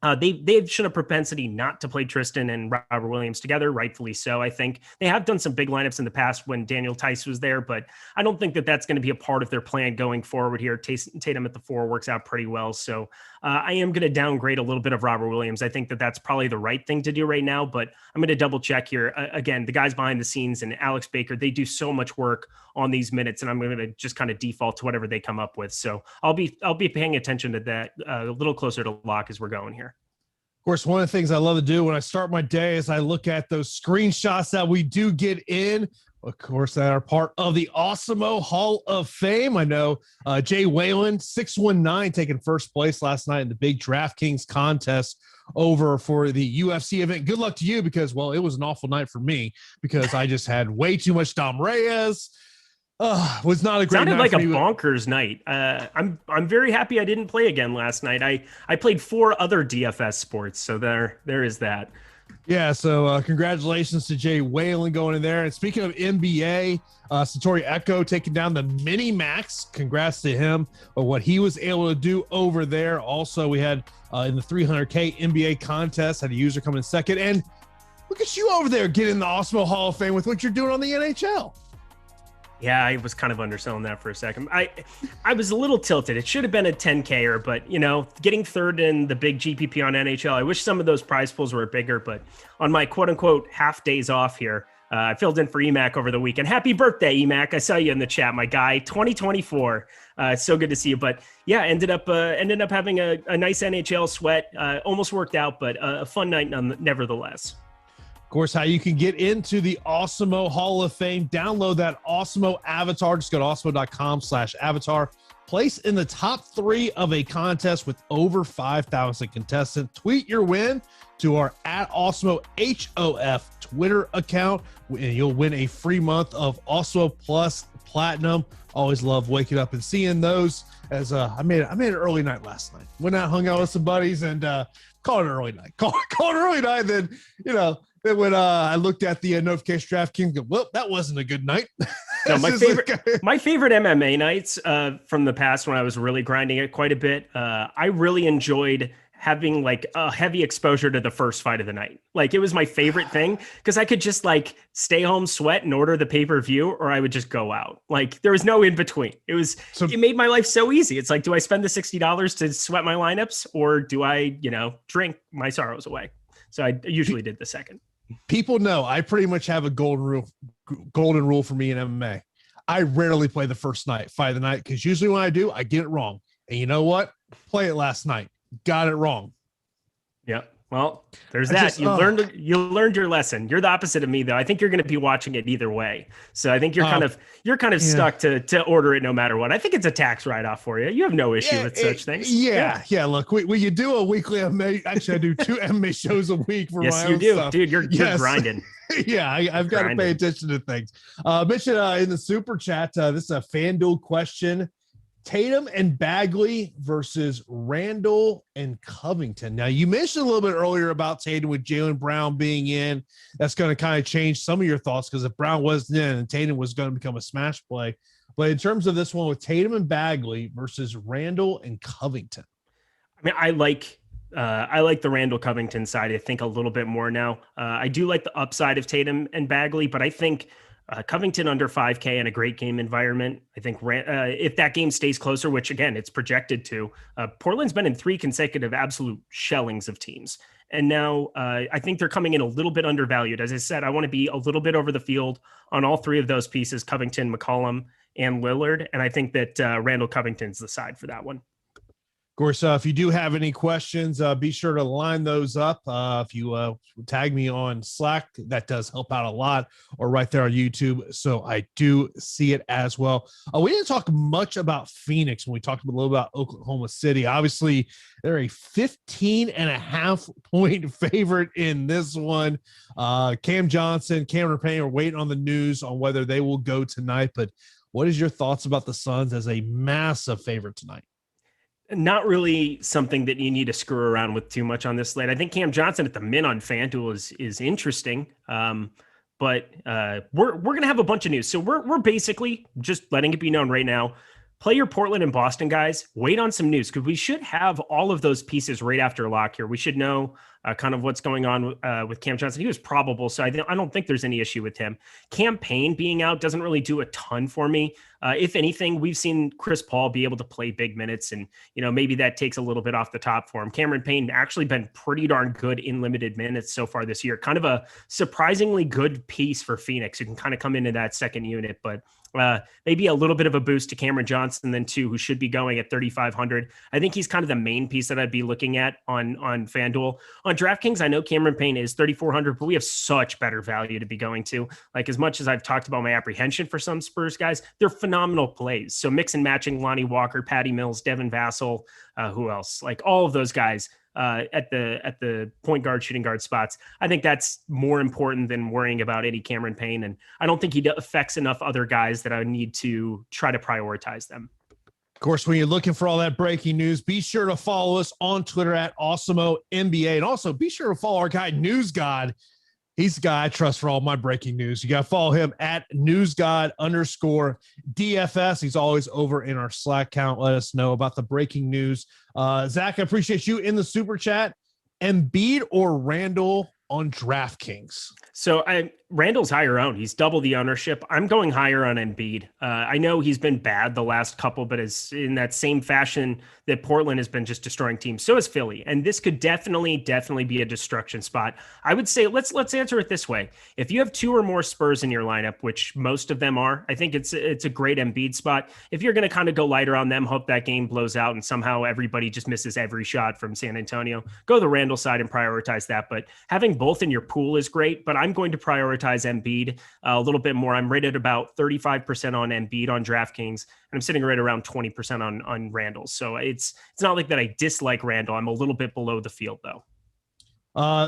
They've shown a propensity not to play Tristan and Robert Williams together, rightfully so. I think they have done some big lineups in the past when Daniel Tice was there, but I don't think that that's going to be a part of their plan going forward here. Tatum at the 4 works out pretty well. So I am going to downgrade a little bit of Robert Williams. I think that that's probably the right thing to do right now, but I'm going to double check here. Again, the guys behind the scenes and Alex Baker, they do so much work on these minutes, and I'm going to just kind of default to whatever they come up with. So I'll be paying attention to that a little closer to lock as we're going here. Of course, one of the things I love to do when I start my day is I look at those screenshots that we do get in, of course, that are part of the Awesemo Hall of Fame. I know Jay Whalen, 619, taking first place last night in the big DraftKings contest over for the UFC event. Good luck to you because, well, it was an awful night for me because I just had way too much Dom Reyes. Was not a great night. Sounded like a me. Bonkers night. I'm very happy I didn't play again last night. I played 4 other DFS sports, so there is that. Yeah, so congratulations to Jay Whalen going in there. And speaking of NBA, Satori Echo taking down the Mini Max. Congrats to him for what he was able to do over there. Also, we had in the 300K NBA contest, had a user come in second. And look at you over there getting the Awesemo Hall of Fame with what you're doing on the NHL. Yeah, I was kind of underselling that for a second. I was a little tilted. It should have been a 10K-er, but, getting third in the big GPP on NHL, I wish some of those prize pools were bigger, but on my quote-unquote half days off here, I filled in for EMAC over the weekend. Happy birthday, EMAC. I saw you in the chat, my guy. 2024. So good to see you. But, yeah, ended up having a nice NHL sweat. Almost worked out, but a fun night nevertheless. Of course, how you can get into the Awesemo Hall of Fame. Download that Awesemo avatar. Just go to awesemo.com/avatar. Place in the top 3 of a contest with over 5,000 contestants. Tweet your win to our @AwesemoHOF Twitter account, and you'll win a free month of Awesemo Plus Platinum. Always love waking up and seeing those. As I made an early night last night. Went out, hung out with some buddies, and call it an early night. Call it an early night. Then Then when I looked at the notification DraftKings, go, well, that wasn't a good night. No, my favorite MMA nights from the past when I was really grinding it quite a bit. I really enjoyed having like a heavy exposure to the first fight of the night. Like it was my favorite thing because I could just like stay home, sweat, and order the pay-per-view, or I would just go out. Like there was no in between. It made my life so easy. It's like, do I spend the $60 to sweat my lineups, or do I, drink my sorrows away? So I usually did the second. People know I pretty much have a golden rule for me in MMA. I rarely play the first fight of the night, because usually when I do, I get it wrong. And you know what? Play it last night. Got it wrong. Yeah. Well, there's that. You learned your lesson. You're the opposite of me, though. I think you're going to be watching it either way. So I think you're kind of stuck to order it no matter what. I think it's a tax write-off for you. You have no issue with such things. Yeah. Look, when you do a weekly MMA, actually I do 2 MMA shows a week for my own stuff. Dude. You're grinding. Yeah, I've got to pay attention to things. Mention in the super chat, this is a FanDuel question. Tatum and Bagley versus Randall and Covington. Now, you mentioned a little bit earlier about Tatum with Jaylen Brown being in. That's going to kind of change some of your thoughts, because if Brown wasn't in and Tatum was going to become a smash play. But in terms of this one with Tatum and Bagley versus Randall and Covington. I mean, I like the Randall Covington side, I think, a little bit more now. I do like the upside of Tatum and Bagley, but I think Covington under 5K in a great game environment. I think if that game stays closer, which again, it's projected to, Portland's been in 3 consecutive absolute shellings of teams. And now I think they're coming in a little bit undervalued. As I said, I want to be a little bit over the field on all 3 of those pieces, Covington, McCollum, and Lillard. And I think that Randall Covington's the side for that one. Of course, if you do have any questions, be sure to line those up. If you tag me on Slack, that does help out a lot, or right there on YouTube. So I do see it as well. We didn't talk much about Phoenix when we talked a little about Oklahoma City. Obviously, they're a 15.5 point favorite in this one. Cam Johnson, Cameron Payne are waiting on the news on whether they will go tonight. But what is your thoughts about the Suns as a massive favorite tonight? Not really something that you need to screw around with too much on this slate. I think Cam Johnson at the min on FanDuel is interesting, but we're gonna have a bunch of news. So we're basically just letting it be known right now. Play your Portland and Boston guys. Wait on some news, because we should have all of those pieces right after lock here. We should know kind of what's going on with Cam Johnson. He was probable, so I don't think there's any issue with him. Cam Payne being out doesn't really do a ton for me. If anything, we've seen Chris Paul be able to play big minutes, and maybe that takes a little bit off the top for him. Cameron Payne actually been pretty darn good in limited minutes so far this year. Kind of a surprisingly good piece for Phoenix, who can kind of come into that second unit, but maybe a little bit of a boost to Cameron Johnson then too, who should be going at 3,500. I think he's kind of the main piece that I'd be looking at on FanDuel. On DraftKings, I know Cameron Payne is 3,400, but we have such better value to be going to. Like, as much as I've talked about my apprehension for some Spurs guys, they're phenomenal plays. So mix and matching Lonnie Walker, Patty Mills, Devin Vassell, who else? Like all of those guys at the point guard, shooting guard spots. I think that's more important than worrying about any Cameron Payne. And I don't think he affects enough other guys that I need to try to prioritize them. Of course, when you're looking for all that breaking news, be sure to follow us on Twitter at Awesemo NBA. And also be sure to follow our guy, News God. He's the guy I trust for all my breaking news. You got to follow him at newsgod_DFS. He's always over in our Slack account. Let us know about the breaking news. Zach, I appreciate you in the super chat. Embiid or Randall on DraftKings? So Randall's higher owned. He's double the ownership. I'm going higher on Embiid. I know he's been bad the last couple, but is in that same fashion that Portland has been just destroying teams. So is Philly. And this could definitely be a destruction spot. I would say let's answer it this way. If you have 2 or more Spurs in your lineup, which most of them are, I think it's a great Embiid spot. If you're going to kind of go lighter on them, hope that game blows out and somehow everybody just misses every shot from San Antonio, go the Randall side and prioritize that. But having both in your pool is great, but I'm going to prioritize Embiid a little bit more. I'm rated about 35% on Embiid on DraftKings, and I'm sitting right around 20% on Randall. So it's not like that I dislike Randall. I'm a little bit below the field though.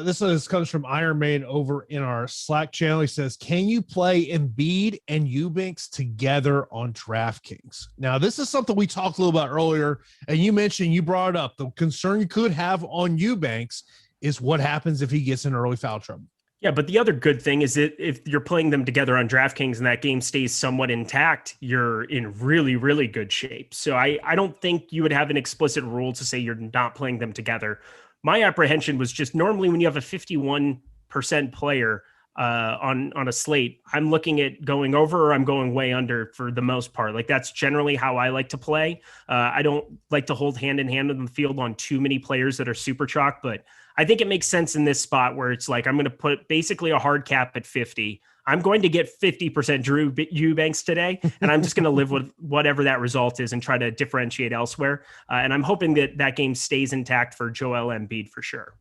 This comes from Iron Man over in our Slack channel. He says, can you play Embiid and Eubanks together on DraftKings? Now, this is something we talked a little about earlier, and you brought it up. The concern you could have on Eubanks is what happens if he gets in early foul trouble. Yeah, but the other good thing is that if you're playing them together on DraftKings and that game stays somewhat intact, you're in really, really good shape. So I don't think you would have an explicit rule to say you're not playing them together. My apprehension was just normally when you have a 51% player on a slate, I'm looking at going over or I'm going way under for the most part. Like that's generally how I like to play. I don't like to hold hand in hand in the field on too many players that are super chalk, but I think it makes sense in this spot where it's like, I'm going to put basically a hard cap at 50. I'm going to get 50% Drew Eubanks today, and I'm just going to live with whatever that result is and try to differentiate elsewhere. And I'm hoping that that game stays intact for Joel Embiid for sure.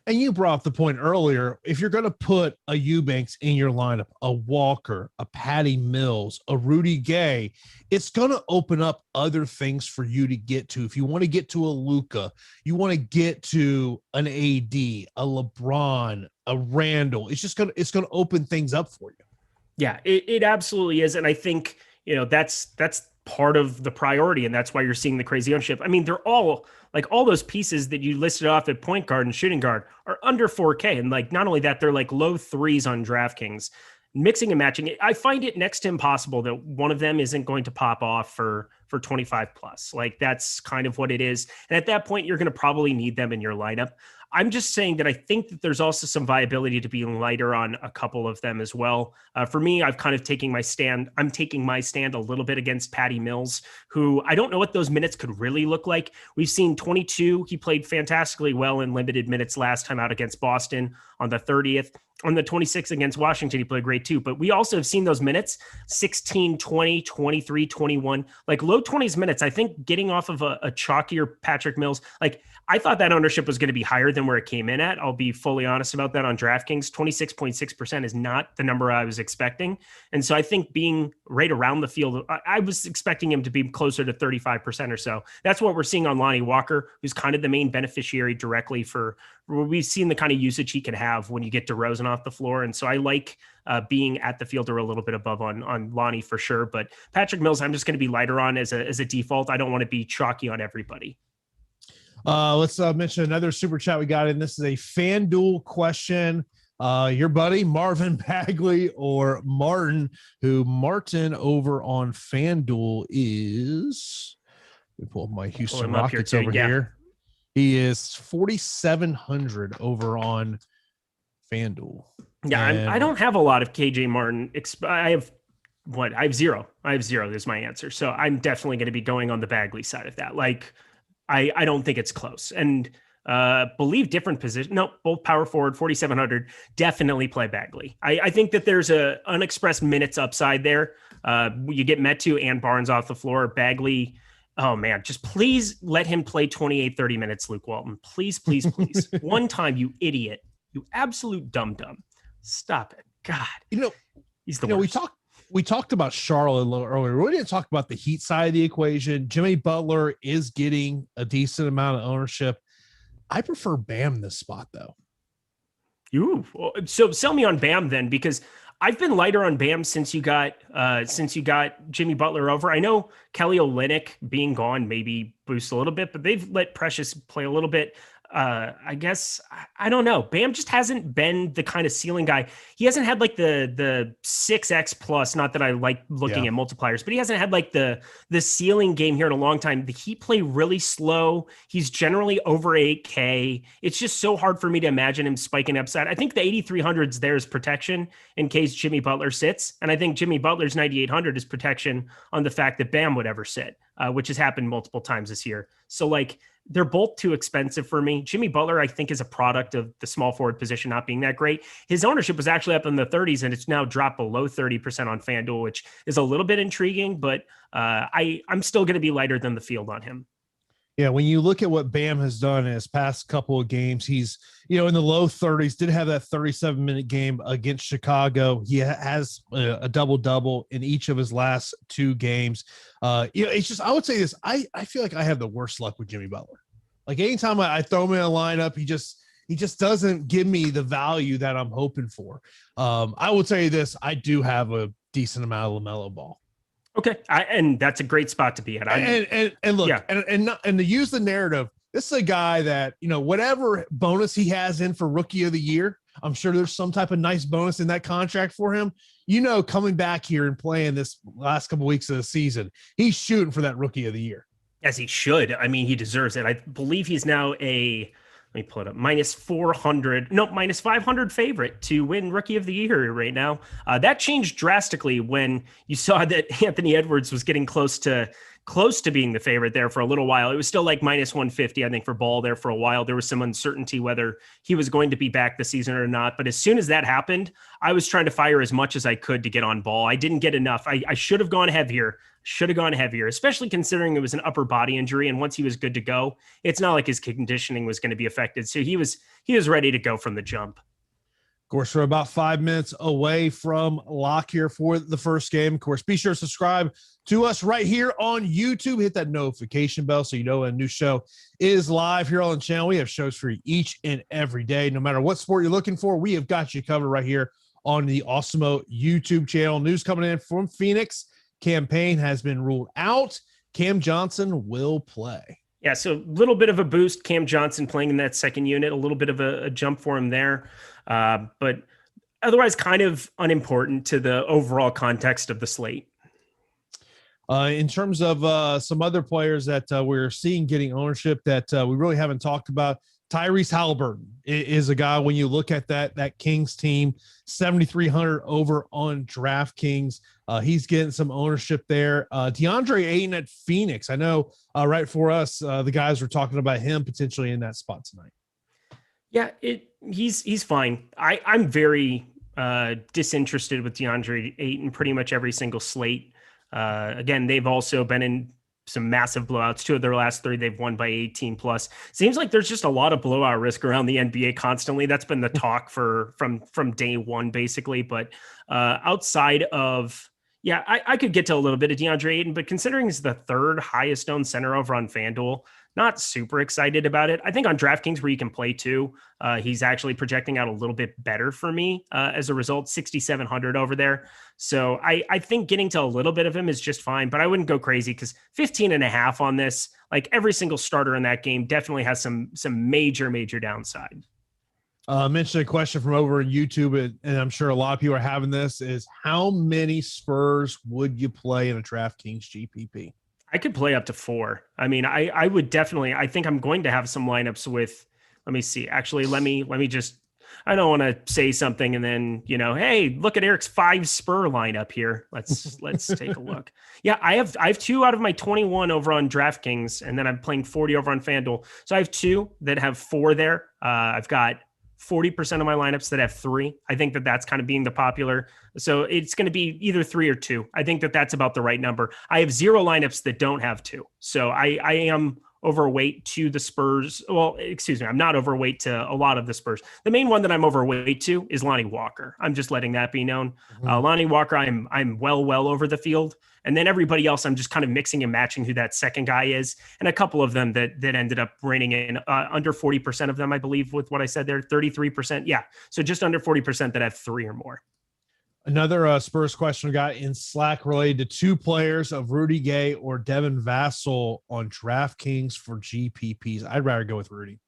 And you brought up the point earlier, if you're going to put a Eubanks in your lineup, a Walker, a Patty Mills, a Rudy Gay, it's going to open up other things for you to get to. If you want to get to a Luka, you want to get to an AD, a LeBron, a Randall, it's going to open things up for you. Yeah, it absolutely is. And I think, that's part of the priority. And that's why you're seeing the crazy ownership. I mean, they're all like all those pieces that you listed off at point guard and shooting guard are under 4K. And like, not only that, they're like low threes on DraftKings. Mixing and matching it, I find it next to impossible that one of them isn't going to pop off for 25 plus. Like that's kind of what it is. And at that point, you're going to probably need them in your lineup. I'm just saying that I think that there's also some viability to being lighter on a couple of them as well. For me, I've kind of taking my stand. I'm taking my stand a little bit against Patty Mills, who I don't know what those minutes could really look like. We've seen 22. He played fantastically well in limited minutes last time out against Boston on the 30th. On the 26th against Washington, he played great too. But we also have seen those minutes, 16, 20, 23, 21, like low 20s minutes. I think getting off of a chalkier Patrick Mills, like I thought that ownership was going to be higher than where it came in at. I'll be fully honest about that on DraftKings. 26.6% is not the number I was expecting. And so I think being right around the field, I was expecting him to be closer to 35% or so. That's what we're seeing on Lonnie Walker, who's kind of the main beneficiary directly for we've seen the kind of usage he can have when you get DeRozan off the floor. And so I like being at the field or a little bit above on Lonnie for sure. But Patrick Mills, I'm just going to be lighter on as a default. I don't want to be chalky on everybody. Let's mention another super chat we got in. This is a FanDuel question. Your buddy Marvin Bagley or Martin, who Martin over on FanDuel is, let me pull up my Houston Rockets over here. He is 4,700 over on FanDuel. Yeah, I don't have a lot of KJ Martin. I have zero. I have zero is my answer. So I'm definitely going to be going on the Bagley side of that. Like, I don't think it's close. And believe different position. No, both power forward, 4,700. Definitely play Bagley. I think that there's a unexpressed minutes upside there. You get Metu and Barnes off the floor. Bagley, oh man, just please let him play 28, 30 minutes, Luke Walton. Please, please, please. One time, you idiot. You absolute dum-dum. Stop it. God. He's the worst. We talked about Charlotte a little earlier. We didn't talk about the Heat side of the equation. Jimmy Butler is getting a decent amount of ownership. I prefer Bam this spot, though. So sell me on Bam then, because I've been lighter on Bam since you got Jimmy Butler over. I know Kelly Olynyk being gone maybe boosts a little bit, but they've let Precious play a little bit. I guess, I don't know. Bam just hasn't been the kind of ceiling guy. He hasn't had like the 6X plus, not that I like looking at multipliers, but he hasn't had like the ceiling game here in a long time. The Heat play really slow. He's generally over 8K. It's just so hard for me to imagine him spiking upside. I think the 8,300s there is protection in case Jimmy Butler sits. And I think Jimmy Butler's 9,800 is protection on the fact that Bam would ever sit, which has happened multiple times this year. So like, they're both too expensive for me. Jimmy Butler, I think, is a product of the small forward position not being that great. His ownership was actually up in the 30s, and it's now dropped below 30% on FanDuel, which is a little bit intriguing, but I'm still going to be lighter than the field on him. Yeah, when you look at what Bam has done in his past couple of games, he's, in the low 30s, did have that 37-minute game against Chicago. He has a double-double in each of his last two games. It's just, I would say this, I feel like I have the worst luck with Jimmy Butler. Like anytime I throw him in a lineup, he just doesn't give me the value that I'm hoping for. I will tell you this, I do have a decent amount of LaMelo Ball. Okay, and that's a great spot to be at. And look, and to use the narrative, this is a guy that, whatever bonus he has in for Rookie of the Year, I'm sure there's some type of nice bonus in that contract for him. Coming back here and playing this last couple weeks of the season, he's shooting for that rookie of the year. As he should. I mean, he deserves it. I believe he's now let me pull it up, minus 500 favorite to win rookie of the year right now. That changed drastically when you saw that Anthony Edwards was getting close to being the favorite there for a little while. It was still like minus 150, I think, for Ball there for a while. There was some uncertainty whether he was going to be back this season or not. But as soon as that happened, I was trying to fire as much as I could to get on Ball. I didn't get enough. I should have gone heavier, especially considering it was an upper body injury. And once he was good to go, it's not like his conditioning was going to be affected. So he was ready to go from the jump. Of course, we're about 5 minutes away from lock here for the first game. Of course, be sure to subscribe to us right here on YouTube. Hit that notification bell so you know when a new show is live here on the channel. We have shows for you each and every day. No matter what sport you're looking for, we have got you covered right here on the Awesemo YouTube channel. News coming in from Phoenix. Campaign has been ruled out. Cam Johnson will play. Yeah, so a little bit of a boost. Cam Johnson playing in that second unit, a little bit of a jump for him there. But otherwise kind of unimportant to the overall context of the slate. In terms of some other players that we're seeing getting ownership that we really haven't talked about, Tyrese Halliburton is a guy, when you look at that Kings team, 7,300 over on DraftKings. He's getting some ownership there. DeAndre Ayton at Phoenix. I know right for us, the guys were talking about him potentially in that spot tonight. Yeah, he's fine. I'm very disinterested with DeAndre Ayton pretty much every single slate. Again, they've also been in some massive blowouts. 2 of their last 3, they've won by 18 plus. Seems like there's just a lot of blowout risk around the NBA constantly. That's been the talk from day one, basically. But outside of, I could get to a little bit of DeAndre Ayton, but considering he's the 3rd highest owned center over on FanDuel, not super excited about it. I think on DraftKings, where you can play too, he's actually projecting out a little bit better for me as a result, 6,700 over there. So I think getting to a little bit of him is just fine, but I wouldn't go crazy because 15.5 on this, like every single starter in that game definitely has some major downside. Mentioned a question from over on YouTube, and I'm sure a lot of people are having this, is how many Spurs would you play in a DraftKings GPP? I could play up to 4. I mean, I would definitely, I think I'm going to have some lineups with, let me see. Actually, let me just, I don't want to say something and then, hey, look at Eric's 5 Spur lineup here. Let's take a look. Yeah, I have 2 out of my 21 over on DraftKings, and then I'm playing 40 over on FanDuel. So I have 2 that have 4 there. I've got 40% of my lineups that have 3. I think that's kind of being the popular. So it's going to be either 3 or 2. I think that's about the right number. I have 0 lineups that don't have 2. So I am overweight to the Spurs. Well, excuse me. I'm not overweight to a lot of the Spurs. The main one that I'm overweight to is Lonnie Walker. I'm just letting that be known. Lonnie Walker, I'm well over the field. And then everybody else, I'm just kind of mixing and matching who that second guy is. And a couple of them that ended up reining in under 40% of them, I believe, with what I said there, 33%. Yeah. So just under 40% that have 3 or more. Another Spurs question we got in Slack related to 2 players of Rudy Gay or Devin Vassell on DraftKings for GPPs. I'd rather go with Rudy.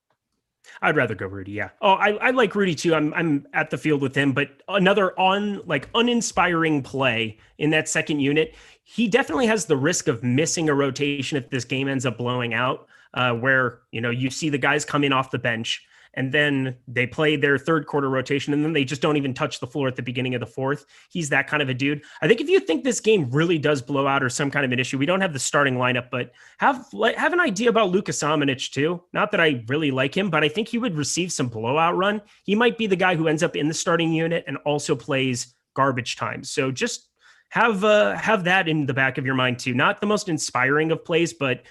I'd rather go Rudy. Yeah. Oh, I like Rudy too. I'm at the field with him, but another uninspiring play in that second unit. He definitely has the risk of missing a rotation if this game ends up blowing out, where, you see the guys come in off the bench and then they play their 3rd quarter rotation and then they just don't even touch the floor at the beginning of the 4th. He's that kind of a dude. I think if you think this game really does blow out or some kind of an issue, we don't have the starting lineup, but have an idea about Luka Samanic too. Not that I really like him, but I think he would receive some blowout run. He might be the guy who ends up in the starting unit and also plays garbage time. So just have that in the back of your mind too. Not the most inspiring of plays, but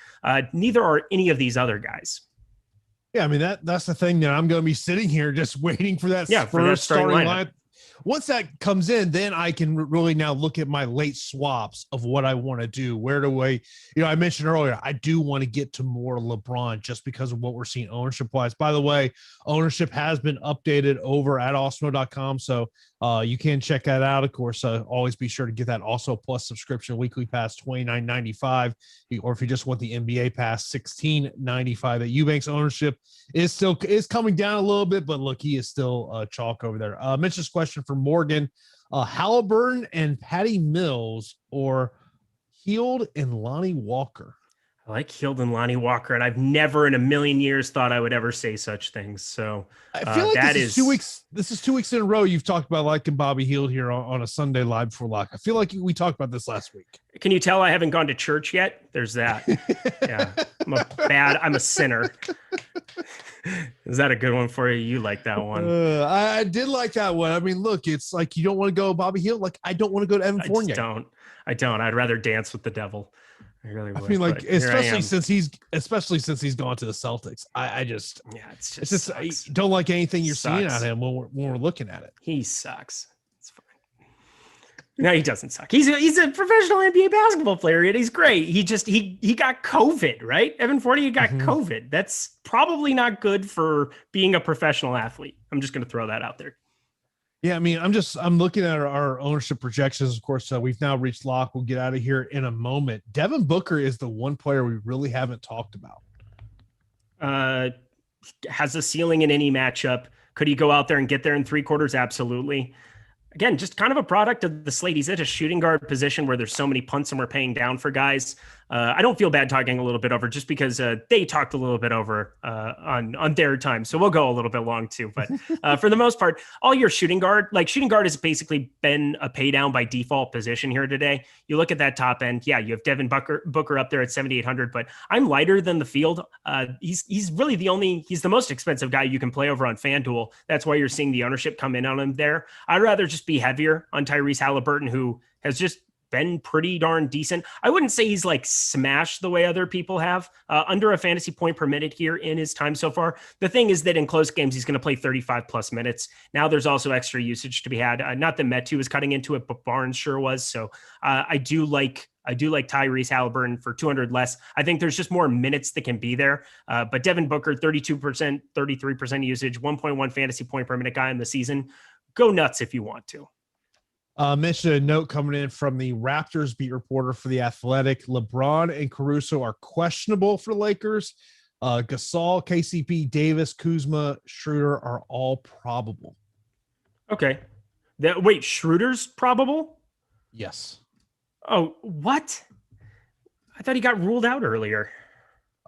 neither are any of these other guys. Yeah, I mean, that's the thing that I'm going to be sitting here just waiting for that for that starting lineup. once that comes in, then I can really now look at my late swaps of what I want to do. Where do I mentioned earlier, I do want to get to more LeBron just because of what we're seeing ownership wise. By the way, ownership has been updated over at Awesemo.com. So you can check that out. Of course, always be sure to get that also plus subscription weekly pass $29.95, or if you just want the NBA pass $16.95. That Eubanks ownership is coming down a little bit, but look, he is still chalk over there. Mention this question from Morgan: Halliburton and Patty Mills, or Hield and Lonnie Walker? I like Hield and Lonnie Walker, and I've never in a million years thought I would ever say such things. So I feel like this is 2 weeks. This is 2 weeks in a row you've talked about liking Bobby Hield here on a Sunday live before lock. I feel like we talked about this last week. Can you tell I haven't gone to church yet? There's that. Yeah, I'm a sinner. Is that a good one for you? You like that one? I did like that one. I mean, look, it's like you don't want to go Bobby Hield. Like I don't want to go to Evan Fournier. I don't. I'd rather dance with the devil. I really would. I mean, like, especially since he's gone to the Celtics. It's just I don't like anything you're seeing out of him when we're looking at it. He sucks. It's fine. No, he doesn't suck. He's a professional NBA basketball player, and he's great. He got COVID, right? Evan Fournier got COVID. That's probably not good for being a professional athlete. I'm just going to throw that out there. Yeah, I mean, I'm looking at our ownership projections. Of course, we've now reached lock. We'll get out of here in a moment. Devin Booker is the one player we really haven't talked about. Has a ceiling in any matchup. Could he go out there and get there in 3 quarters? Absolutely. Again, just kind of a product of the slate. He's at a shooting guard position where there's so many punts and we're paying down for guys. I don't feel bad talking a little bit over just because they talked a little bit over on their time. So we'll go a little bit long too. But for the most part, all your shooting guard has basically been a pay down by default position here today. You look at that top end. Yeah, you have Devin Booker up there at 7,800, but I'm lighter than the field. He's really he's the most expensive guy you can play over on FanDuel. That's why you're seeing the ownership come in on him there. I'd rather just be heavier on Tyrese Halliburton, who has just been pretty darn decent. I wouldn't say he's like smashed the way other people have, under a fantasy point per minute here in his time so far. The thing is that in close games, he's going to play 35 plus minutes. Now there's also extra usage to be had. Not that Metu was cutting into it, but Barnes sure was. So I do like Tyrese Halliburton for 200 less. I think there's just more minutes that can be there. But Devin Booker, 32%, 33% usage, 1.1 fantasy point per minute guy in the season. Go nuts if you want to. Mentioned a note coming in from the Raptors beat reporter for The Athletic. LeBron and Caruso are questionable for Lakers. Gasol, KCP, Davis, Kuzma, Schroeder are all probable. Okay. Wait, Schroeder's probable? Yes. Oh, what? I thought he got ruled out earlier.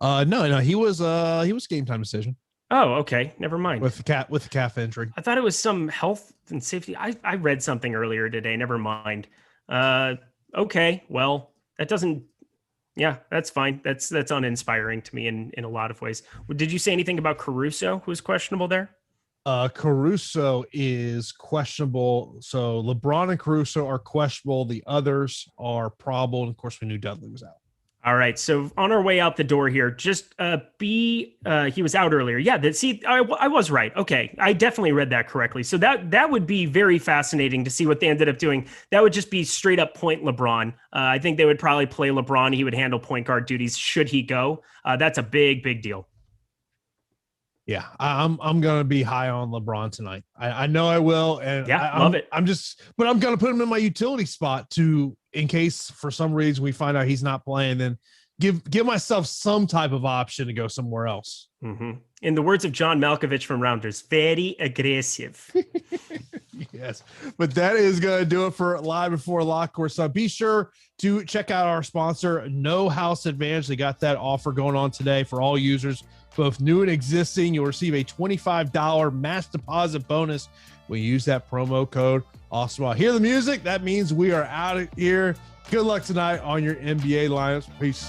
No, he was game time decision. Oh, okay. Never mind. With the calf injury. I thought it was some health and safety. I read something earlier today. Never mind. Okay. Well, that doesn't. Yeah, that's fine. That's uninspiring to me in a lot of ways. Did you say anything about Caruso, who's questionable there? Caruso is questionable. So LeBron and Caruso are questionable. The others are probable. And of course, we knew Dudley was out. All right. So on our way out the door here, just he was out earlier. Yeah. I was right. Okay. I definitely read that correctly. So that would be very fascinating to see what they ended up doing. That would just be straight up point LeBron. I think they would probably play LeBron. He would handle point guard duties should he go. That's a big, big deal. Yeah, I'm going to be high on LeBron tonight. I know I will. And yeah, love it. I'm going to put him in my utility spot in case for some reason we find out he's not playing, then give myself some type of option to go somewhere else. Mm-hmm. In the words of John Malkovich from Rounders, very aggressive. Yes, but that is going to do it for Live Before Lock. Of course, be sure to check out our sponsor, No House Advantage. They got that offer going on today for all users, both new and existing. You'll receive a $25 match deposit bonus when you use that promo code Awesemo. Hear the music. That means we are out of here. Good luck tonight on your NBA lineups. Peace.